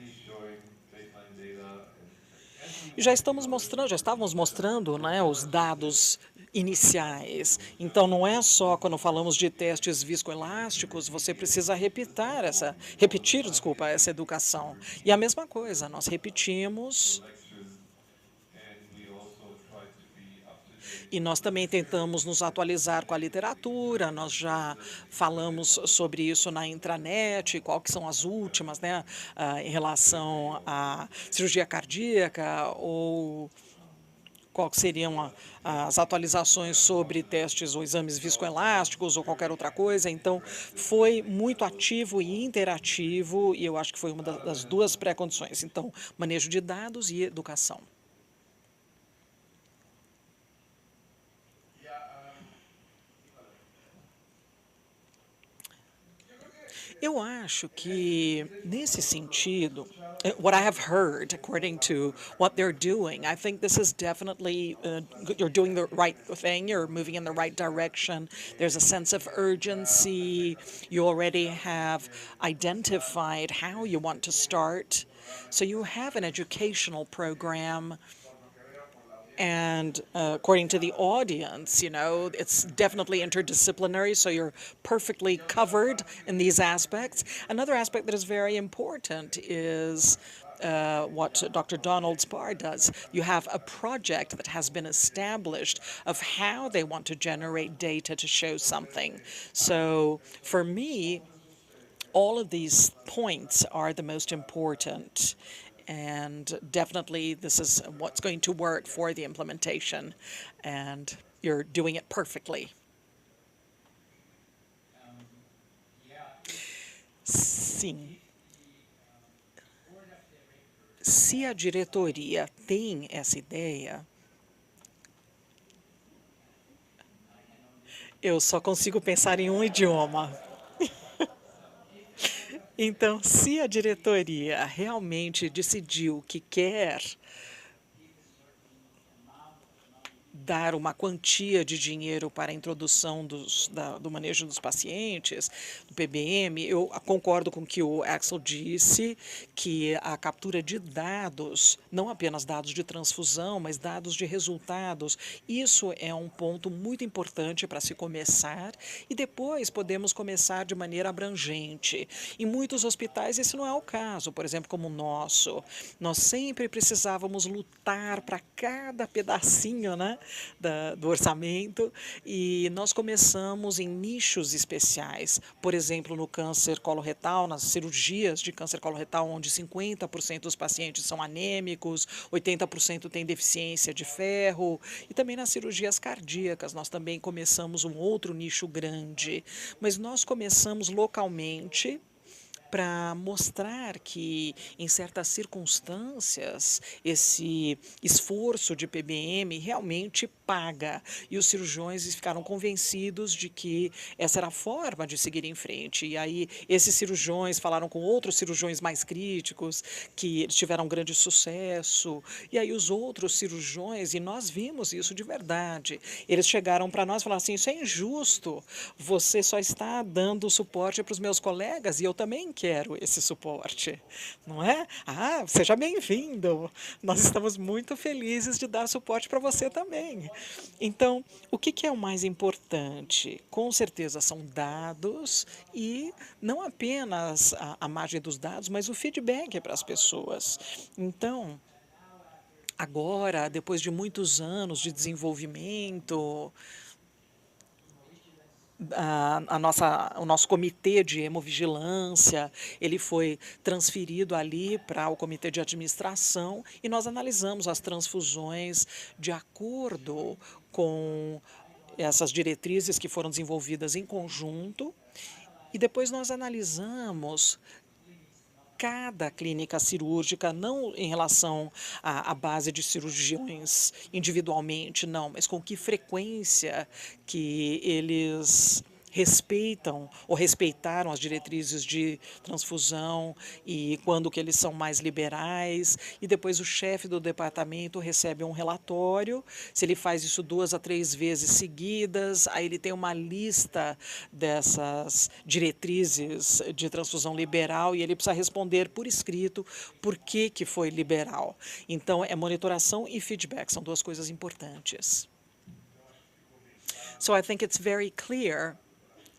E já estávamos mostrando, né, os dados iniciais. Então, não é só quando falamos de testes viscoelásticos, você precisa repetir essa educação. E a mesma coisa, nós repetimos. E nós também tentamos nos atualizar com a literatura, nós já falamos sobre isso na intranet, qual que são as últimas, né, em relação à cirurgia cardíaca, ou qual que seriam as atualizações sobre testes ou exames viscoelásticos ou qualquer outra coisa. Então, foi muito ativo e interativo, e eu acho que foi uma das duas pré-condições. Então, manejo de dados e educação. Eu acho que, nesse sentido, what I have heard, according to what they're doing, I think this is definitely, you're doing the right thing, you're moving in the right direction, there's a sense of urgency, you already have identified how you want to start, so you have an educational program. And according to the audience, you know, it's definitely interdisciplinary, so you're perfectly covered in these aspects. Another aspect that is very important is what Dr. Donald Spar does. You have a project that has been established of how they want to generate data to show something. So for me, all of these points are the most important. And definitely this is what's going to work for the implementation, and you're doing it perfectly. Sim. Se a diretoria tem essa ideia, eu só consigo pensar em um idioma. Então, se a diretoria realmente decidiu que quer dar uma quantia de dinheiro para a introdução do manejo dos pacientes, do PBM, eu concordo com o que o Axel disse, que a captura de dados, não apenas dados de transfusão, mas dados de resultados, isso é um ponto muito importante para se começar, e depois podemos começar de maneira abrangente. Em muitos hospitais esse não é o caso, por exemplo, como o nosso. Nós sempre precisávamos lutar para cada pedacinho, né, do orçamento, e nós começamos em nichos especiais, por exemplo, no câncer coloretal, nas cirurgias de câncer coloretal, onde 50% dos pacientes são anêmicos, 80% têm deficiência de ferro, e também nas cirurgias cardíacas, nós também começamos um outro nicho grande, mas nós começamos localmente, para mostrar que, em certas circunstâncias, esse esforço de PBM realmente paga. E os cirurgiões ficaram convencidos de que essa era a forma de seguir em frente. E aí, esses cirurgiões falaram com outros cirurgiões mais críticos, que eles tiveram grande sucesso. E aí, os outros cirurgiões, e nós vimos isso de verdade, eles chegaram para nós e falaram assim: isso é injusto, você só está dando suporte para os meus colegas e eu também quero esse suporte, não é? Ah, seja bem-vindo. Nós estamos muito felizes de dar suporte para você também. Então, o que é o mais importante? Com certeza são dados e não apenas a margem dos dados, mas o feedback para as pessoas. Então, agora, depois de muitos anos de desenvolvimento, o nosso comitê de hemovigilância, ele foi transferido ali para o comitê de administração e nós analisamos as transfusões de acordo com essas diretrizes que foram desenvolvidas em conjunto e depois nós analisamos cada clínica cirúrgica, não em relação à base de cirurgiões individualmente, não, mas com que frequência que eles respeitam ou respeitaram as diretrizes de transfusão e quando que eles são mais liberais, e depois o chefe do departamento recebe um relatório, se ele faz isso 2 a 3 vezes seguidas, aí ele tem uma lista dessas diretrizes de transfusão liberal e ele precisa responder por escrito por que foi liberal. Então, é monitoração e feedback, são duas coisas importantes. So I think it's very clear.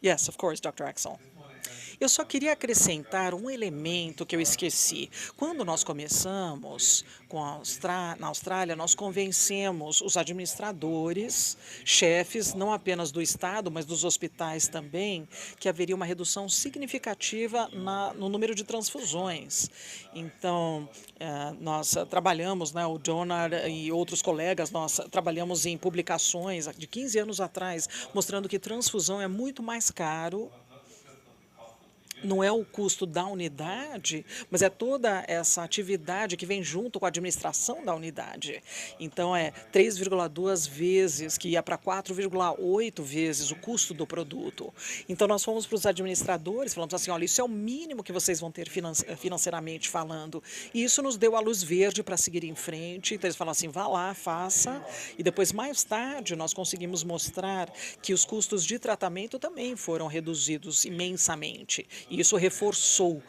Yes, of course, Dr. Axel. Eu só queria acrescentar um elemento que eu esqueci. Quando nós começamos na Austrália, nós convencemos os administradores, chefes, não apenas do Estado, mas dos hospitais também, que haveria uma redução significativa no número de transfusões. Então, nós trabalhamos, né, o Donald e outros colegas, nós trabalhamos em publicações de 15 anos atrás, mostrando que transfusão é muito mais caro. Não é o custo da unidade, mas é toda essa atividade que vem junto com a administração da unidade. Então, é 3,2 vezes, que ia para 4,8 vezes o custo do produto. Então, nós fomos para os administradores, falamos assim, olha, isso é o mínimo que vocês vão ter financeiramente falando. E isso nos deu a luz verde para seguir em frente. Então, eles falaram assim, vá lá, faça. E depois, mais tarde, nós conseguimos mostrar que os custos de tratamento também foram reduzidos imensamente. E isso reforçou.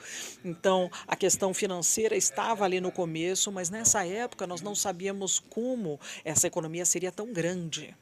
Então, a questão financeira estava ali no começo, mas nessa época nós não sabíamos como essa economia seria tão grande.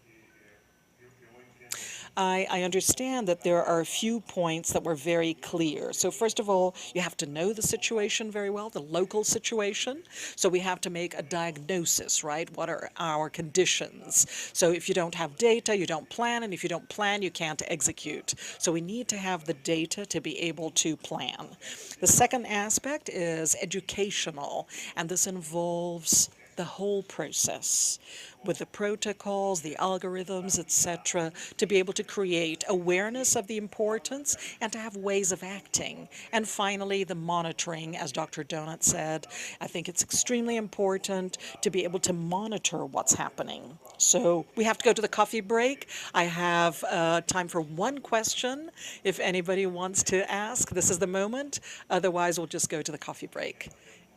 I understand that there are a few points that were very clear. So first of all, you have to know the situation very well, the local situation. So we have to make a diagnosis, right? What are our conditions? So if you don't have data, you don't plan, and if you don't plan, you can't execute. So we need to have the data to be able to plan. The second aspect is educational, and this involves the whole process with the protocols, the algorithms, etc., to be able to create awareness of the importance and to have ways of acting. And finally, the monitoring, as Dr. Donut said, I think it's extremely important to be able to monitor what's happening. So we have to go to the coffee break. I have time for one question. If anybody wants to ask, this is the moment. Otherwise, we'll just go to the coffee break.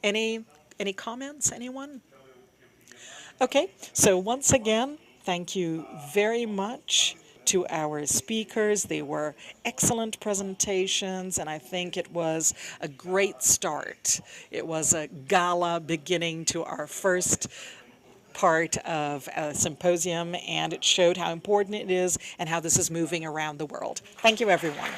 Any comments, anyone? Okay, so once again, thank you very much to our speakers. They were excellent presentations, and I think it was a great start. It was a gala beginning to our first part of a symposium, and it showed how important it is and how this is moving around the world. Thank you, everyone.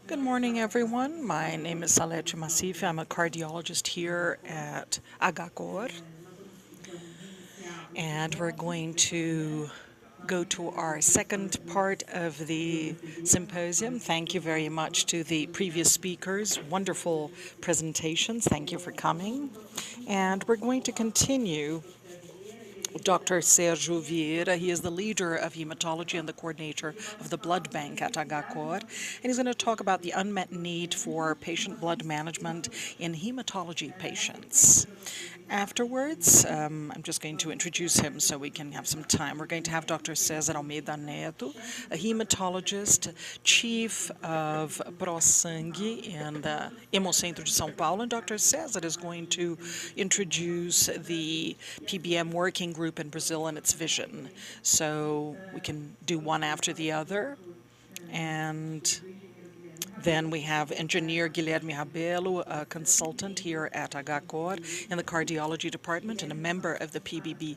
Good morning, everyone. My name is Salete Massif. I'm a cardiologist here at Agacor. And we're going to go to our second part of the symposium. Thank you very much to the previous speakers. Wonderful presentations. Thank you for coming. And we're going to continue Dr. Sergio Vieira. He is the leader of hematology and the coordinator of the blood bank at Agacor. And he's going to talk about the unmet need for patient blood management in hematology patients. Afterwards, I'm just going to introduce him so we can have some time. We're going to have Dr. César Almeida Neto, a hematologist, chief of ProSangue in the Hemocentro de São Paulo. And Dr. César is going to introduce the PBM working group in Brazil and its vision. So we can do one after the other. And then we have engineer Guilherme Rabelo, a consultant here at Agacor in the cardiology department and a member of the PBPM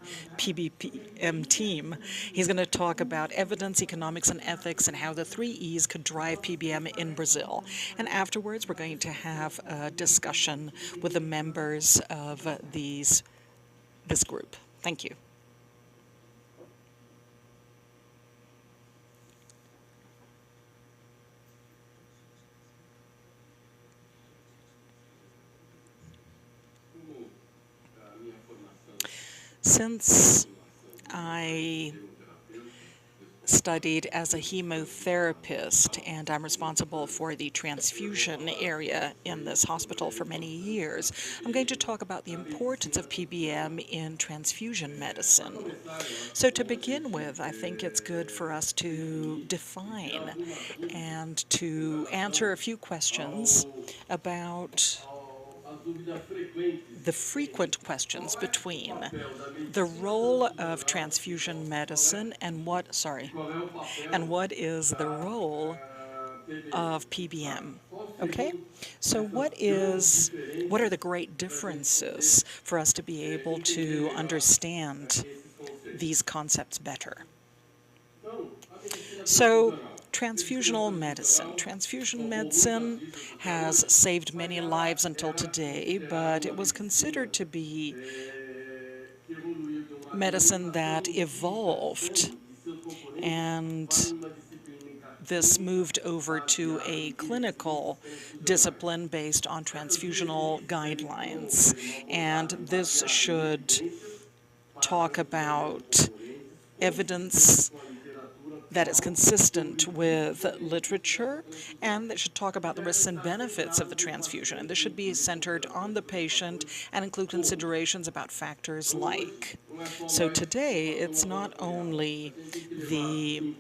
team. He's going to talk about evidence, economics, and ethics and how the 3 E's could drive PBM in Brazil. And afterwards, we're going to have a discussion with the members of this group. Thank you. Since I studied as a hemotherapist and I'm responsible for the transfusion area in this hospital for many years, I'm going to talk about the importance of PBM in transfusion medicine. So to begin with, I think it's good for us to define and to answer a few questions about the frequent questions between the role of transfusion medicine and what is the role of PBM. Okay? So what are the great differences for us to be able to understand these concepts better? So transfusional medicine. Transfusion medicine has saved many lives until today, but it was considered to be medicine that evolved, and this moved over to a clinical discipline based on transfusional guidelines. And this should talk about evidence that is consistent with literature, and that should talk about the risks and benefits of the transfusion. And this should be centered on the patient and include considerations about factors like. So today, it's not only the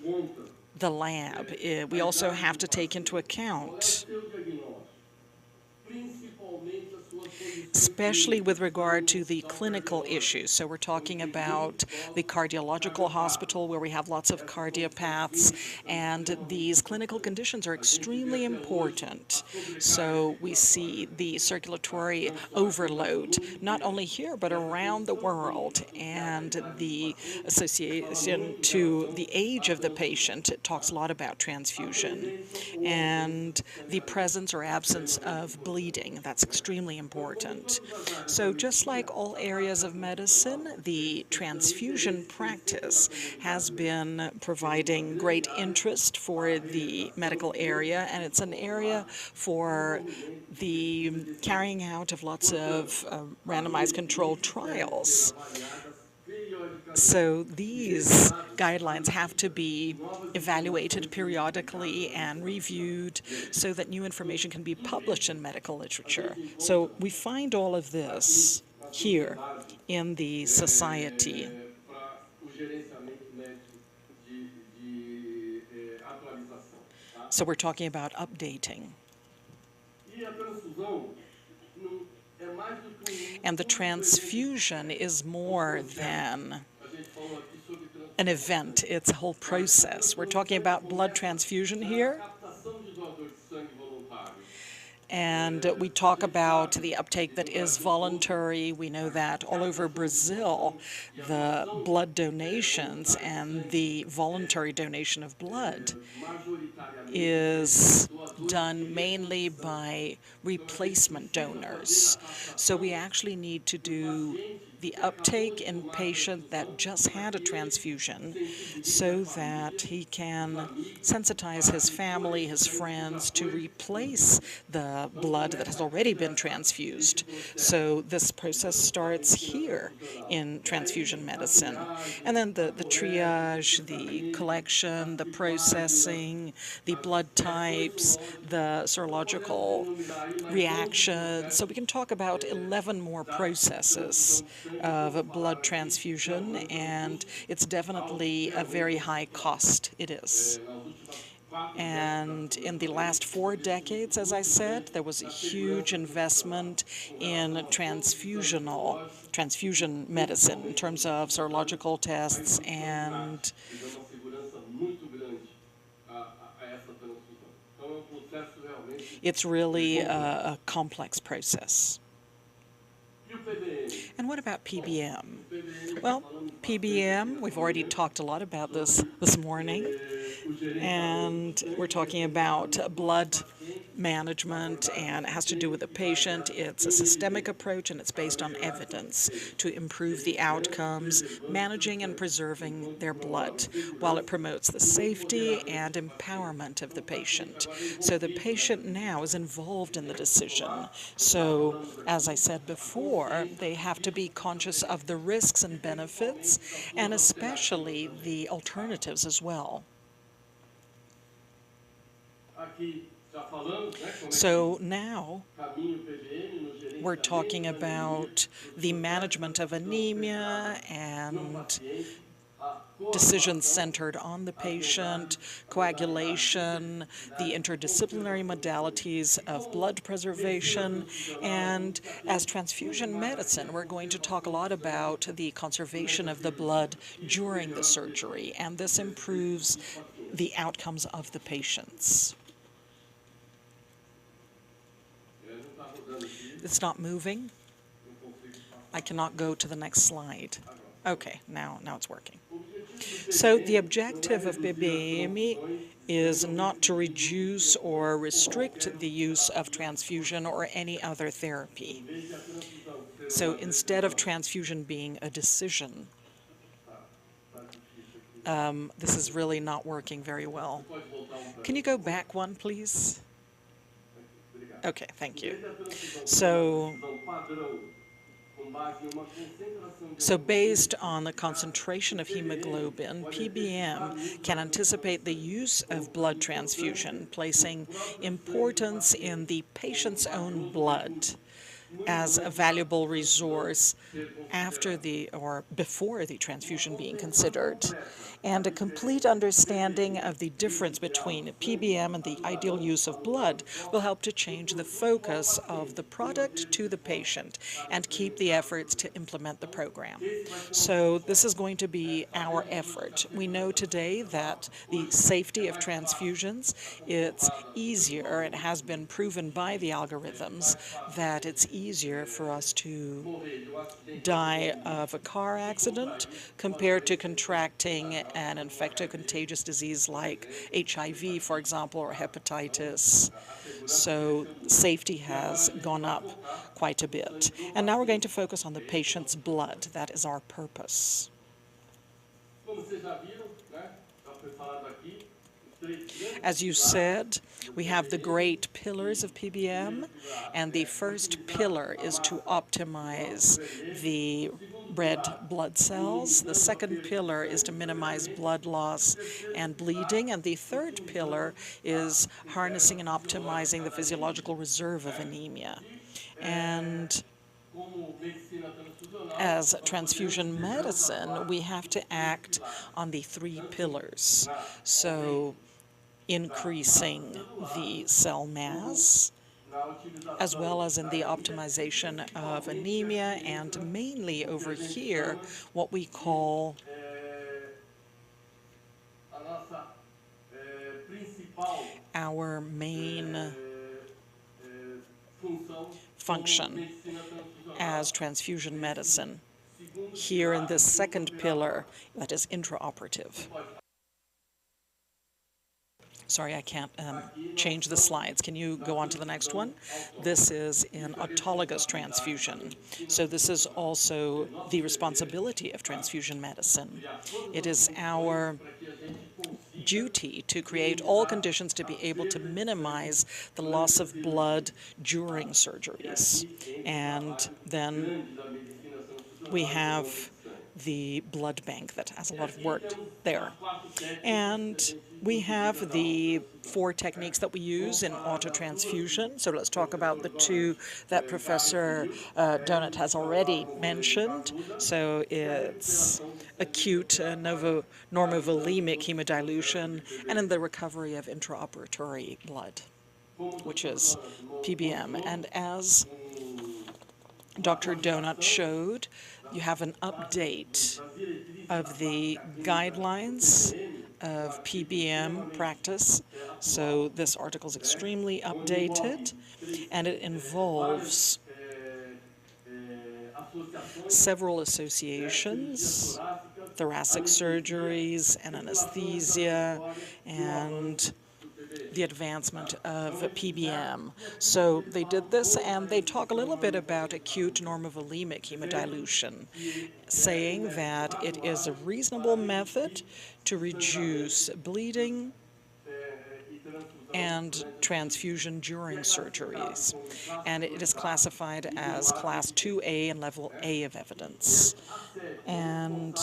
lab. We also have to take into account, especially with regard to the clinical issues. So we're talking about the cardiological hospital where we have lots of cardiopaths, and these clinical conditions are extremely important. So we see the circulatory overload, not only here, but around the world, and the association to the age of the patient. It talks a lot about transfusion, and the presence or absence of bleeding. That's extremely important. So just like all areas of medicine, the transfusion practice has been providing great interest for the medical area, and it's an area for the carrying out of lots of randomized controlled trials. So these guidelines have to be evaluated periodically and reviewed so that new information can be published in medical literature. So we find all of this here in the society. So we're talking about updating. And the transfusion is more than an event. It's a whole process. We're talking about blood transfusion here. And we talk about the uptake that is voluntary. We know that all over Brazil, the blood donations and the voluntary donation of blood is done mainly by replacement donors. So we actually need to do the uptake in patient that just had a transfusion so that he can sensitize his family, his friends to replace the blood that has already been transfused. So this process starts here in transfusion medicine. And then the triage, the collection, the processing, the blood types, the serological reactions. So we can talk about 11 more processes of blood transfusion, and it's definitely a very high cost. It is. And in the last 4 decades, as I said, there was a huge investment in transfusion medicine in terms of serological tests, and it's really a complex process. And what about PBM? Well, PBM, we've already talked a lot about this morning, and we're talking about blood management, and it has to do with the patient. It's a systemic approach, and it's based on evidence to improve the outcomes, managing and preserving their blood, while it promotes the safety and empowerment of the patient. So the patient now is involved in the decision. So, as I said before, they have to be conscious of the risks and benefits, and especially the alternatives as well. So now we're talking about the management of anemia and decisions centered on the patient, coagulation, the interdisciplinary modalities of blood preservation, and as transfusion medicine, we're going to talk a lot about the conservation of the blood during the surgery, and this improves the outcomes of the patients. It's not moving. I cannot go to the next slide. Okay, now it's working. So the objective of PBM is not to reduce or restrict the use of transfusion or any other therapy. So instead of transfusion being a decision, this is really not working very well. Can you go back one, please? Okay, thank you. So based on the concentration of hemoglobin, PBM can anticipate the use of blood transfusion, placing importance in the patient's own blood as a valuable resource after or before the transfusion being considered. And a complete understanding of the difference between PBM and the ideal use of blood will help to change the focus of the product to the patient and keep the efforts to implement the program. So this is going to be our effort. We know today that the safety of transfusions, it's easier, it has been proven by the algorithms that it's easier for us to die of a car accident compared to contracting an infecto-contagious disease like HIV, for example, or hepatitis. So safety has gone up quite a bit. And now we're going to focus on the patient's blood. That is our purpose. As you said, we have the great pillars of PBM, and the first pillar is to optimize the red blood cells. The second pillar is to minimize blood loss and bleeding, and the third pillar is harnessing and optimizing the physiological reserve of anemia. And as transfusion medicine, we have to act on the 3 pillars. So increasing the cell mass, as well as in the optimization of anemia, and mainly over here, what we call our main function as transfusion medicine here in this second pillar, that is intraoperative. Sorry, I can't change the slides. Can you go on to the next one? This is in autologous transfusion. So this is also the responsibility of transfusion medicine. It is our duty to create all conditions to be able to minimize the loss of blood during surgeries. And then we have the blood bank that has a lot of work there. And we have the 4 techniques that we use in autotransfusion. So let's talk about the 2 that Professor Donut has already mentioned. So it's acute normovolemic hemodilution and in the recovery of intraoperatory blood, which is PBM. And as Dr. Donut showed, you have an update of the guidelines of PBM practice. So this article is extremely updated, and it involves several associations, thoracic surgeries and anesthesia, and the advancement of PBM. So they did this, and they talk a little bit about acute normovolemic hemodilution, saying that it is a reasonable method to reduce bleeding and transfusion during surgeries. And it is classified as Class 2A and Level A of evidence. And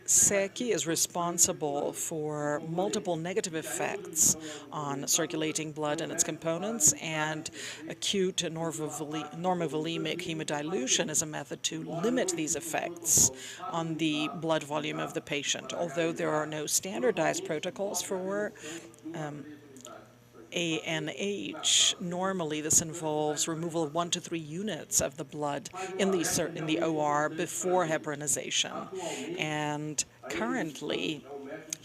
SECI is responsible for multiple negative effects on circulating blood and its components, and acute normovolemic hemodilution is a method to limit these effects on the blood volume of the patient. Although there are no standardized protocols for ANH, normally this involves removal of 1 to 3 units of the blood in the OR before heparinization. And currently,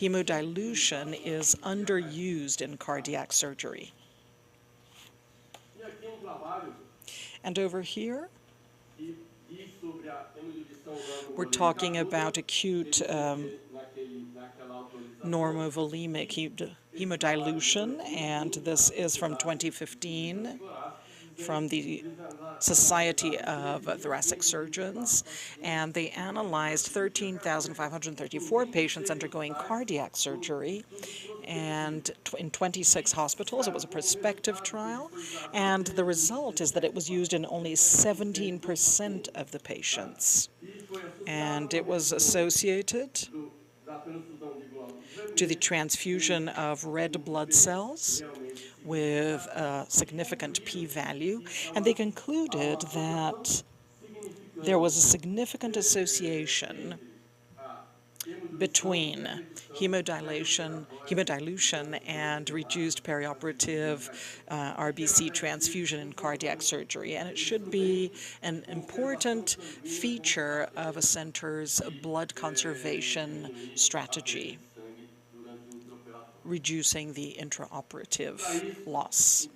hemodilution is underused in cardiac surgery. And over here, we're talking about acute normovolemic hemodilution, and this is from 2015 from the Society of Thoracic Surgeons, and they analyzed 13,534 patients undergoing cardiac surgery, and in 26 hospitals. It was a prospective trial, and the result is that it was used in only 17% of the patients, and it was associated to the transfusion of red blood cells with a significant p-value, and they concluded that there was a significant association between hemodilution and reduced perioperative RBC transfusion in cardiac surgery. And it should be an important feature of a center's blood conservation strategy, reducing the intraoperative loss.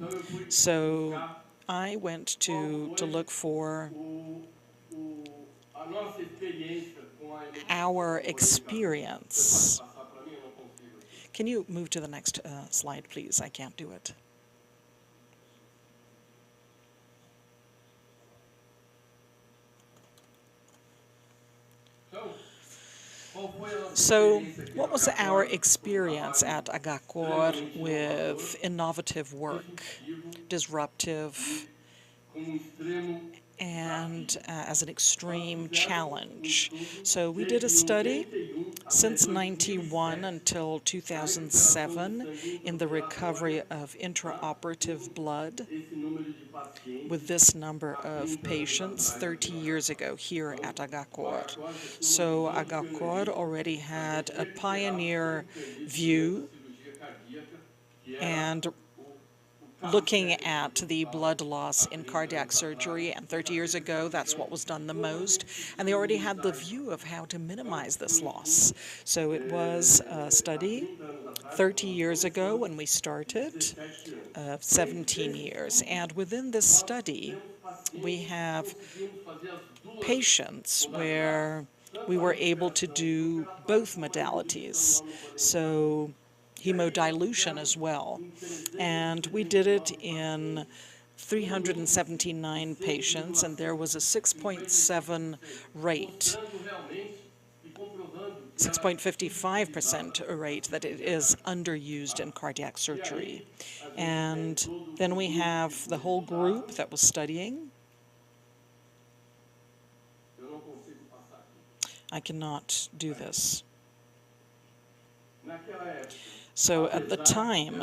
So I went to look for our experience. Can you move to the next slide, please? I can't do it. So, what was our experience at HCOR with innovative work, disruptive, and as an extreme challenge? So we did a study since 1991 until 2007 in the recovery of intraoperative blood with this number of patients 30 years ago here at HCOR. So HCOR already had a pioneer view and looking at the blood loss in cardiac surgery, and 30 years ago that's what was done the most, and they already had the view of how to minimize this loss. So it was a study 30 years ago when we started, 17 years, and within this study we have patients where we were able to do both modalities. So hemodilution as well. And we did it in 379 patients, and there was a 6.7 rate, 6.55% rate that it is underused in cardiac surgery. And then we have the whole group that was studying. I cannot do this. So at the time,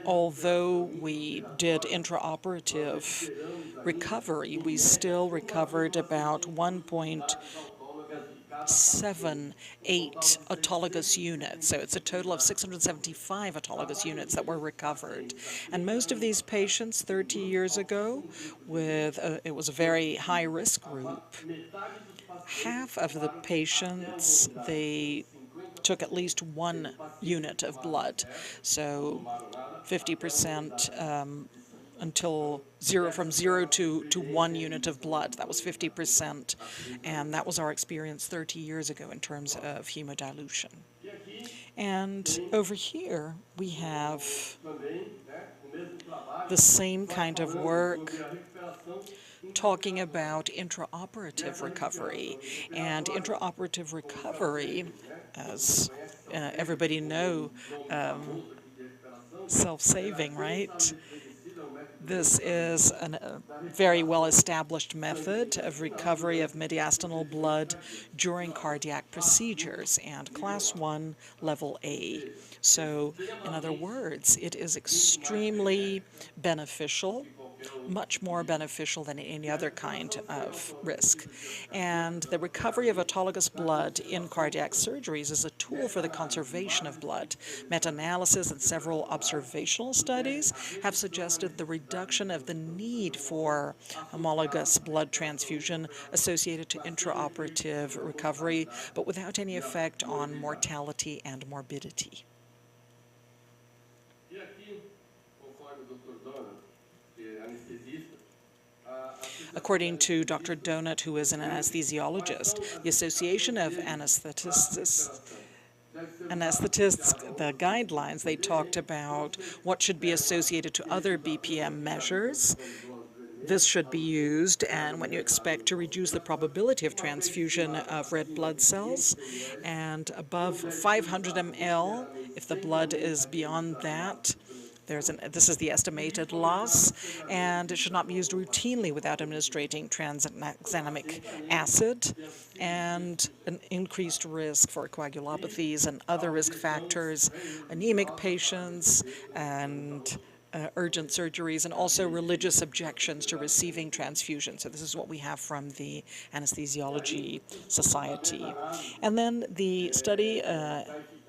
although we did intraoperative recovery, we still recovered about 1.78 autologous units. So it's a total of 675 autologous units that were recovered. And most of these patients 30 years ago, it was a very high-risk group. Half of the patients, they took at least 1 unit of blood, so 50% until from 0 to 1 unit of blood. That was 50%, and that was our experience 30 years ago in terms of hemodilution. And over here we have the same kind of work talking about intraoperative recovery. And intraoperative recovery, as everybody know, self-saving, right? This is a very well-established method of recovery of mediastinal blood during cardiac procedures, and class 1, level A. So, in other words, it is extremely beneficial, much more beneficial than any other kind of risk. And the recovery of autologous blood in cardiac surgeries is a tool for the conservation of blood. Meta-analysis and several observational studies have suggested the reduction of the need for homologous blood transfusion associated to intraoperative recovery, but without any effect on mortality and morbidity. According to Dr. Donut, who is an anesthesiologist, the Association of Anesthetists, the guidelines, they talked about what should be associated to other BPM measures. This should be used, and when you expect to reduce the probability of transfusion of red blood cells, and above 500 ml, if the blood is beyond that, this is the estimated loss, and it should not be used routinely without administrating tranexamic acid, and an increased risk for coagulopathies and other risk factors, anemic patients, and urgent surgeries, and also religious objections to receiving transfusion. So this is what we have from the Anesthesiology Society. And then the study,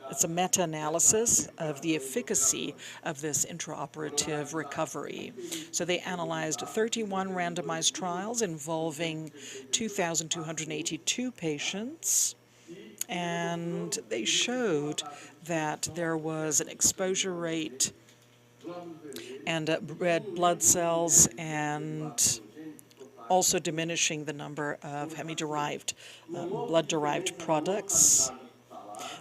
it's a meta-analysis of the efficacy of this intraoperative recovery. So they analyzed 31 randomized trials involving 2,282 patients, and they showed that there was an exposure rate and red blood cells, and also diminishing the number of hemi-derived, blood-derived products.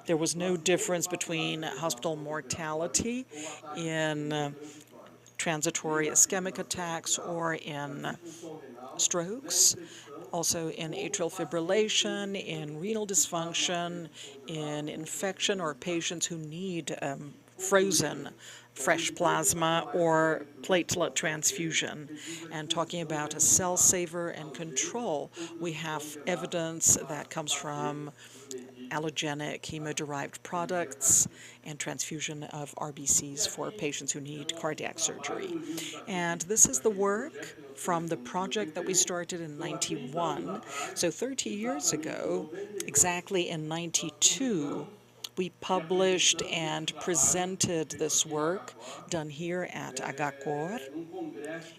There was no difference between hospital mortality in transitory ischemic attacks or in strokes, also in atrial fibrillation, in renal dysfunction, in infection, or patients who need frozen fresh plasma or platelet transfusion. And talking about a cell saver and control, we have evidence that comes from allogenic hemo-derived products and transfusion of RBCs for patients who need cardiac surgery. And this is the work from the project that we started in '91. So 30 years ago, exactly in '92, we published and presented this work done here at Agacor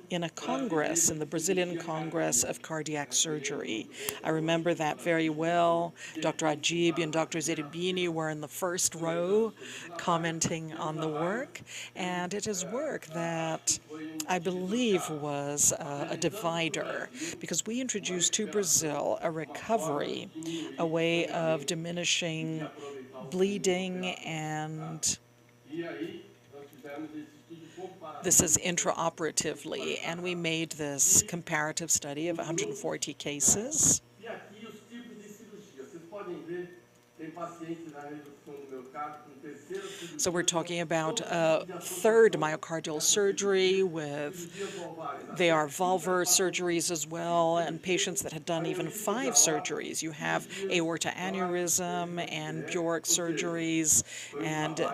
in a congress, in the Brazilian Congress of Cardiac Surgery. I remember that very well. Dr. Ajib and Dr. Zerbini were in the first row commenting on the work, and it is work that I believe was a divider, because we introduced to Brazil a recovery, a way of diminishing bleeding and This is intraoperatively, and we made this comparative study of 140 cases. E aqui os tipos de cirurgia. Vocês podem ver, tem pacientes na redução do miocárdio com terceira cirurgia. So we're talking about third myocardial surgery with, they are valvar surgeries as well, and patients that had done even 5 surgeries. You have aorta aneurysm and Bjork surgeries, and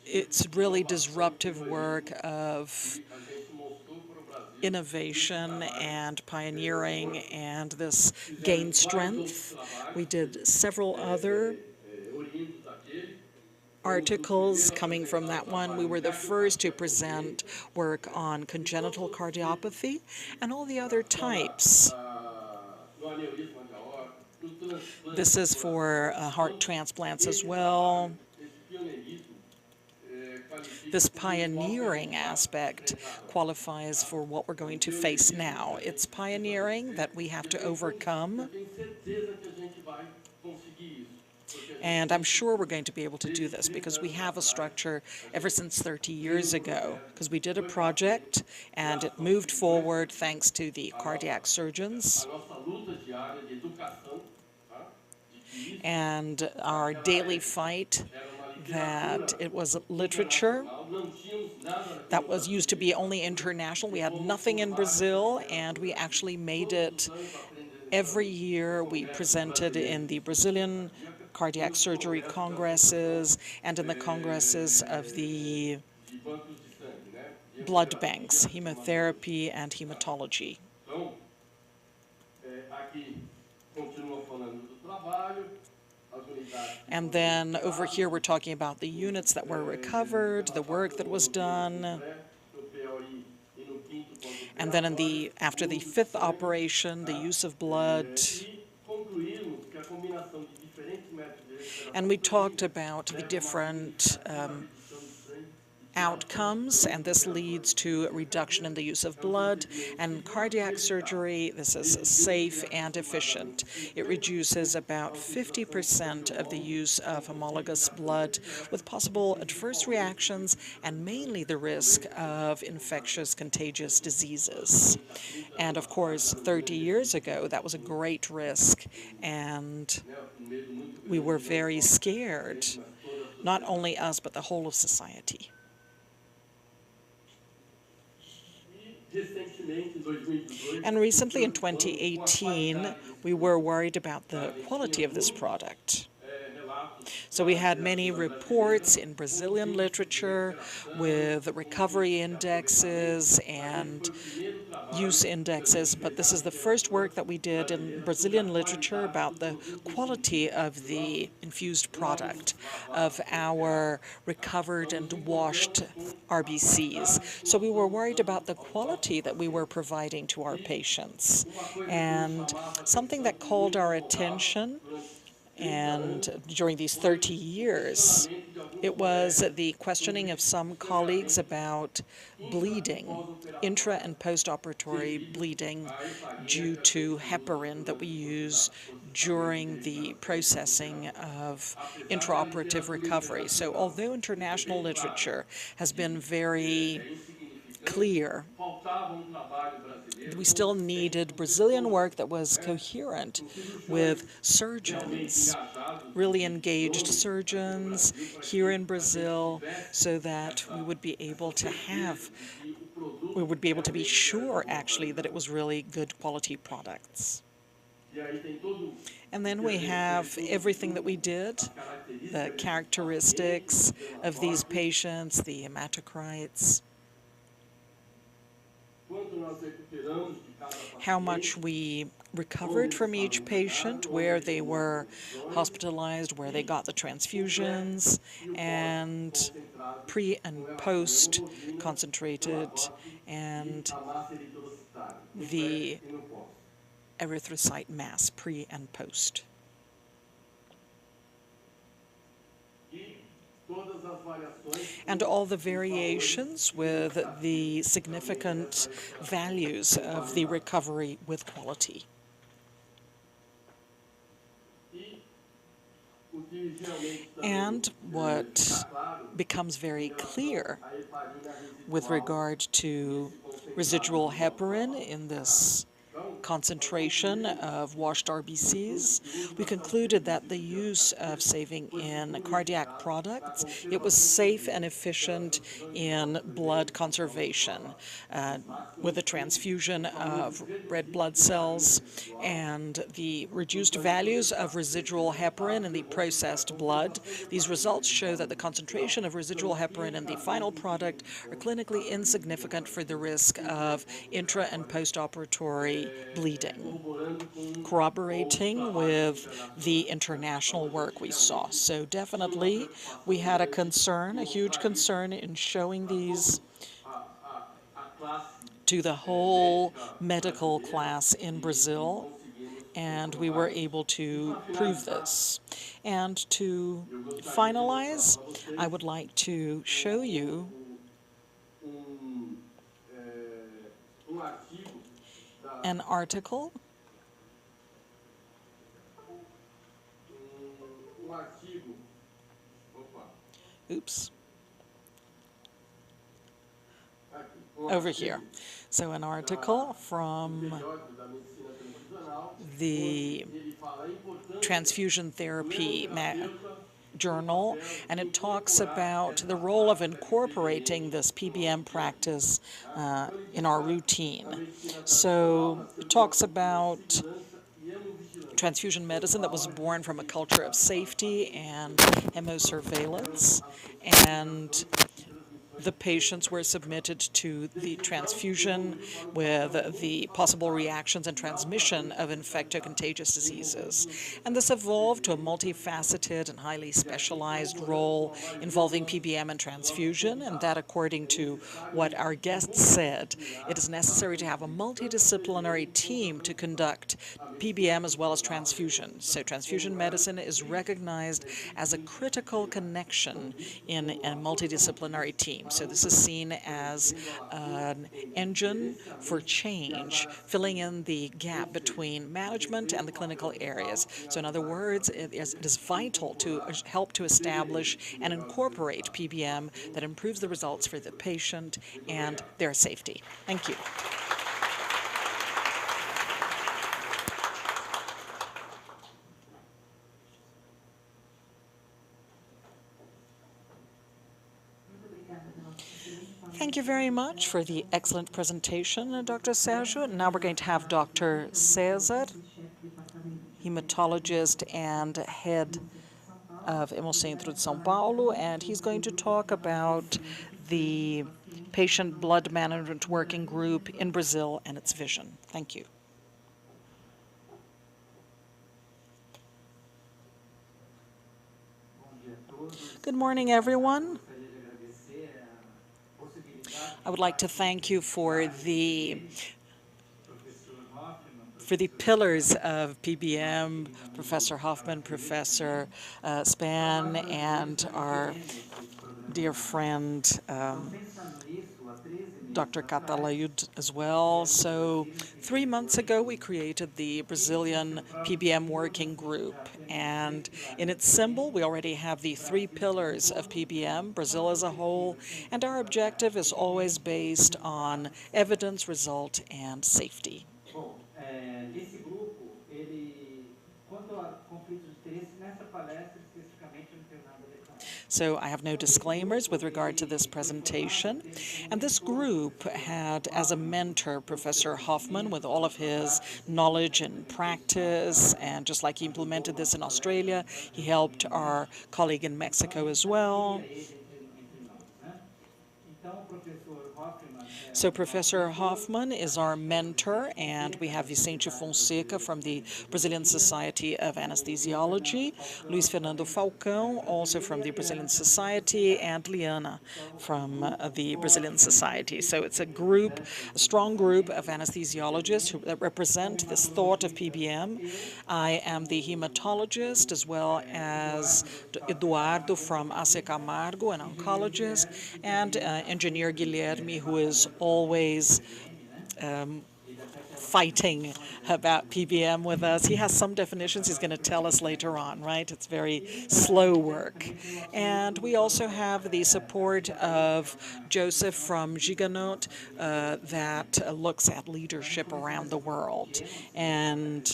it's really disruptive work of innovation and pioneering, and this gained strength. We did several other articles coming from that one. We were the first to present work on congenital cardiopathy and all the other types. This is for heart transplants as well. This pioneering aspect qualifies for what we're going to face now. It's pioneering that we have to overcome, and I'm sure we're going to be able to do this because we have a structure ever since 30 years ago, because we did a project and it moved forward thanks to the cardiac surgeons and our daily fight that it was literature that was used to be only international. We had nothing in Brazil, and we actually made it every year. We presented in the Brazilian cardiac surgery congresses and in the congresses of the blood banks, hemotherapy and hematology. And then over here we're talking about the units that were recovered, the work that was done. And then after the 5th operation, the use of blood. And we talked about the different outcomes, and this leads to a reduction in the use of blood. And cardiac surgery, this is safe and efficient. It reduces about 50% of the use of homologous blood with possible adverse reactions and mainly the risk of infectious contagious diseases. And of course, 30 years ago, that was a great risk, and we were very scared, not only us, but the whole of society. And recently in 2018, we were worried about the quality of this product. So we had many reports in Brazilian literature with recovery indexes and use indexes, but this is the first work that we did in Brazilian literature about the quality of the infused product, of our recovered and washed RBCs. So we were worried about the quality that we were providing to our patients. And something that called our attention, and during these 30 years, it was the questioning of some colleagues about bleeding, intra and post-operatory bleeding due to heparin that we use during the processing of intraoperative recovery. So although international literature has been very clear, we still needed Brazilian work that was coherent with surgeons, really engaged surgeons here in Brazil, so that we would be able to be sure actually that it was really good quality products. And then we have everything that we did, the characteristics of these patients, the hematocrites, how much we recovered from each patient, where they were hospitalized, where they got the transfusions, and pre and post concentrated, and the erythrocyte mass pre and post. And all the variations with the significant values of the recovery with quality. que realmente também And what fica claro becomes very em relação clear à heparina with residual regard to nesse concentrado residual de heparin alcohol. in this Então, concentration of washed RBCs, we concluded that the use of saving in cardiac products, it was safe and efficient in blood conservation with the transfusion of red blood cells and the reduced values of residual heparin in the processed blood. These results show that the concentration of residual heparin in the final product are clinically insignificant for the risk of intra and postoperatory bleeding, corroborating with the international work we saw. So definitely we had a concern, a huge concern in showing these a classe to the whole médica medical brasileira class in e Brazil, conseguimos and we were comprovar isso. able to E para prove finalizar, this. And to eu gostaria de mostrar finalize, para vocês I would like to show you um, artigo da, an article, artigo, opa, oops, aqui, over artigo here. So an article from periódico da medicina transfusional, the ele fala a importância transfusion therapy do terapeuta journal, and it talks about the role of incorporating this PBM practice in our routine. So it talks about transfusion medicine that was born from a culture of safety and hemosurveillance, and the patients were submitted to the transfusion with the possible reactions and transmission of infecto-contagious diseases. And this evolved to a multifaceted and highly specialized role involving PBM and transfusion, and that, according to what our guests said, it is necessary to have a multidisciplinary team to conduct PBM as well as transfusion. So transfusion medicine is recognized as a critical connection in a multidisciplinary team. So this is seen as an engine for change, filling in the gap between management and the clinical areas. So in other words, it is vital to help to establish and incorporate PBM that improves the results for the patient and their safety. Thank you. Thank you very much for the excellent presentation, Dr. Sergio. Now we're going to have Dr. Cesar, hematologist and head of Hemocentro de São Paulo, and he's going to talk about the Patient Blood Management Working Group in Brazil and its vision. Thank you. Good morning, everyone. I would like to thank you for the pillars of PBM, Professor Hoffman, Professor Span, and our dear friend Dr. Catalayud as well. So 3 months ago, we created the Brazilian PBM Working Group. And in its symbol, we already have the 3 pillars of PBM, Brazil as a whole. And our objective is always based on evidence, result, and safety. Esse grupo, quanto a conflitos de interesse, nessa palestra especificamente não tenho nada a declarar. So I have no disclaimers with regard to this presentation. And this group had as a mentor Professor Hoffman with all of his knowledge and practice. And just like he implemented this in Australia, he helped our colleague in Mexico as well. So Professor Hoffman is our mentor, and we have Vicente Fonseca from the Brazilian Society of Anesthesiology, Luis Fernando Falcão, also from the Brazilian Society, and Liana from the Brazilian Society. So it's a group, a strong group of anesthesiologists that represent this thought of PBM. I am the hematologist, as well as Eduardo from AC Camargo, an oncologist, and engineer Guilherme, who is always fighting about PBM with us. He has some definitions he's going to tell us later on, right? It's very slow work. And we also have the support of Joseph from Giganot that looks at leadership around the world. And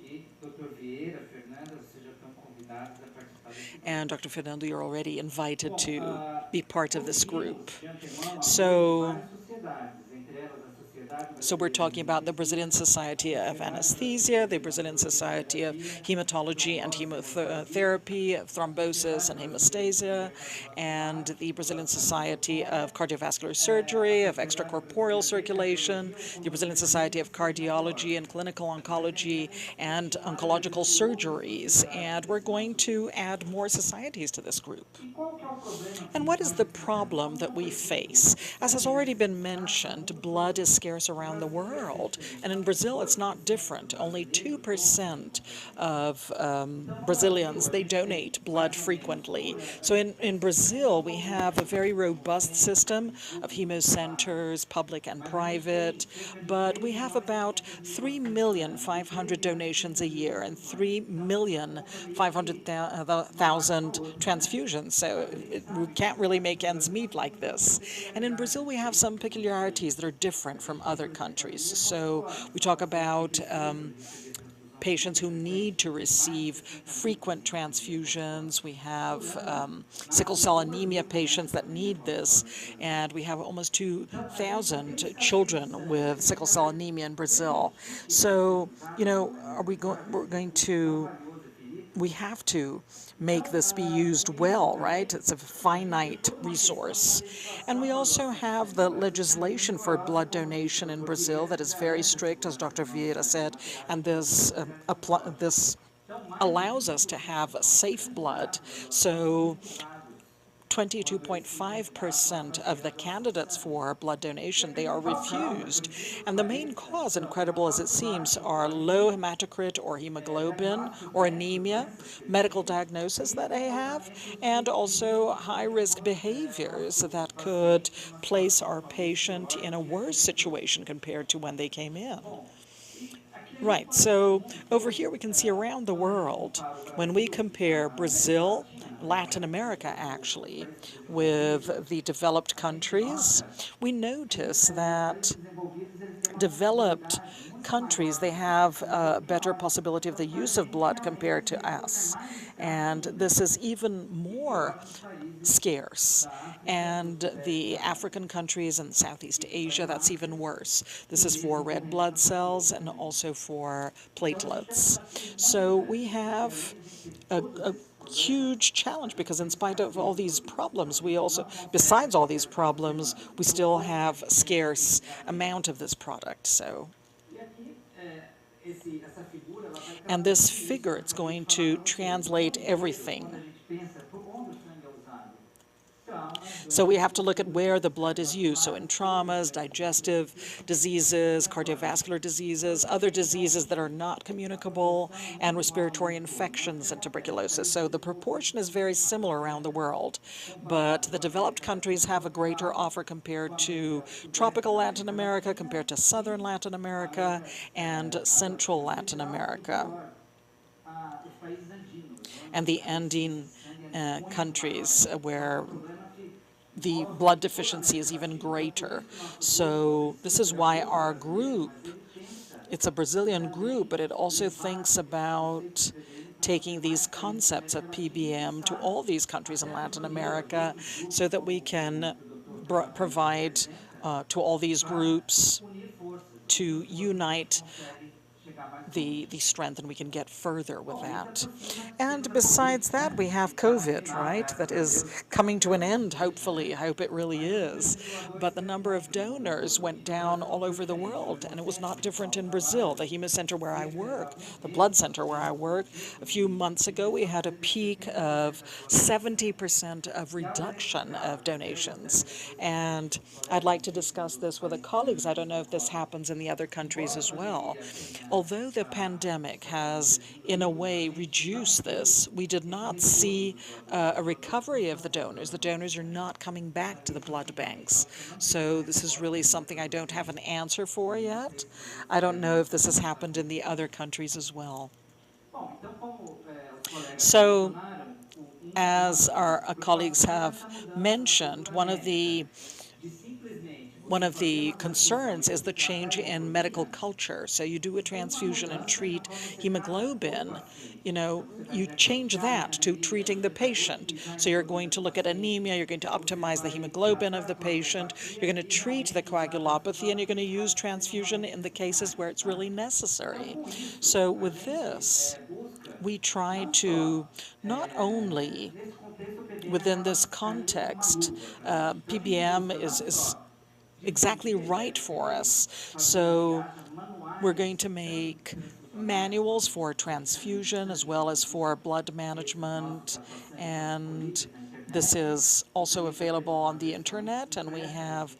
E Dr. Vieira, Fernanda, vocês já estão convidados a participar desse grupo. And Dr. Fernando, you're already invited Bom, to be part of como this vimos group. de antemão, So, várias sociedades, entre elas a Sociedade So we're Brasileira talking about the Brazilian Society of Anesthesia, the Brazilian Society of Hematology and Chemotherapy, of Thrombosis and Hemostasia, and the Brazilian Society of Cardiovascular Surgery, of Extracorporeal Circulation, the Brazilian Society of Cardiology and Clinical Oncology and Oncological Surgeries. And we're going to add more societies to this group. E qual que é o problema? And what is the problem that we face? As has already been mentioned, blood is scarce around the world. And in Brazil, it's not different. Only 2% of Brazilians, they donate blood frequently. So in Brazil, we have a very robust system of hemocenters, public and private, but we have about 3,500,000 donations a year and 3,500,000 transfusions. So we can't really make ends meet like this. And in Brazil, we have some peculiarities that are different from other countries. So we talk about patients who need to receive frequent transfusions. We have sickle cell anemia patients that need this, and we have almost 2,000 children with sickle cell anemia in Brazil. So, you know, we have to make this be used well, right? It's a finite resource. And we also have the legislation for blood donation in Brazil that is very strict, as Dr. Vieira said, and this allows us to have safe blood. So 22.5% of the candidates for blood donation, they are refused. And the main cause, incredible as it seems, are low hematocrit or hemoglobin or anemia, medical diagnosis that they have, and also high-risk behaviors that could place our patient in a worse situation compared to when they came in. Right, so over here we can see around the world, when we compare Brazil, Latin America actually, with the developed countries, we notice that developed countries, they have a better possibility of the use of blood compared to us. And this is even more scarce. And the African countries and Southeast Asia, that's even worse. This is for red blood cells and also for platelets. So we have a huge challenge because in spite of all these problems, besides all these problems, we still have a scarce amount of this product. So. And this figure, it's going to translate everything. So we have to look at where the blood is used. So in traumas, digestive diseases, cardiovascular diseases, other diseases that are not communicable, and respiratory infections and tuberculosis. So the proportion is very similar around the world. But the developed countries have a greater offer compared to tropical Latin America, compared to southern Latin America, and central Latin America. And the Andean countries where the blood deficiency is even greater. So this is why our group, it's a Brazilian group, but it also thinks about taking these concepts of PBM to all these countries in Latin America so that we can provide to all these groups to unite the strength, and we can get further with that. And besides that, we have COVID, right? That is coming to an end, hopefully. I hope it really is. But the number of donors went down all over the world, and it was not different in Brazil. The hemocenter where I work, the blood center where I work, a few months ago we had a peak of 70% of reduction of donations. And I'd like to discuss this with the colleagues. I don't know if this happens in the other countries as well. Although the pandemic has, in a way, reduced this. We did not see a recovery of the donors. The donors are not coming back to the blood banks. So this is really something I don't have an answer for yet. I don't know if this has happened in the other countries as well. Bom, então como os colegas So, mencionaram, as our colleagues have mentioned, one of the concerns is the change in medical culture. So you do a transfusion and treat hemoglobin, you change that to treating the patient. So you're going to look at anemia, you're going to optimize the hemoglobin of the patient, you're going to treat the coagulopathy, and you're going to use transfusion in the cases where it's really necessary. So with this, we try to not only, within this context, PBM is exactly right for us. So we're going to make manuals for transfusion as well as for blood management, and this is also available on the internet, and we have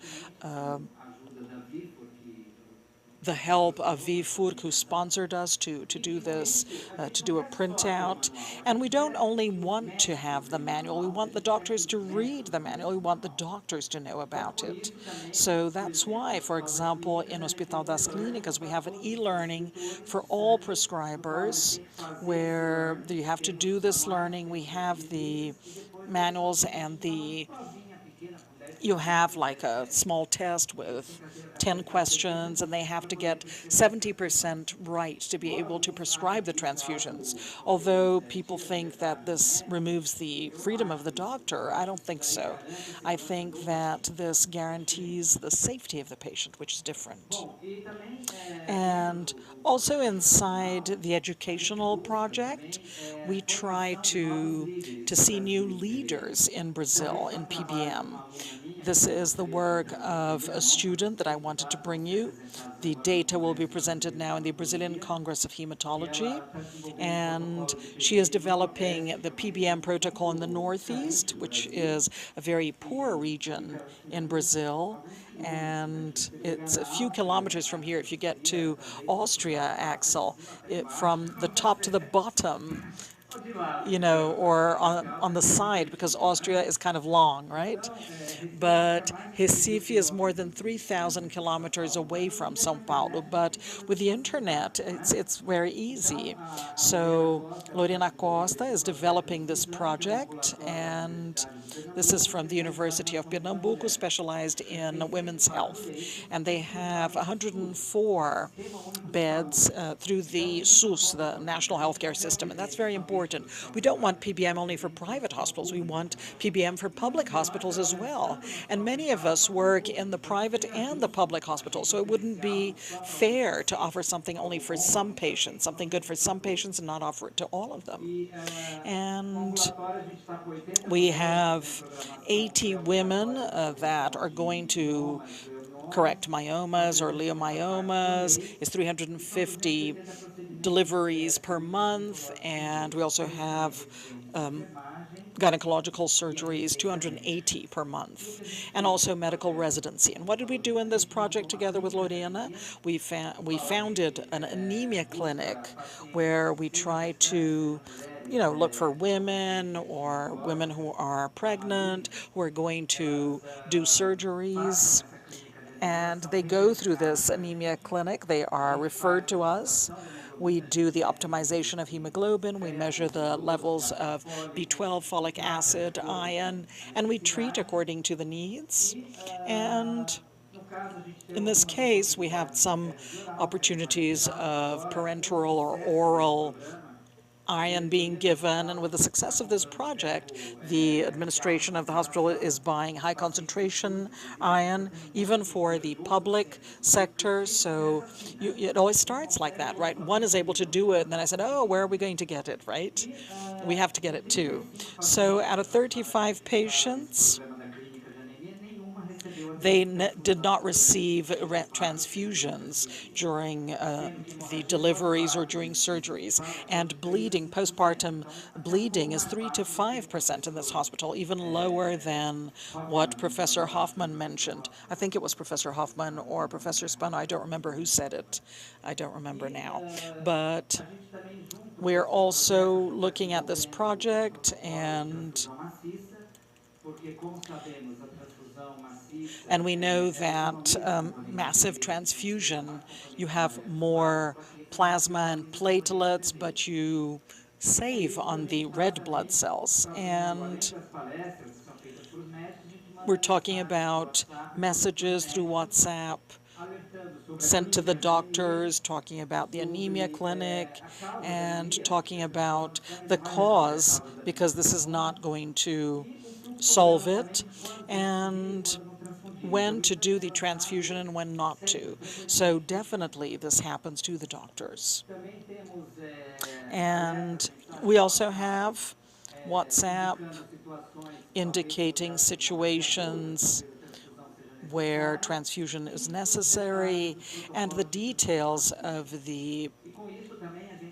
the help of VFURC, who sponsored us to do this, to do a printout. And we don't only want to have the manual, we want the doctors to read the manual, we want the doctors to know about it. So that's why, for example, in Hospital das Clínicas, we have an e-learning for all prescribers where you have to do this learning. We have the manuals and you have like a small test with 10 questions, and they have to get 70% right to be able to prescribe the transfusions. Although people think that this removes the freedom of the doctor, I don't think so. I think that this guarantees the safety of the patient, which is different. And also inside the educational project, we try to see new leaders in Brazil, in PBM. This is the work of a student that I wanted to bring you. The data will be presented now in the Brazilian Congress of Hematology, and she is developing the PBM protocol in the Northeast, which is a very poor region in Brazil, and it's a few kilometers from here. If you get to Austria, Axel, from the top to the bottom, or on the side, because Austria is kind of long, right? But Recife is more than 3,000 kilometers away from São Paulo. But with the internet, it's very easy. So Lorena Costa is developing this project, and this is from the University of Pernambuco, specialized in women's health. And they have 104 beds through the SUS, the National Healthcare System, and that's very important. We don't want PBM only for private hospitals. We want PBM for public hospitals as well. And many of us work in the private and the public hospitals, so it wouldn't be fair to offer something only for some patients, something good for some patients and not offer it to all of them. And we have 80 women that are going to correct myomas or leiomyomas. It's 350 deliveries per month, and we also have gynecological surgeries, 280 per month, and also medical residency. And what did we do in this project together with Lorena? We founded an anemia clinic where we try to look for women or women who are pregnant, who are going to do surgeries. And they go through this anemia clinic. They are referred to us. We do the optimization of hemoglobin. We measure the levels of B12, folic acid, iron, and we treat according to the needs. And in this case, we have some opportunities of parenteral or oral iron being given, and with the success of this project, the administration of the hospital is buying high concentration iron, even for the public sector. So it always starts like that, right? One is able to do it, and then I said, oh, where are we going to get it, right? We have to get it too. So out of 35 patients, they did not receive transfusions during the deliveries or during surgeries. And bleeding, postpartum bleeding, is 3 to 5% in this hospital, even lower than what Professor Hoffman mentioned. I think it was Professor Hoffman or Professor Spano. I don't remember who said it. I don't remember now. But we're also looking at this project, and we know that massive transfusion, you have more plasma and platelets, but you save on the red blood cells. And we're talking about messages through WhatsApp sent to the doctors, talking about the anemia clinic, and talking about the cause, because this is not going to solve it, and when to do the transfusion and when not to. So definitely this happens to the doctors. And we also have WhatsApp indicating situations where transfusion is necessary, and the details of the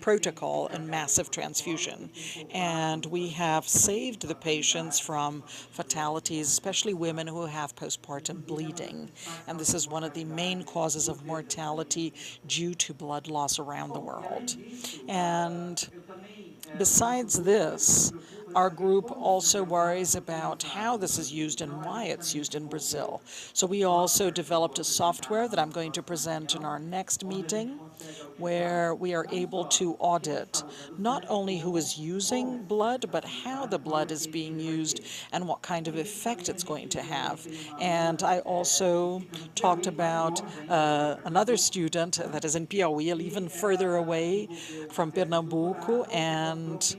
protocol and massive transfusion. And we have saved the patients from fatalities, especially women who have postpartum bleeding. And this is one of the main causes of mortality due to blood loss around the world. And besides this, our group also worries about how this is used and why it's used in Brazil. So we also developed a software that I'm going to present in our next meeting, where we are able to audit not only who is using blood, but how the blood is being used and what kind of effect it's going to have. And I also talked about another student that is in Piauí, even further away from Pernambuco, and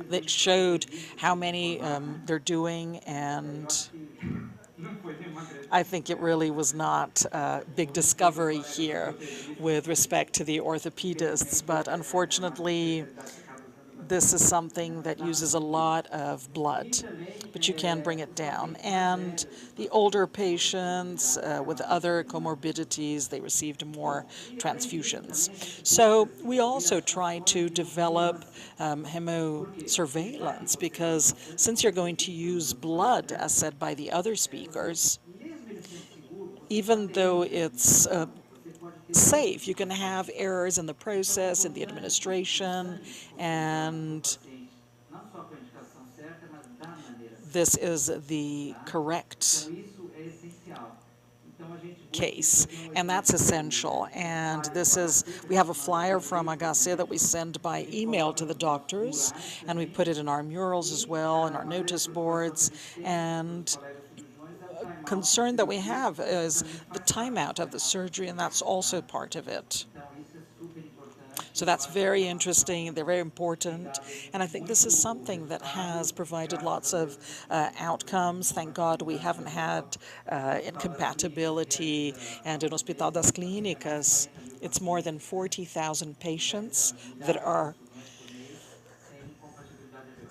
that showed how many they're doing, and I think it really was not a big discovery here with respect to the orthopedists, but unfortunately this is something that uses a lot of blood, but you can bring it down. And the older patients with other comorbidities, they received more transfusions. So we also try to develop hemosurveillance, because since you're going to use blood, as said by the other speakers, even though it's safe, you can have errors in the process, in the administration, and this is the correct case, and that's essential. And this is, we have a flyer from HC that we send by email to the doctors, and we put it in our murals as well, in our notice boards. And concern that we have is the timeout of the surgery, and that's also part of it. So that's very interesting, they're very important, and I think this is something that has provided lots of outcomes. Thank God we haven't had incompatibility, and in Hospital das Clínicas, it's more than 40,000 patients that are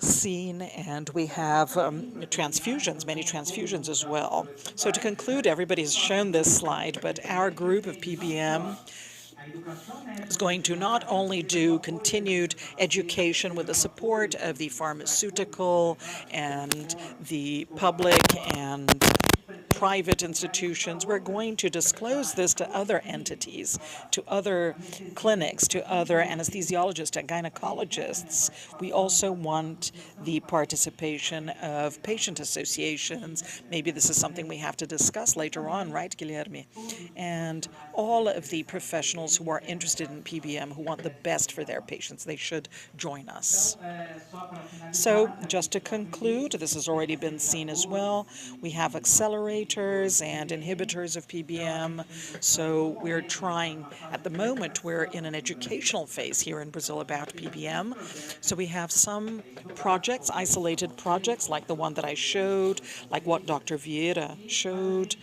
seen, and we have transfusions, many transfusions as well. So to conclude, everybody has shown this slide, but our group of PBM is going to not only do continued education with the support of the pharmaceutical and the public and private institutions. We're going to disclose this to other entities, to other clinics, to other anesthesiologists and gynecologists. We also want the participation of patient associations. Maybe this is something we have to discuss later on, right, Guilherme? And all of the professionals who are interested in PBM, who want the best for their patients, they should join us. So just to conclude, this has already been seen as well. We have accelerators and inhibitors of PBM. So we're trying, at the moment, we're in an educational phase here in Brazil about PBM. So we have some projects, isolated projects, like the one that I showed, like what Dr. Vieira showed.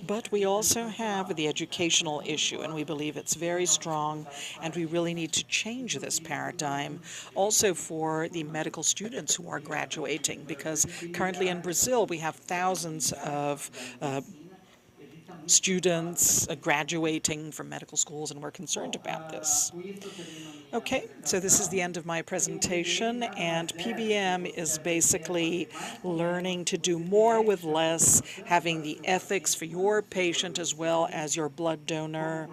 But we also have the educational issue, and we believe it's very strong, and we really need to change this paradigm also for the medical students who are graduating, because currently in Brazil we have thousands of of students graduating from medical schools, and we're concerned about this. Okay, so this is the end of my presentation, and PBM is basically learning to do more with less, having the ethics for your patient as well as your blood donor.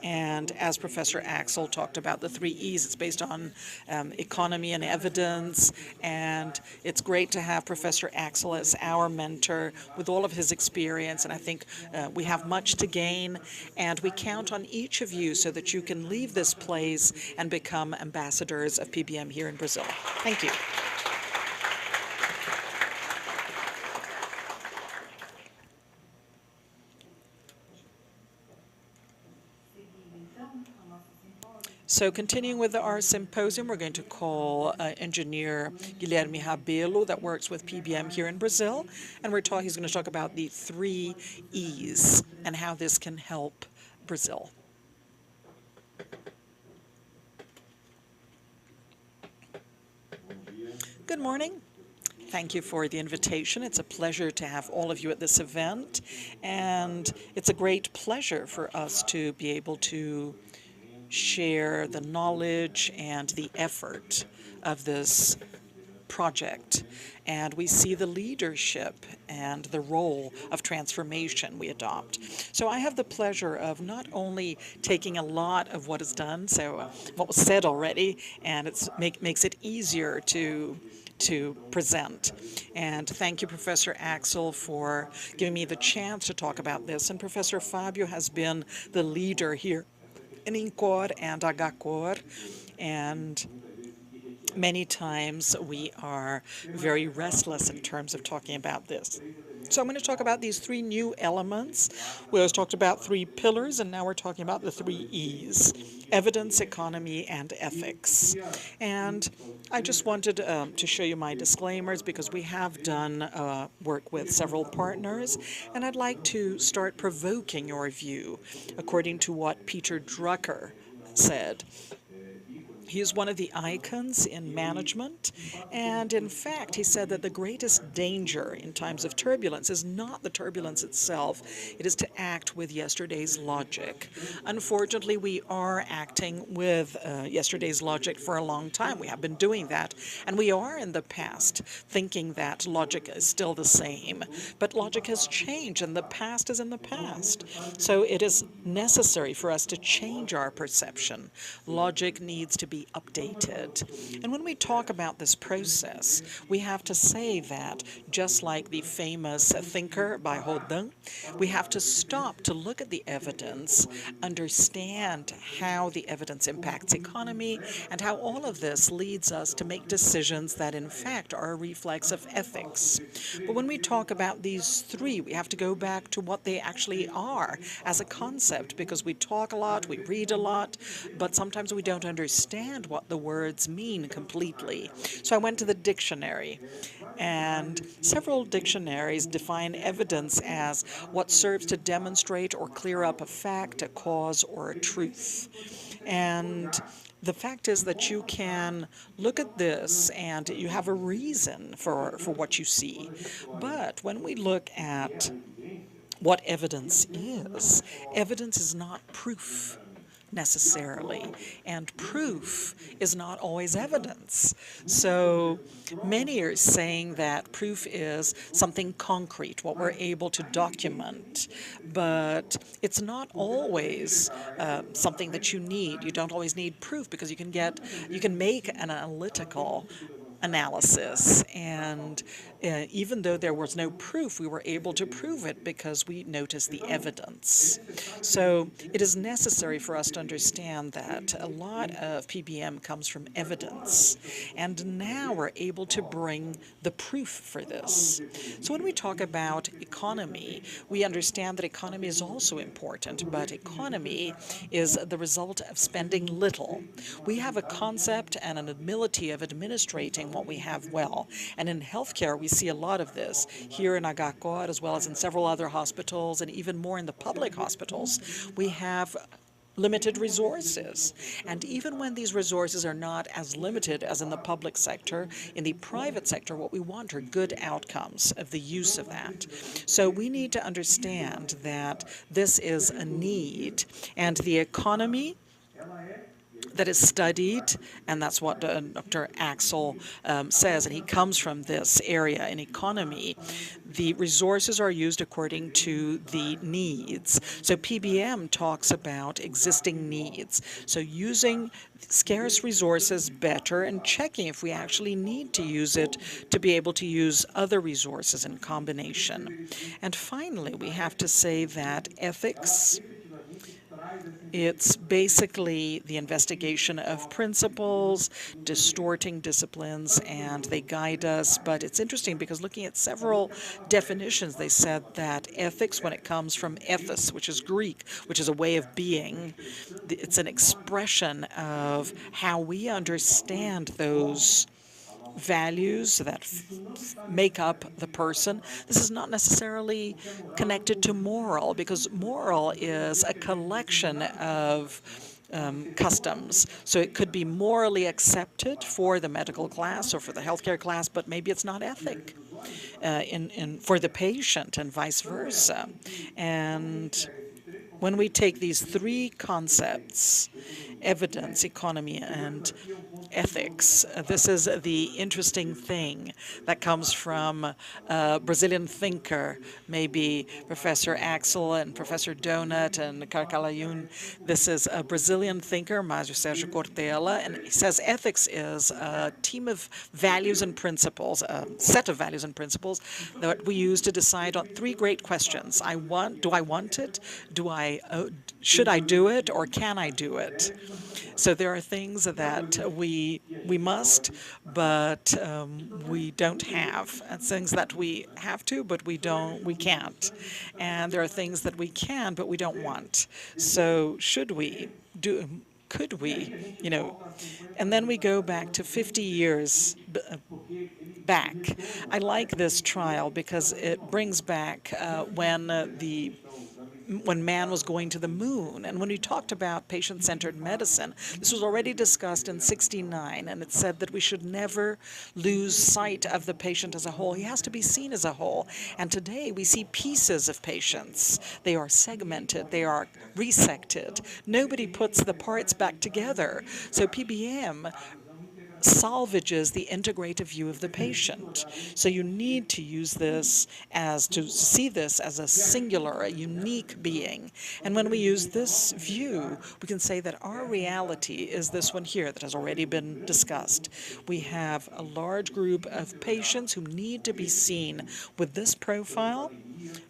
And as Professor Axel talked about, the 3 E's, it's based on economy and evidence, and it's great to have Professor Axel as our mentor with all of his experience, and I think we have much to gain, and we count on each of you so that you can leave this place and become ambassadors of PBM here in Brazil. Thank you. So continuing with our symposium, we're going to call engineer Guilherme Rabelo that works with PBM here in Brazil, and he's going to talk about the 3 E's and how this can help Brazil. Good morning. Thank you for the invitation. It's a pleasure to have all of you at this event, and it's a great pleasure for us to be able to share the knowledge and the effort of this project. And we see the leadership and the role of transformation we adopt. So I have the pleasure of not only taking a lot of what is done, so what was said already, and it makes it easier to present. And thank you, Professor Axel, for giving me the chance to talk about this. And Professor Fabio has been the leader here in INCOR and HCOR, and many times we are very restless in terms of talking about this. So I'm going to talk about these 3 new elements. We always talked about 3 pillars, and now we're talking about the 3 E's: evidence, economy, and ethics. And I just wanted to show you my disclaimers because we have done work with several partners, and I'd like to start provoking your view according to what Peter Drucker said. He is one of the icons in management, and in fact, he said that the greatest danger in times of turbulence is not the turbulence itself, it is to act with yesterday's logic. Unfortunately, we are acting with yesterday's logic for a long time. We have been doing that, and we are in the past thinking that logic is still the same, but logic has changed, and the past is in the past. So it is necessary for us to change our perception. Logic needs to be updated. And when we talk about this process, we have to say that, just like the famous thinker by Rodin, we have to stop to look at the evidence, understand how the evidence impacts economy, and how all of this leads us to make decisions that in fact are a reflex of ethics. But when we talk about these 3, we have to go back to what they actually are as a concept, because we talk a lot, we read a lot, but sometimes we don't understand what the words mean completely. So I went to the dictionary, and several dictionaries define evidence as what serves to demonstrate or clear up a fact, a cause, or a truth. And the fact is that you can look at this and you have a reason for what you see. But when we look at what evidence is not proof necessarily, and proof is not always evidence. So many are saying that proof is something concrete, what we're able to document, but it's not always something that you need. You don't always need proof, because you can make an analytical analysis, and even though there was no proof, we were able to prove it because we noticed the evidence. So it is necessary for us to understand that a lot of PBM comes from evidence, and now we're able to bring the proof for this. So when we talk about economy, we understand that economy is also important, but economy is the result of spending little. We have a concept and an ability of administrating what we have well, and in healthcare we see a lot of this here in HCOR as well as in several other hospitals, and even more in the public hospitals. We have limited resources. And even when these resources are not as limited as in the public sector, in the private sector, what we want are good outcomes of the use of that. So we need to understand that this is a need, and the economy that is studied, and that's what Dr. Axel says, and he comes from this area in economy. The resources are used according to the needs. So PBM talks about existing needs. So using scarce resources better and checking if we actually need to use it to be able to use other resources in combination. And finally, we have to say that ethics, it's basically the investigation of principles, distorting disciplines, and they guide us. But it's interesting because looking at several definitions, they said that ethics, when it comes from ethos, which is Greek, which is a way of being, it's an expression of how we understand those values that make up the person. This is not necessarily connected to moral, because moral is a collection of customs. So it could be morally accepted for the medical class or for the healthcare class, but maybe it's not ethic for the patient and vice versa. And when we take these three concepts, evidence, economy, and ethics, this is the interesting thing that comes from a Brazilian thinker, maybe Professor Axel and Professor Donut and Carcalayun. This is a Brazilian thinker, Mário Sérgio Cortella, and he says ethics is a team of values and principles, a set of values and principles that we use to decide on three great questions. Do I want it? Should I do it, or can I do it? So there are things that we must, but we don't have. And things that we have to, but we can't. And there are things that we can, but we don't want. So should we do? Could we? And then we go back to 50 years back. I like this trial because it brings back when man was going to the moon. And when we talked about patient-centered medicine, this was already discussed in '69, and it said that we should never lose sight of the patient as a whole. He has to be seen as a whole. And today we see pieces of patients. They are segmented, they are resected. Nobody puts the parts back together. So PBM salvages the integrative view of the patient. So you need to use this to see this as a singular, a unique being. And when we use this view, we can say that our reality is this one here that has already been discussed. We have a large group of patients who need to be seen with this profile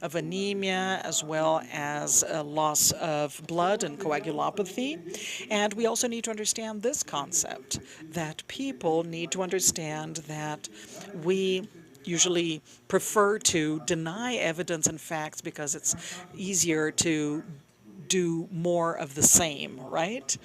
of anemia, as well as a loss of blood and coagulopathy. And we also need to understand this concept, that people need to understand that we usually prefer to deny evidence and facts because it's easier to do more of the same, right?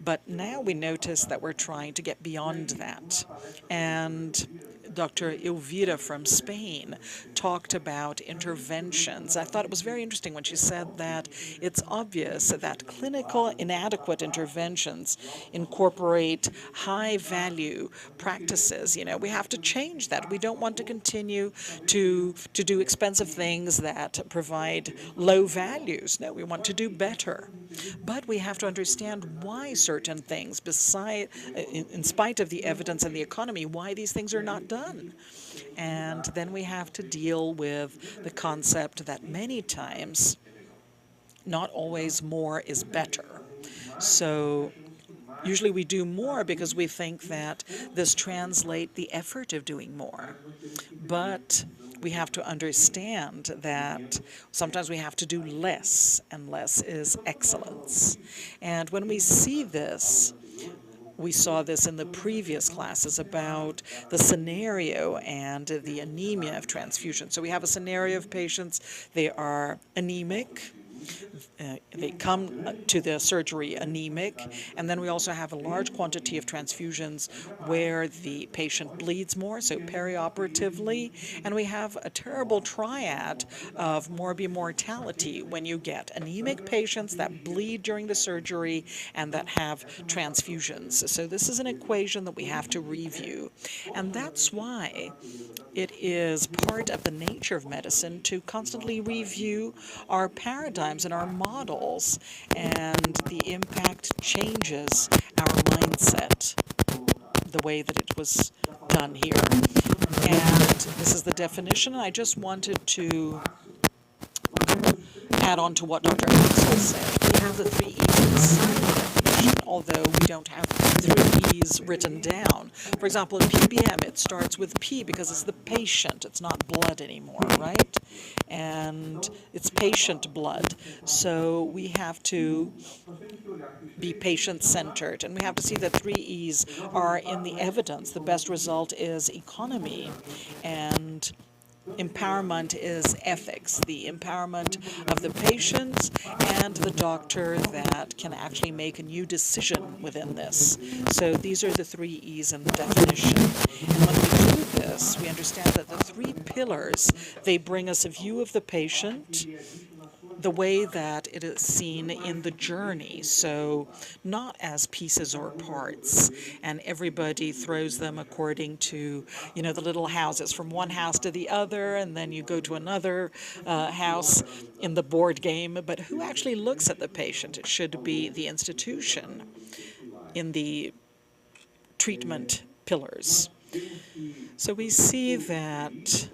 But now we notice that we're trying to get beyond that. And Dr. Elvira from Spain talked about interventions. I thought it was very interesting when she said that it's obvious that clinical inadequate interventions incorporate high-value practices. We have to change that. We don't want to continue to do expensive things that provide low values. No, we want to do better. But we have to understand why certain things, in spite of the evidence and the economy, why these things are not done. And then we have to deal with the concept that many times, not always more is better. So usually we do more because we think that this translates the effort of doing more. But we have to understand that sometimes we have to do less, and less is excellence. And when we see this, we saw this in the previous classes about the scenario and the anemia of transfusion. So we have a scenario of patients, they are anemic, They come to the surgery anemic, and then we also have a large quantity of transfusions where the patient bleeds more, so perioperatively, and we have a terrible triad of morbimortality when you get anemic patients that bleed during the surgery and that have transfusions. So this is an equation that we have to review, and that's why it is part of the nature of medicine to constantly review our paradigms and our models, and the impact changes our mindset, the way that it was done here. And this is the definition, and I just wanted to add on to what Dr. Axel said. We have the 3 E's inside the definition, although we don't have 3 E's written down. For example, in PBM, it starts with P because it's the patient. It's not blood anymore, right? And it's patient blood. So we have to be patient-centered, and we have to see that 3 E's are in the evidence. The best result is economy, and empowerment is ethics, the empowerment of the patient and the doctor that can actually make a new decision within this. So these are the 3 E's in the definition. And when we do this, we understand that the 3 pillars, they bring us a view of the patient, the way that it is seen in the journey, so not as pieces or parts, and everybody throws them according to, the little houses, from one house to the other, and then you go to another house in the board game, but who actually looks at the patient? It should be the institution in the treatment pillars. So we see that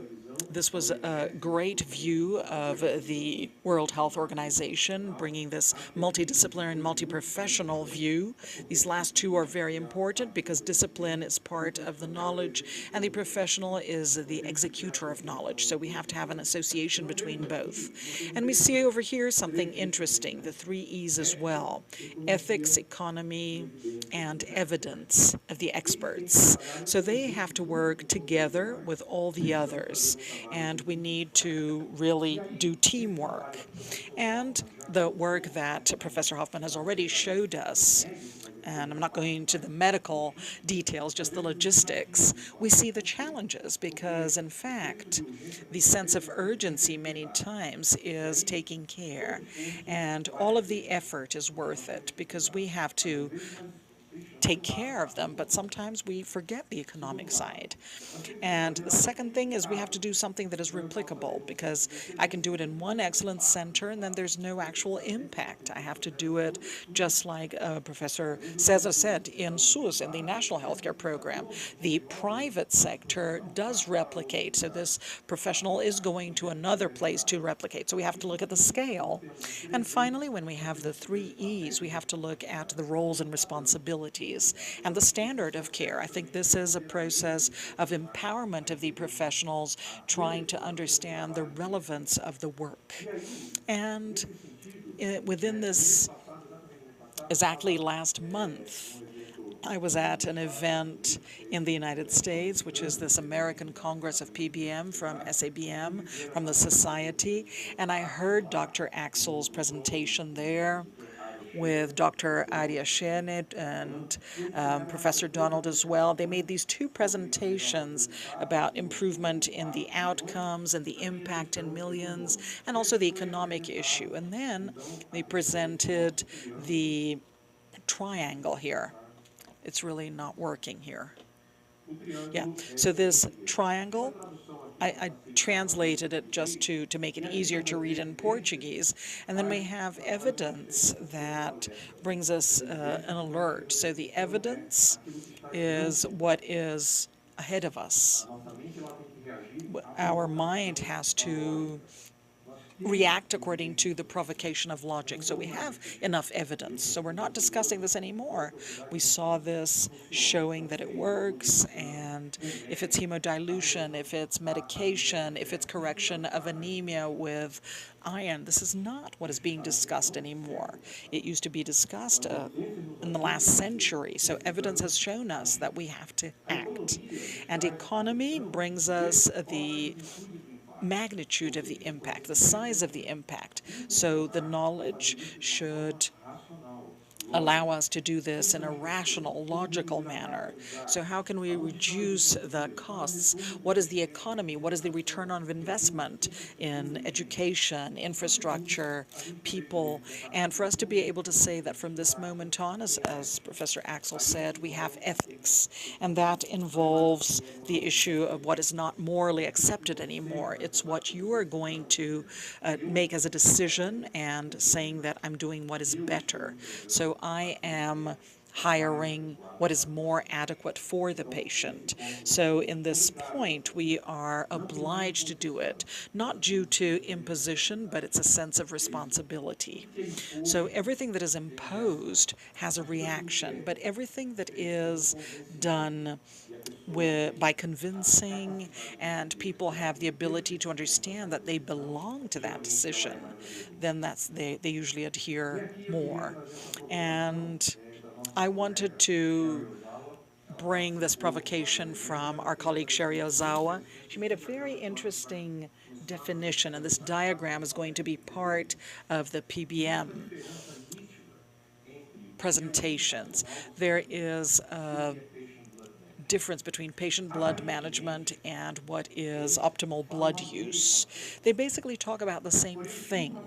this was a great view of the World Health Organization, bringing this multidisciplinary and multi-professional view. These last 2 are very important because discipline is part of the knowledge and the professional is the executor of knowledge. So we have to have an association between both. And we see over here something interesting, the 3 E's as well: ethics, economy, and evidence of the experts. So they have to work together with all the others. And we need to really do teamwork. And the work that Professor Hoffman has already showed us, and I'm not going into the medical details, just the logistics, we see the challenges because, in fact, the sense of urgency many times is taking care. And all of the effort is worth it because we have to take care of them, but sometimes we forget the economic side. And the second thing is we have to do something that is replicable, because I can do it in one excellence center and then there's no actual impact. I have to do it just like Professor Cesar said in SUS, in the National Healthcare Program. The private sector does replicate, so this professional is going to another place to replicate. So we have to look at the scale. And finally, when we have the 3 E's, we have to look at the roles and responsibilities and the standard of care. I think this is a process of empowerment of the professionals, trying to understand the relevance of the work. And within this, exactly last month, I was at an event in the United States, which is this American Congress of PBM from SABM, from the Society, and I heard Dr. Axel's presentation there with Dr. Aria Shenet and Professor Donald as well. They made these 2 presentations about improvement in the outcomes and the impact in millions, and also the economic issue. And then they presented the triangle here. It's really not working here. Yeah, so this triangle, I translated it just to make it easier to read in Portuguese. And then we have evidence that brings us an alert. So the evidence is what is ahead of us. Our mind has to react according to the provocation of logic. So we have enough evidence. So we're not discussing this anymore. We saw this showing that it works, and if it's hemodilution, if it's medication, if it's correction of anemia with iron, this is not what is being discussed anymore. It used to be discussed in the last century. So evidence has shown us that we have to act. And economy brings us the magnitude of the impact, the size of the impact. So the knowledge should allow us to do this in a rational, logical manner. So how can we reduce the costs? What is the economy? What is the return on investment in education, infrastructure, people? And for us to be able to say that from this moment on, as Professor Axel said, we have ethics, and that involves the issue of what is not morally accepted anymore. It's what you are going to make as a decision and saying that I'm doing what is better. So I am hiring what is more adequate for the patient. So in this point, we are obliged to do it, not due to imposition, but it's a sense of responsibility. So everything that is imposed has a reaction, but everything that is done by convincing, and people have the ability to understand that they belong to that decision, then they usually adhere more. And I wanted to bring this provocation from our colleague Sherry Ozawa. She made a very interesting definition, and this diagram is going to be part of the PBM presentations. There is a difference between patient blood management and what is optimal blood use. They basically talk about the same thing.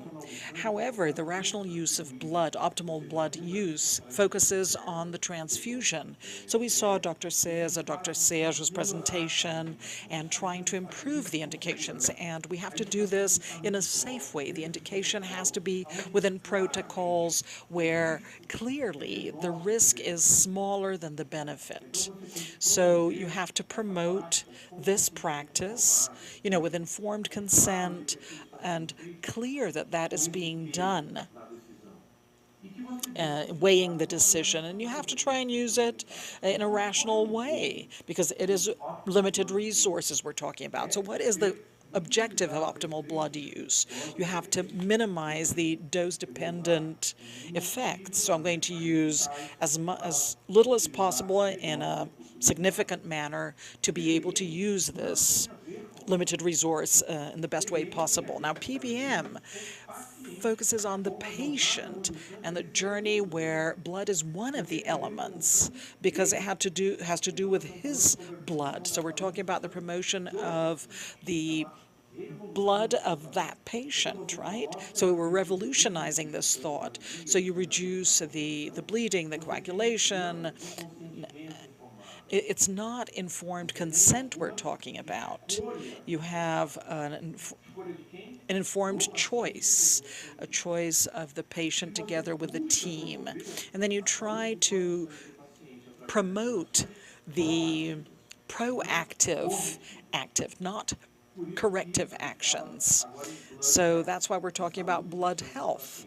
However, the rational use of blood, optimal blood use, focuses on the transfusion. So we saw Dr. Serge's presentation and trying to improve the indications, and we have to do this in a safe way. The indication has to be within protocols where clearly the risk is smaller than the benefit. So you have to promote this practice, with informed consent and clear that that is being done, weighing the decision. And you have to try and use it in a rational way because it is limited resources we're talking about. So what is the objective of optimal blood use? You have to minimize the dose-dependent effects. So I'm going to use as little as possible in a significant manner to be able to use this limited resource in the best way possible. Now, PBM focuses on the patient and the journey where blood is one of the elements because it has to do with his blood. So we're talking about the promotion of the blood of that patient, right? So we're revolutionizing this thought. So you reduce the bleeding, the coagulation. It's not informed consent we're talking about. You have an informed choice, a choice of the patient together with the team. And then you try to promote the proactive, not corrective actions. So that's why we're talking about blood health.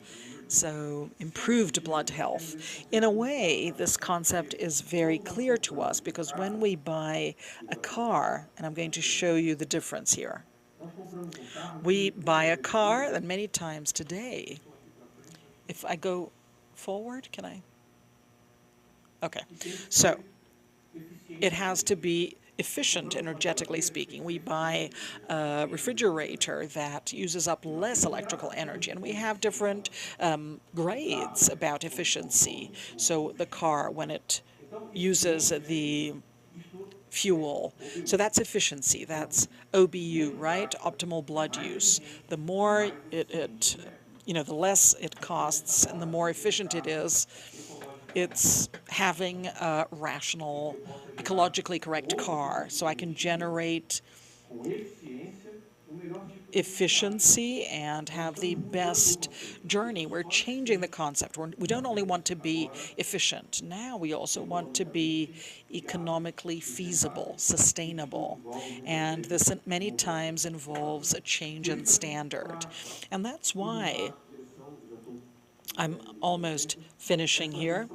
So improved blood health. In a way, this concept is very clear to us because when we buy a car, and I'm going to show you the difference here. We buy a car, and many times today, if I go forward, can I? Okay. So it has to be efficient, energetically speaking. We buy a refrigerator that uses up less electrical energy, and we have different grades about efficiency. So the car, when it uses the fuel, so that's efficiency, that's OBU, right? Optimal blood use. The more the less it costs and the more efficient it is, it's having a rational, ecologically correct car. So I can generate efficiency and have the best journey. We're changing the concept. We don't only want to be efficient. Now we also want to be economically feasible, sustainable. And this many times involves a change in standard. And that's why I'm almost finishing here.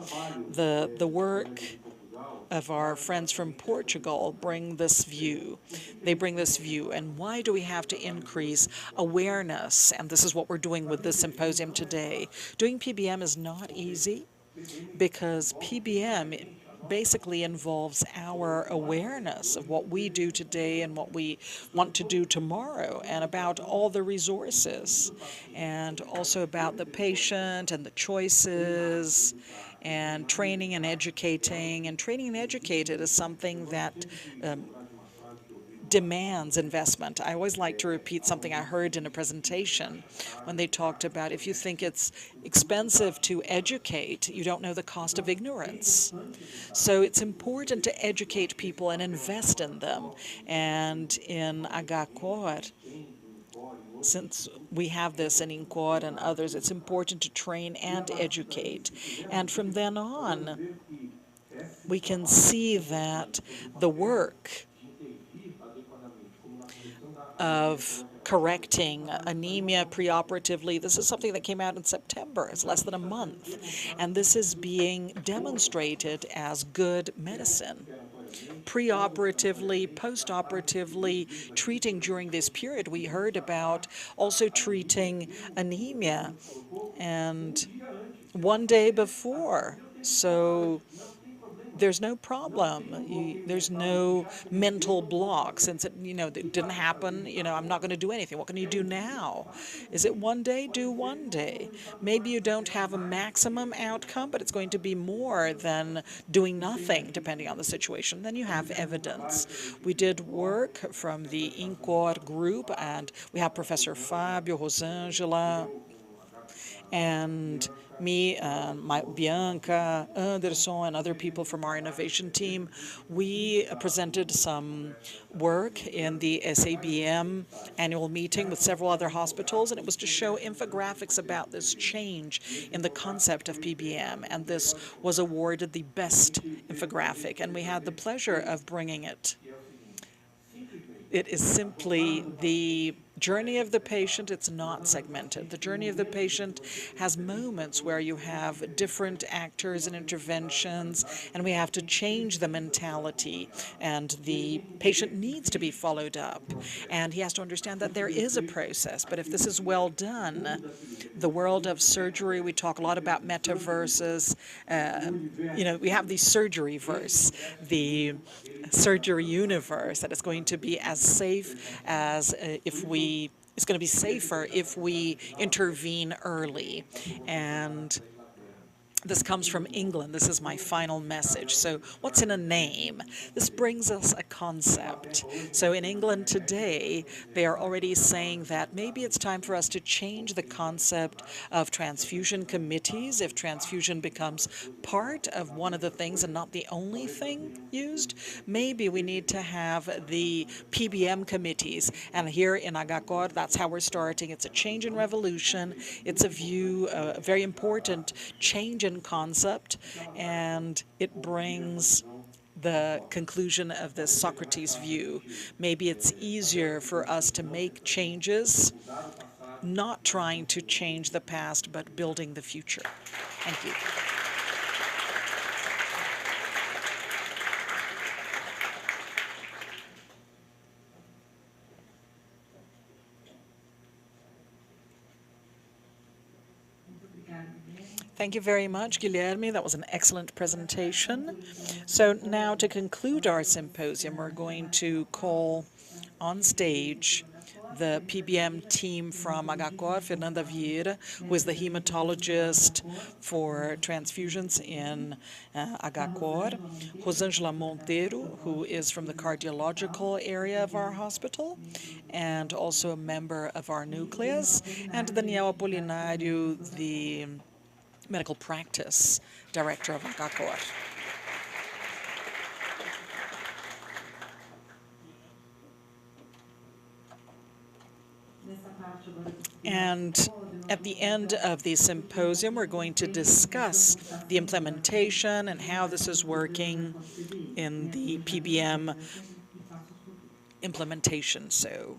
The work of our friends from Portugal bring this view. They bring this view. And why do we have to increase awareness? And this is what we're doing with this symposium today. Doing PBM is not easy because PBM basically involves our awareness of what we do today and what we want to do tomorrow, and about all the resources, and also about the patient and the choices, and training and educating. And training and educated is something that demands investment. I always like to repeat something I heard in a presentation when they talked about, if you think it's expensive to educate, you don't know the cost of ignorance. So it's important to educate people and invest in them. And in Agacor, since we have this in INCOR and others, it's important to train and educate. And from then on, we can see that the work of correcting anemia preoperatively, this is something that came out in September. It's less than a month. And this is being demonstrated as good medicine. Preoperatively, postoperatively, treating during this period. We heard about also treating anemia and one day before. So there's no problem. There's no mental block. Since it, it didn't happen, I'm not going to do anything. What can you do now? Is it one day? Do one day. Maybe you don't have a maximum outcome, but it's going to be more than doing nothing, depending on the situation. Then you have evidence. We did work from the INCOR group, and we have Professor Fabio, Rosângela, and me, Bianca, Anderson, and other people from our innovation team. We presented some work in the SABM annual meeting with several other hospitals, and it was to show infographics about this change in the concept of PBM, and this was awarded the best infographic, and we had the pleasure of bringing it. It is simply the journey of the patient. It's not segmented. The journey of the patient has moments where you have different actors and interventions, and we have to change the mentality, and the patient needs to be followed up, and he has to understand that there is a process. But if this is well done, the world of surgery, we talk a lot about metaverses. We have the surgery verse, the surgery universe, that is going to be as safe as it's going to be safer if we intervene early. And this comes from England. This is my final message. So what's in a name? This brings us a concept. So in England today, they are already saying that maybe it's time for us to change the concept of transfusion committees. If transfusion becomes part of one of the things and not the only thing used, maybe we need to have the PBM committees. And here in Agacor, that's how we're starting. It's a change in revolution. It's a view, a very important change in concept, and it brings the conclusion of this Socrates view. Maybe it's easier for us to make changes, not trying to change the past, but building the future. Thank you. Thank you very much, Guilherme. That was an excellent presentation. So now, to conclude our symposium, we're going to call on stage the PBM team from Agacor, Fernanda Vieira, who is the hematologist for transfusions in Agacor, Rosângela Monteiro, who is from the cardiological area of our hospital, and also a member of our nucleus, and Daniel Apolinário, the medical practice director of Agacor. And at the end of the symposium, we're going to discuss the implementation and how this is working in the PBM implementation, so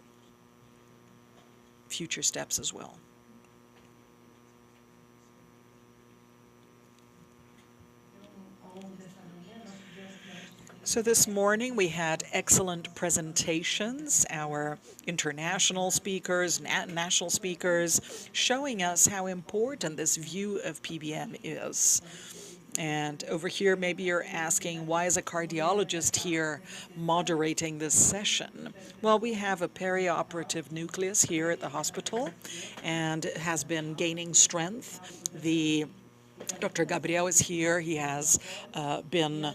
future steps as well. So this morning we had excellent presentations, our international speakers, national speakers, showing us how important this view of PBM is. And over here, maybe you're asking, why is a cardiologist here moderating this session? Well, we have a perioperative nucleus here at the hospital, and it has been gaining strength. Dr. Gabriel is here. He has been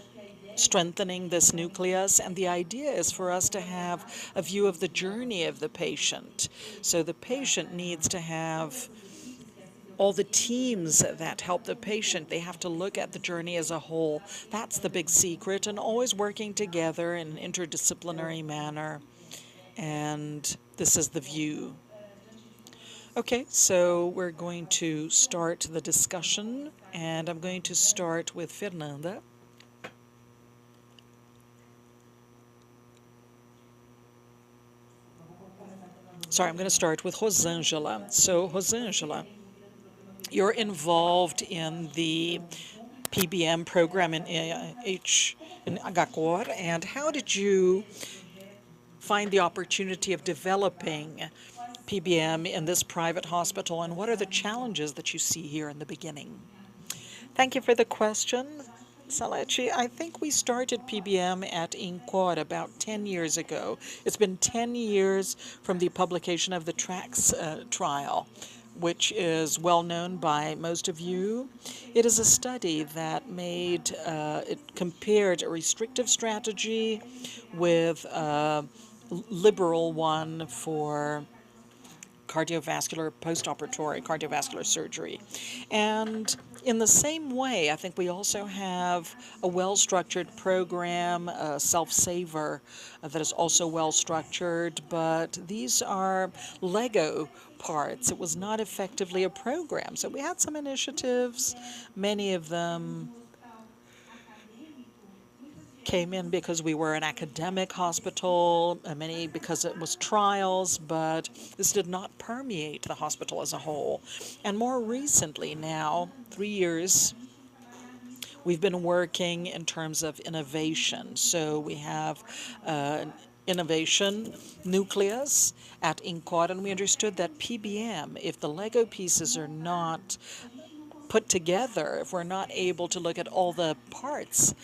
strengthening this nucleus, and the idea is for us to have a view of the journey of the patient. So the patient needs to have all the teams that help the patient. They have to look at the journey as a whole. That's the big secret, and always working together in an interdisciplinary manner. And this is the view. Okay, so we're going to start the discussion, and I'm going to start with Fernanda. Sorry, I'm going to start with Rosângela. So, Rosângela, you're involved in the PBM program in HCOR, and how did you find the opportunity of developing PBM in this private hospital, and what are the challenges that you see here in the beginning? Thank you for the question, Salechi. I think we started PBM at INCOR about 10 years ago. It's been 10 years from the publication of the TRACS trial, which is well known by most of you. It is a study that it compared a restrictive strategy with a liberal one for post-operatory cardiovascular surgery. And in the same way, I think we also have a well-structured program, a self-saver, that is also well-structured, but these are Lego parts. It was not effectively a program. So we had some initiatives, many of them came in because we were an academic hospital, many because it was trials, but this did not permeate the hospital as a whole. And more recently now, 3 years, we've been working in terms of innovation. So we have an innovation nucleus at INCOR, and we understood that PBM, if the Lego pieces are not put together, if we're not able to look at all the parts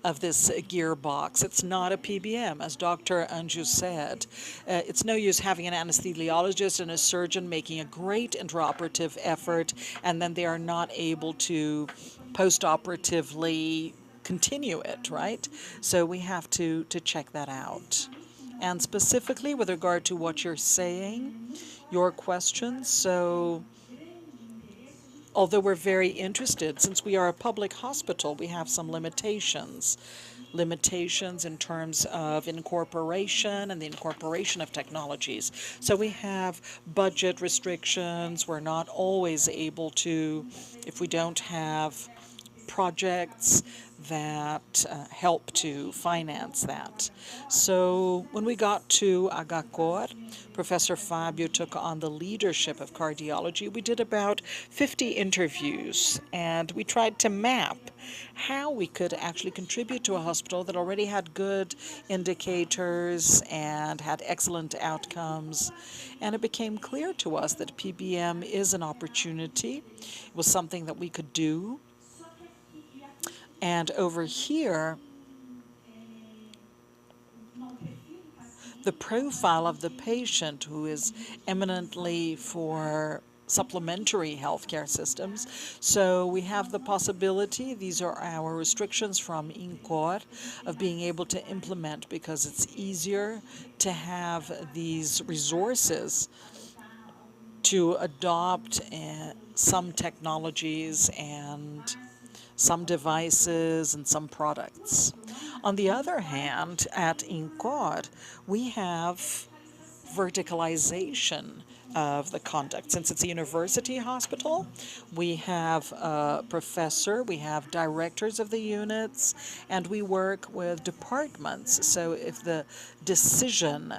of this gearbox, it's not a PBM. As Dr. Anju said, it's no use having an anesthesiologist and a surgeon making a great intraoperative effort, and then they are not able to post-operatively continue it, right? So we have to check that out. And specifically with regard to what you're saying, your questions, so although we're very interested, since we are a public hospital, we have some limitations. Limitations in terms of incorporation and the incorporation of technologies. So we have budget restrictions. We're not always able to, if we don't have projects that help to finance that. So when we got to HCOR, Professor Fabio took on the leadership of cardiology. We did about 50 interviews, and we tried to map how we could actually contribute to a hospital that already had good indicators and had excellent outcomes. And it became clear to us that PBM is an opportunity. It was something that we could do. And over here, the profile of the patient, who is eminently for supplementary healthcare systems. So we have the possibility, these are our restrictions from INCOR, of being able to implement, because it's easier to have these resources to adopt some technologies and some devices and some products. On the other hand, at INCOR, we have verticalization of the conduct. Since it's a university hospital, we have a professor, we have directors of the units, and we work with departments. So if the decision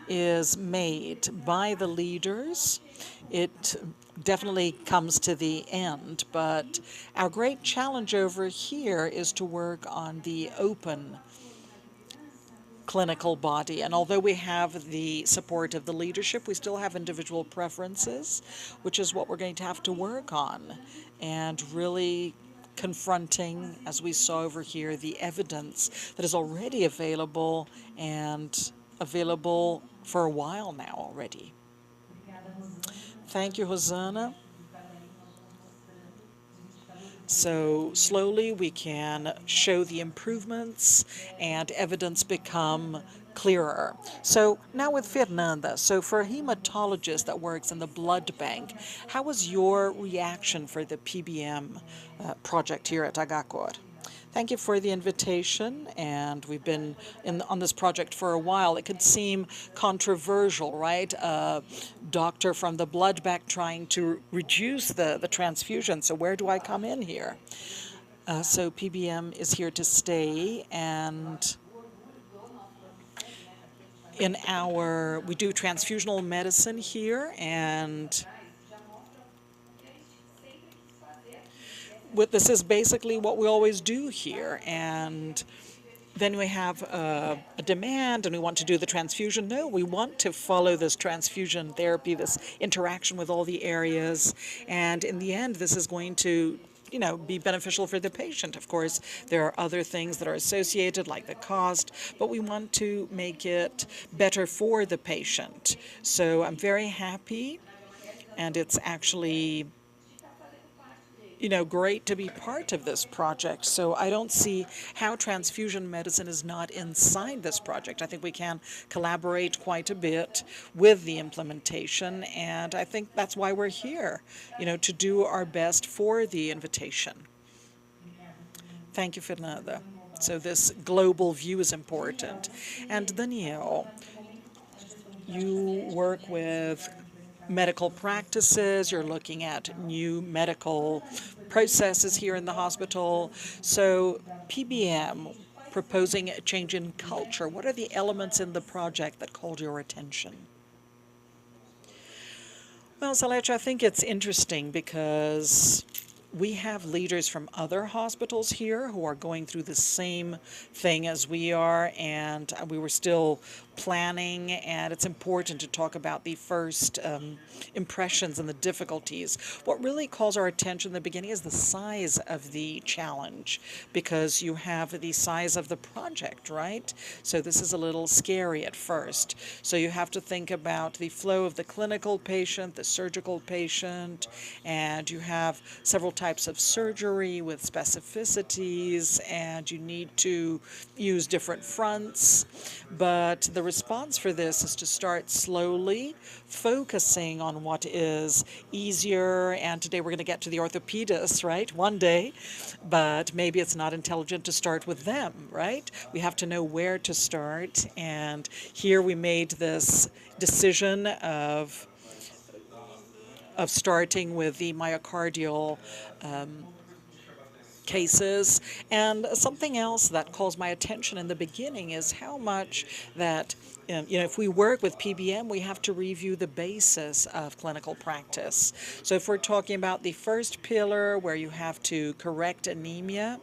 is made by the leaders, it definitely comes to the end, but our great challenge over here is to work on the open clinical body. And although we have the support of the leadership, we still have individual preferences, which is what we're going to have to work on and really confronting, as we saw over here, the evidence that is already available and available for a while now already. Thank you, Rosana. So slowly we can show the improvements and evidence become clearer. So now with Fernanda, so for a hematologist that works in the blood bank, how was your reaction for the PBM project here at Agacor? Thank you for the invitation, and we've been on this project for a while. It could seem controversial, right? A doctor from the blood bank trying to reduce the transfusion, so where do I come in here? So PBM is here to stay, and we do transfusional medicine here, and this is basically what we always do here. And then we have a demand and we want to do the transfusion. No, we want to follow this transfusion therapy, this interaction with all the areas. And in the end, this is going to be beneficial for the patient. Of course, there are other things that are associated, like the cost, but we want to make it better for the patient. So I'm very happy, and it's actually great to be part of this project. So I don't see how transfusion medicine is not inside this project. I think we can collaborate quite a bit with the implementation, and I think that's why we're here, to do our best for the invitation. Thank you, Fernanda. So this global view is important. And Daniel, you work with medical practices, you're looking at new medical processes here in the hospital. So PBM, proposing a change in culture, what are the elements in the project that called your attention? Well, Salete, I think it's interesting because we have leaders from other hospitals here who are going through the same thing as we are, and we were still planning, and it's important to talk about the first impressions and the difficulties. What really calls our attention in the beginning is the size of the challenge, because you have the size of the project, right? So this is a little scary at first. So you have to think about the flow of the clinical patient, the surgical patient, and you have several types of surgery with specificities, and you need to use different fronts. But the response for this is to start slowly, focusing on what is easier. And today we're going to get to the orthopedists, right? One day. But maybe it's not intelligent to start with them, right? We have to know where to start. And here we made this decision of starting with the myocardial cases. And something else that calls my attention in the beginning is how much that, if we work with PBM, we have to review the basis of clinical practice. So if we're talking about the first pillar where you have to correct anemia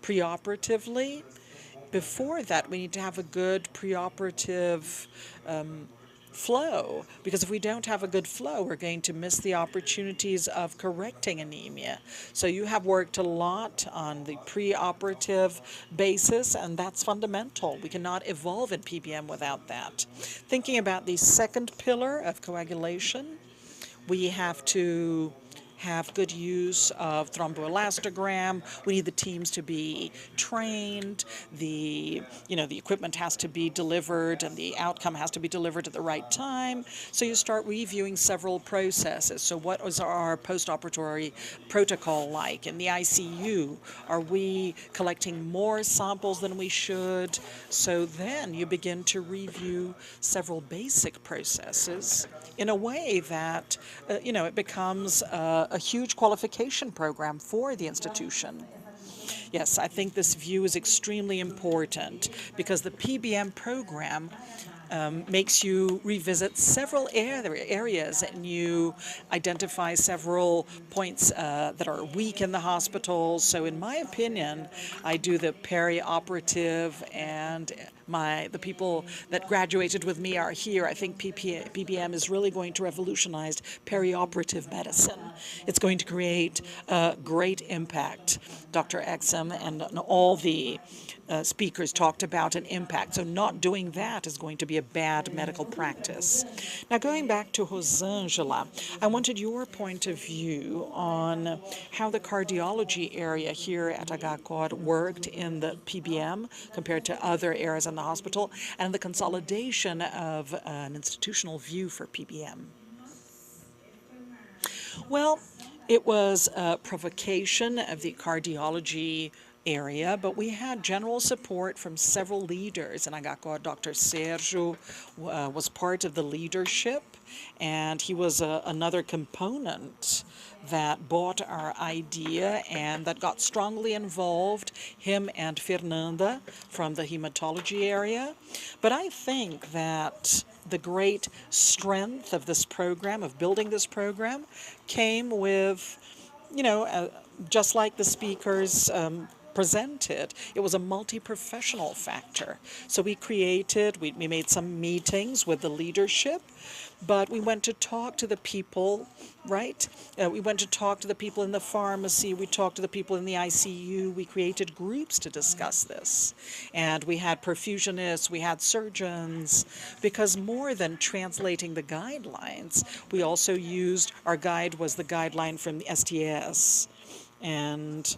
preoperatively, before that we need to have a good preoperative flow, because if we don't have a good flow, we're going to miss the opportunities of correcting anemia. So you have worked a lot on the preoperative basis, and that's fundamental. We cannot evolve in PBM without that. Thinking about the second pillar of coagulation, we have to have good use of thromboelastogram. We need the teams to be trained. The equipment has to be delivered, and the outcome has to be delivered at the right time. So you start reviewing several processes. So what is our post-operatory protocol like in the ICU? Are we collecting more samples than we should? So then you begin to review several basic processes in a way that, it becomes a huge qualification program for the institution. Yes, I think this view is extremely important because the PBM program makes you revisit several areas, and you identify several points that are weak in the hospital. So in my opinion, I do the peri-operative, and the people that graduated with me are here. I think PBM is really going to revolutionize perioperative medicine. It's going to create a great impact. Dr. Exum and all the speakers talked about an impact. So not doing that is going to be a bad medical practice. Now, going back to Rosângela, I wanted your point of view on how the cardiology area here at HCOR worked in the PBM compared to other areas in the hospital, and the consolidation of an institutional view for PBM. Well, it was a provocation of the cardiology area, but we had general support from several leaders, and I got Dr. Sergio was part of the leadership, and he was another component that bought our idea and that got strongly involved, him and Fernanda from the hematology area. But I think that the great strength of this program, of building this program, came with, just like the speakers presented, it was a multi-professional factor. So we made some meetings with the leadership, but we went to talk to the people, right? We went to talk to the people in the pharmacy, we talked to the people in the ICU, we created groups to discuss this. And we had perfusionists, we had surgeons, because more than translating the guidelines, we also used, our guide was the guideline from the STS, and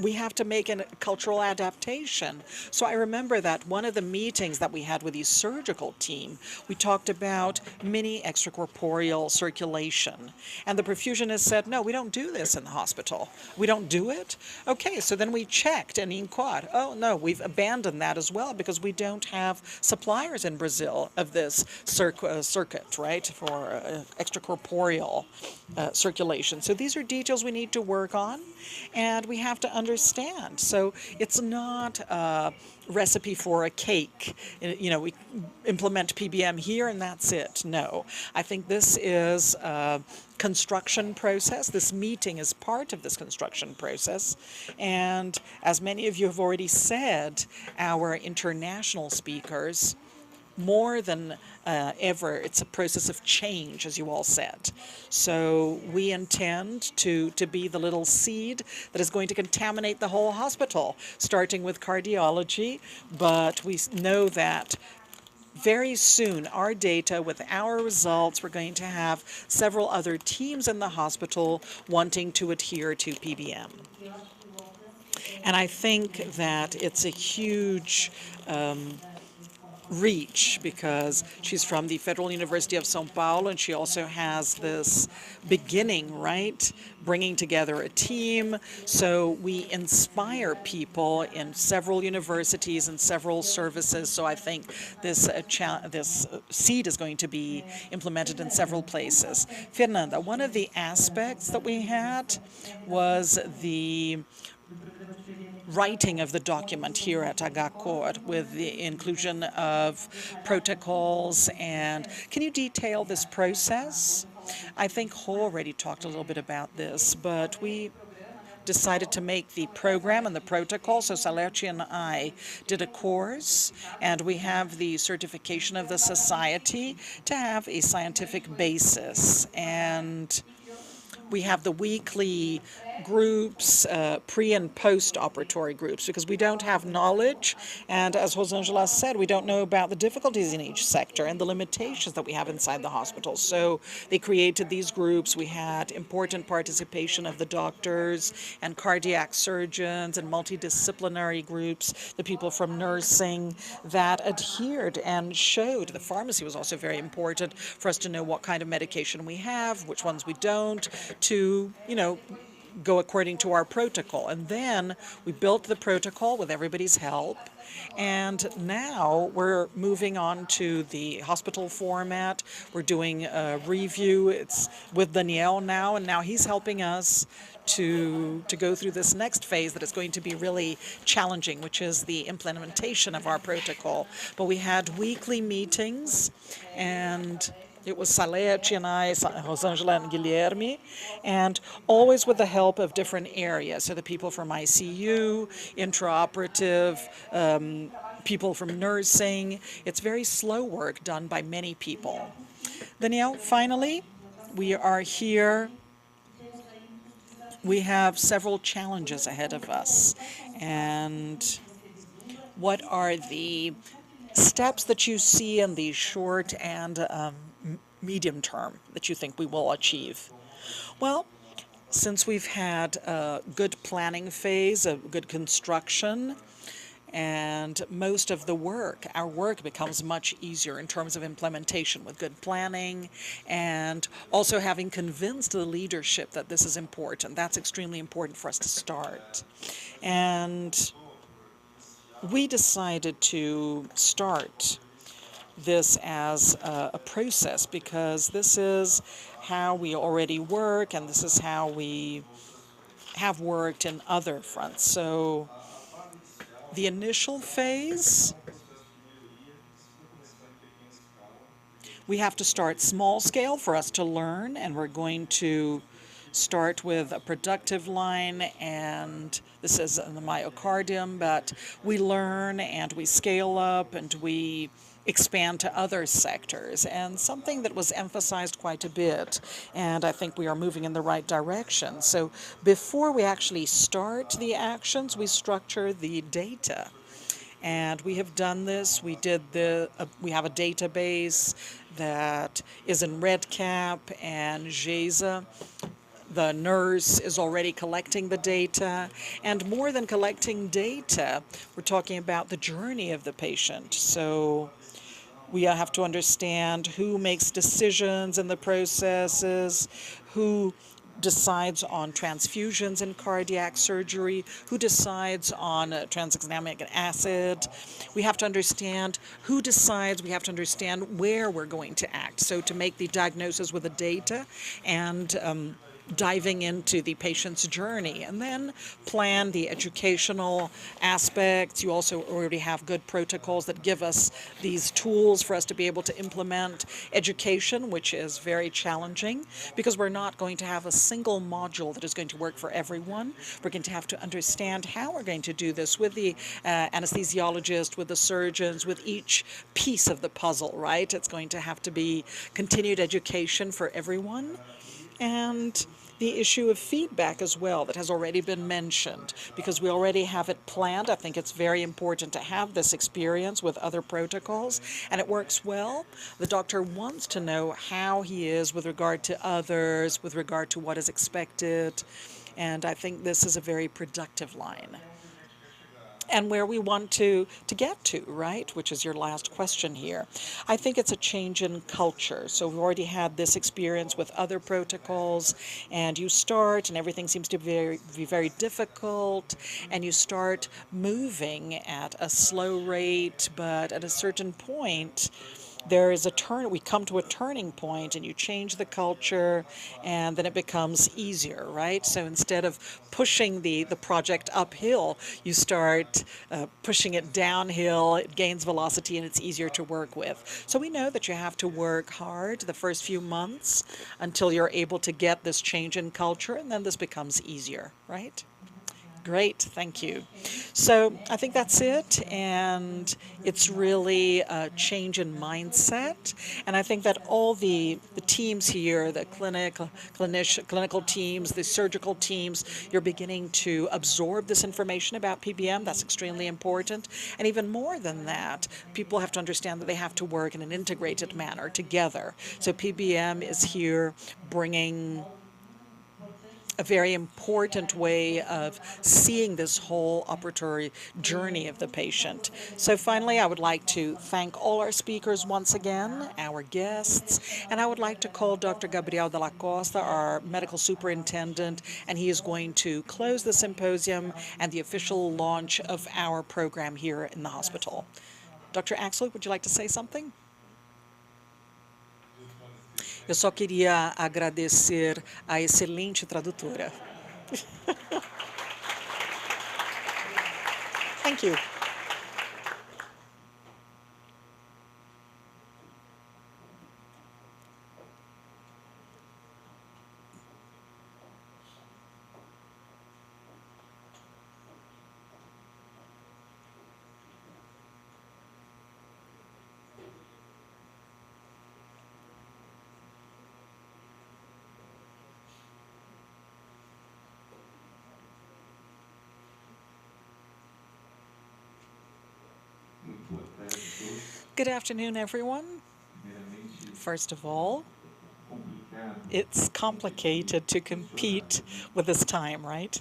we have to make a cultural adaptation. So I remember that one of the meetings that we had with the surgical team, we talked about mini extracorporeal circulation. And the perfusionist said, no, we don't do this in the hospital. We don't do it? Okay, so then we checked in INCOR. Oh, no, we've abandoned that as well because we don't have suppliers in Brazil of this circuit, right, for extracorporeal circulation. So these are details we need to work on, and we have to understand. So it's not a recipe for a cake. We implement PBM here and that's it. No, I think this is a construction process. This meeting is part of this construction process. And as many of you have already said, our international speakers, more than ever, it's a process of change, as you all said. So we intend to be the little seed that is going to contaminate the whole hospital, starting with cardiology, but we know that very soon, our data with our results, we're going to have several other teams in the hospital wanting to adhere to PBM. And I think that it's a huge reach, because she's from the Federal University of São Paulo, and she also has this beginning, right, bringing together a team. So we inspire people in several universities and several services. So I think this seed is going to be implemented in several places. Fernanda, one of the aspects that we had was the writing of the document here at HCOR with the inclusion of protocols. And can you detail this process? I think Ho already talked a little bit about this, but we decided to make the program and the protocol. So Salerti and I did a course, and we have the certification of the society to have a scientific basis. And we have the weekly groups, pre and post-operatory groups, because we don't have knowledge, and as Rosângela said, we don't know about the difficulties in each sector and the limitations that we have inside the hospital. So they created these groups. We had important participation of the doctors and cardiac surgeons and multidisciplinary groups, the people from nursing that adhered and showed. The pharmacy was also very important for us to know what kind of medication we have, which ones we don't, to, go according to our protocol. And then we built the protocol with everybody's help. And now we're moving on to the hospital format. We're doing a review. It's with Daniel now, and now he's helping us to go through this next phase that is going to be really challenging, which is the implementation of our protocol. But we had weekly meetings, and it was Salete and I, Rosangela and Guilherme, and always with the help of different areas. So the people from ICU, intraoperative, people from nursing. It's very slow work done by many people. Daniel, finally, we are here. We have several challenges ahead of us. And what are the steps that you see in the short and medium term that you think we will achieve? Well, since we've had a good planning phase, a good construction, and most of the work, our work becomes much easier in terms of implementation with good planning and also having convinced the leadership that this is important. That's extremely important for us to start. And we decided to start this as a process because this is how we already work and this is how we have worked in other fronts. So the initial phase, we have to start small scale for us to learn, and we're going to start with a productive line, and this is in the myocardium, but we learn and we scale up and we expand to other sectors. And something that was emphasized quite a bit, and I think we are moving in the right direction. So before we actually start the actions, we structure the data. And we have done this. We have a database that is in REDCap and GESA. The nurse is already collecting the data. And more than collecting data, we're talking about the journey of the patient. So we have to understand who makes decisions in the processes, who decides on transfusions in cardiac surgery, who decides on tranexamic acid. We have to understand who decides, we have to understand where we're going to act. So to make the diagnosis with the data and diving into the patient's journey, and then plan the educational aspects. You also already have good protocols that give us these tools for us to be able to implement education, which is very challenging because we're not going to have a single module that is going to work for everyone. We're going to have to understand how we're going to do this with the anesthesiologist, with the surgeons, with each piece of the puzzle, right? It's going to have to be continued education for everyone. And the issue of feedback as well that has already been mentioned, because we already have it planned. I think it's very important to have this experience with other protocols, and it works well. The doctor wants to know how he is with regard to others, with regard to what is expected, and I think this is a very productive line. And where we want to get to, right, which is your last question here. I think it's a change in culture. So we've already had this experience with other protocols, and you start, and everything seems to be very difficult, and you start moving at a slow rate, but at a certain point, there is we come to a turning point and you change the culture and then it becomes easier, right? So instead of pushing the project uphill, you start pushing it downhill, it gains velocity and it's easier to work with. So we know that you have to work hard the first few months until you're able to get this change in culture, and then this becomes easier, right? Great, thank you. So I think that's it, and it's really a change in mindset. And I think that all the teams here, the clinical teams, the surgical teams, you're beginning to absorb this information about PBM. That's extremely important. And even more than that, people have to understand that they have to work in an integrated manner together. So PBM is here bringing a very important way of seeing this whole operatory journey of the patient. So finally, I would like to thank all our speakers once again, our guests, and I would like to call Dr. Gabriel de la Costa, our medical superintendent, and he is going to close the symposium and the official launch of our program here in the hospital. Dr. Axel, would you like to say something? Eu só queria agradecer a excelente tradutora. Thank you. Good afternoon, everyone. First of all, it's complicated to compete with this time, right?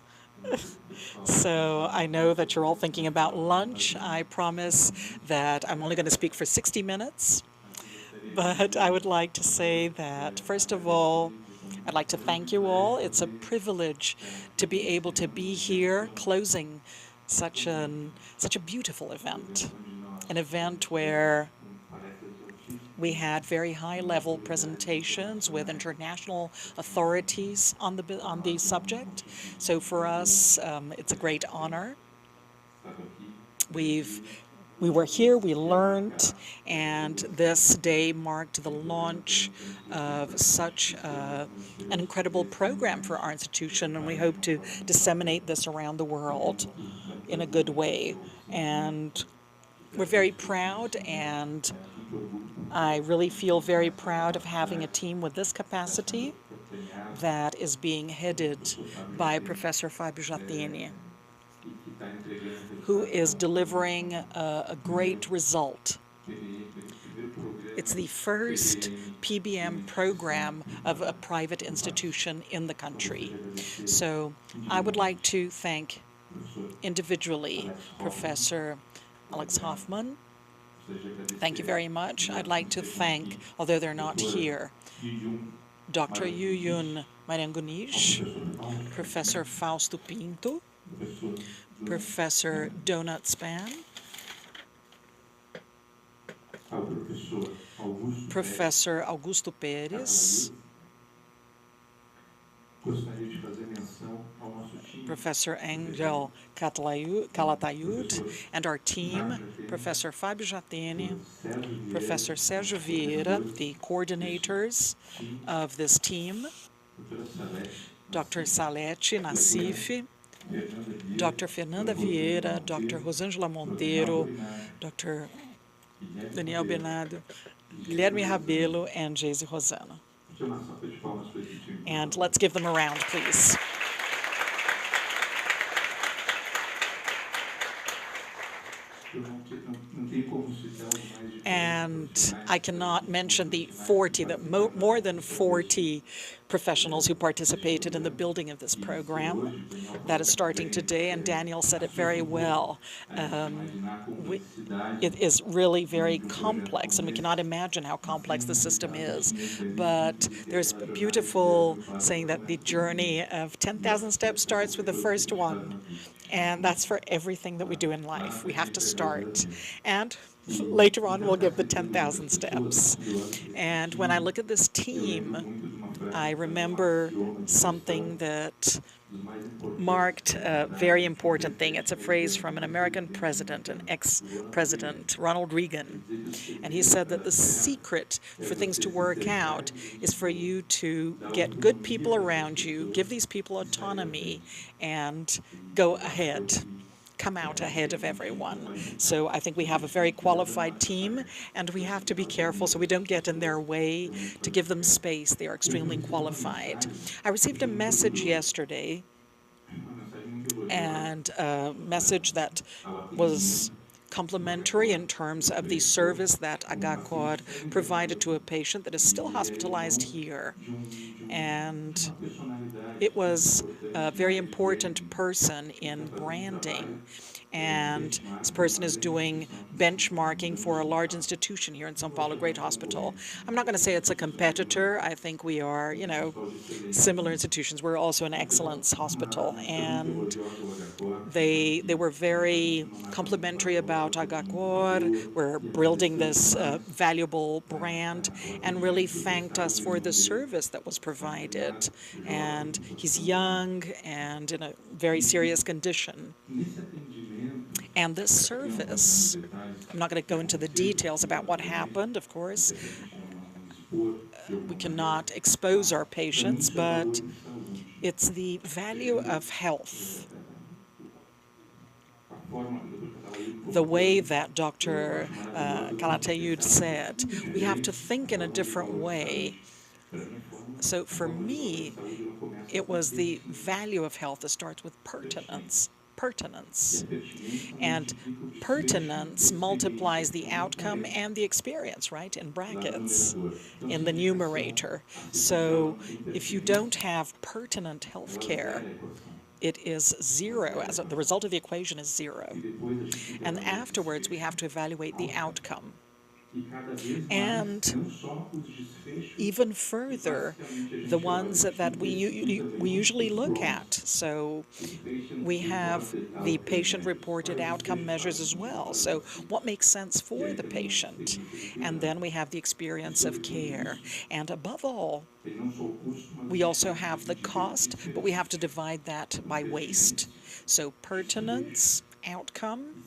So I know that you're all thinking about lunch. I promise that I'm only going to speak for 60 minutes. But I would like to say that, first of all, I'd like to thank you all. It's a privilege to be able to be here closing such a beautiful event, an event where we had very high-level presentations with international authorities on the subject. So for us, it's a great honor. We were here, we learned, and this day marked the launch of such an incredible program for our institution, and we hope to disseminate this around the world in a good way. And we're very proud, and I really feel very proud of having a team with this capacity that is being headed by Professor Fábio Jatene, who is delivering a great result. It's the first PBM program of a private institution in the country. So I would like to thank individually Professor Alex Hoffman. Thank you very much. I'd like to thank, although they're not here, Dr. Yuyun Marangunish, Professor Fausto Pinto, Professor Donut Span, Professor Augusto Pérez, Professor Angel Calatayud, and our team, Professor Fábio Jatene, Professor Sérgio Vieira, the coordinators of this team, Dr. Salete Nassif, Dr. Fernanda Vieira, Dr. Rosângela Monteiro, Dr. Daniel Bernardo, Guilherme Rabelo, and Geise Rosana. And let's give them a round, please. And I cannot mention the 40, more than 40 professionals who participated in the building of this program that is starting today, and Daniel said it very well. It is really very complex, and we cannot imagine how complex the system is. But there's a beautiful saying that the journey of 10,000 steps starts with the first one. And that's for everything that we do in life. We have to start. And later on, we'll give the 10,000 steps. And when I look at this team, I remember something that marked a very important thing. It's a phrase from an American president, an ex-president, Ronald Reagan. And he said that the secret for things to work out is for you to get good people around you, give these people autonomy, and go ahead. Come out ahead of everyone. So I think we have a very qualified team, and we have to be careful so we don't get in their way, to give them space. They are extremely qualified. I received a message yesterday, and a message that was complementary in terms of the service that HCOR provided to a patient that is still hospitalized here. And it was a very important person in branding. And this person is doing benchmarking for a large institution here in São Paulo, great hospital. I'm not going to say it's a competitor. I think we are, similar institutions. We're also an excellence hospital. And they were very complimentary about HCOR. We're building this valuable brand, and really thanked us for the service that was provided. And he's young and in a very serious condition. And this service, I'm not going to go into the details about what happened, of course. We cannot expose our patients, but it's the value of health. The way that Dr. Calatayud said, we have to think in a different way. So for me, it was the value of health that starts with pertinence. And pertinence multiplies the outcome and the experience, right, in brackets, in the numerator. So if you don't have pertinent health care, it is zero. The result of the equation is zero. And afterwards, we have to evaluate the outcome. And even further, the ones that we usually look at. So we have the patient-reported outcome measures as well. So what makes sense for the patient? And then we have the experience of care. And above all, we also have the cost, but we have to divide that by waste. So pertinence, outcome,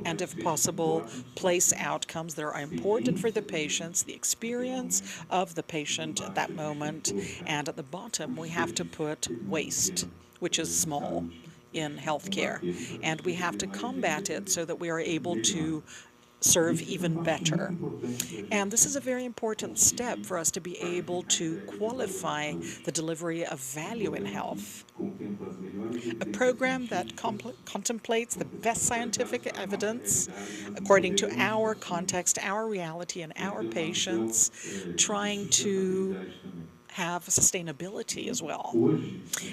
and if possible, place outcomes that are important for the patients, the experience of the patient at that moment, and at the bottom we have to put waste, which is small in healthcare, and we have to combat it so that we are able to serve even better. And this is a very important step for us to be able to qualify the delivery of value in health. A program that contemplates the best scientific evidence according to our context, our reality, and our patients, trying to have sustainability as well.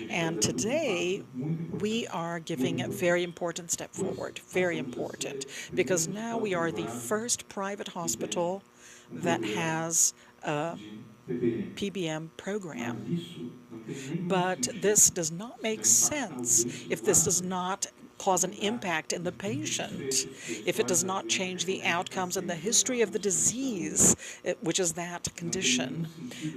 And today, we are giving a very important step forward, very important, because now we are the first private hospital that has a PBM program. But this does not make sense if this does not cause an impact in the patient, if it does not change the outcomes and the history of the disease, which is that condition.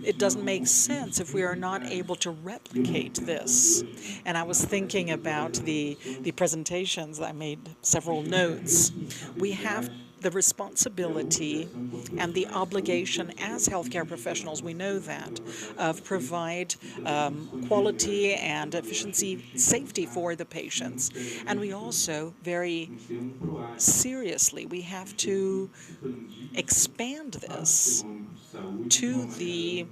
It doesn't make sense if we are not able to replicate this. And I was thinking about the presentations. I made several notes. We have the responsibility and the obligation as healthcare professionals, we know that, of provide quality and efficiency, safety for the patients. And we also, very seriously, we have to expand this to the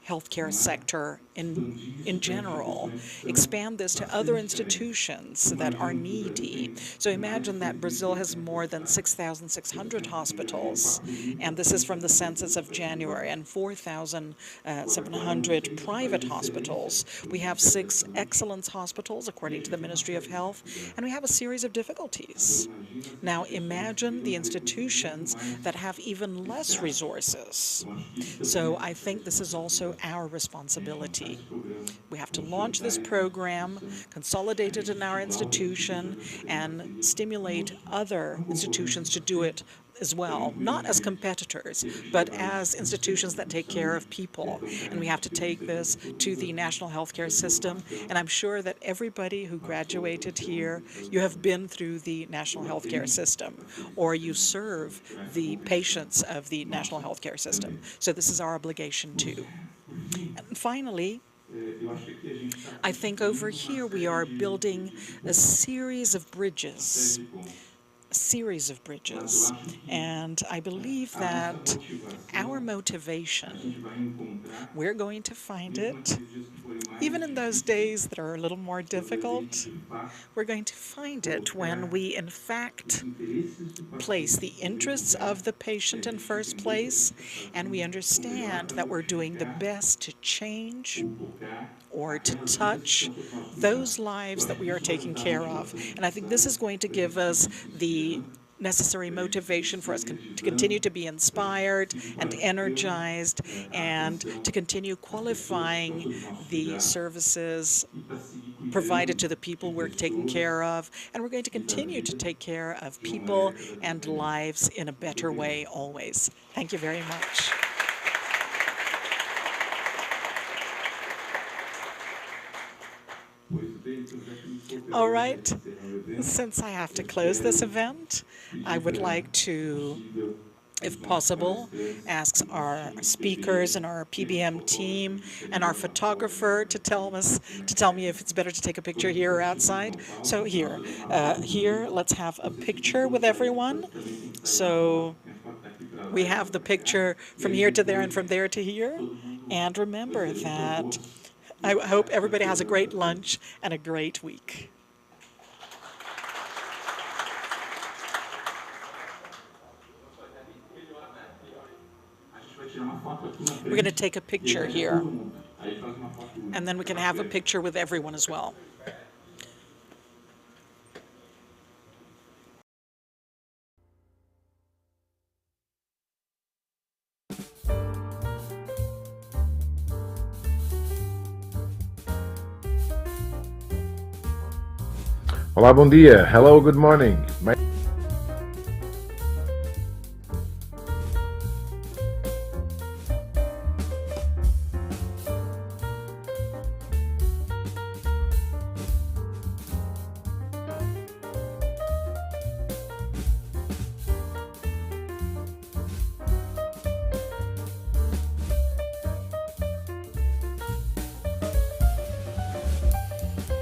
healthcare sector in general, expand this to other institutions that are needy. So imagine that Brazil has more than 6,600 hospitals, and this is from the census of January, and 4,700 private hospitals. We have 6 excellence hospitals, according to the Ministry of Health, and we have a series of difficulties. Now imagine the institutions that have even less resources. So I think this is also our responsibility. We have to launch this program, consolidate it in our institution, and stimulate other institutions to do it as well, not as competitors, but as institutions that take care of people. And we have to take this to the national healthcare system. And I'm sure that everybody who graduated here, you have been through the national healthcare system, or you serve the patients of the national healthcare system. So this is our obligation too. And finally, I think over here we are building a series of bridges. And I believe that our motivation, we're going to find it Even in those days that are a little more difficult, we're going to find it when we, in fact, place the interests of the patient in first place, and we understand that we're doing the best to change or to touch those lives that we are taking care of. And I think this is going to give us the necessary motivation for us to continue to be inspired and energized and to continue qualifying the services provided to the people we're taking care of. And we're going to continue to take care of people and lives in a better way always. Thank you very much. All right, since I have to close this event, I would like to, if possible, ask our speakers and our PBM team and our photographer to tell me if it's better to take a picture here or outside. So here, let's have a picture with everyone. So we have the picture from here to there and from there to here. And remember that I hope everybody has a great lunch and a great week. We're going to take a picture here, and then we can have a picture with everyone as well. Olá, bom dia. Hello, good morning.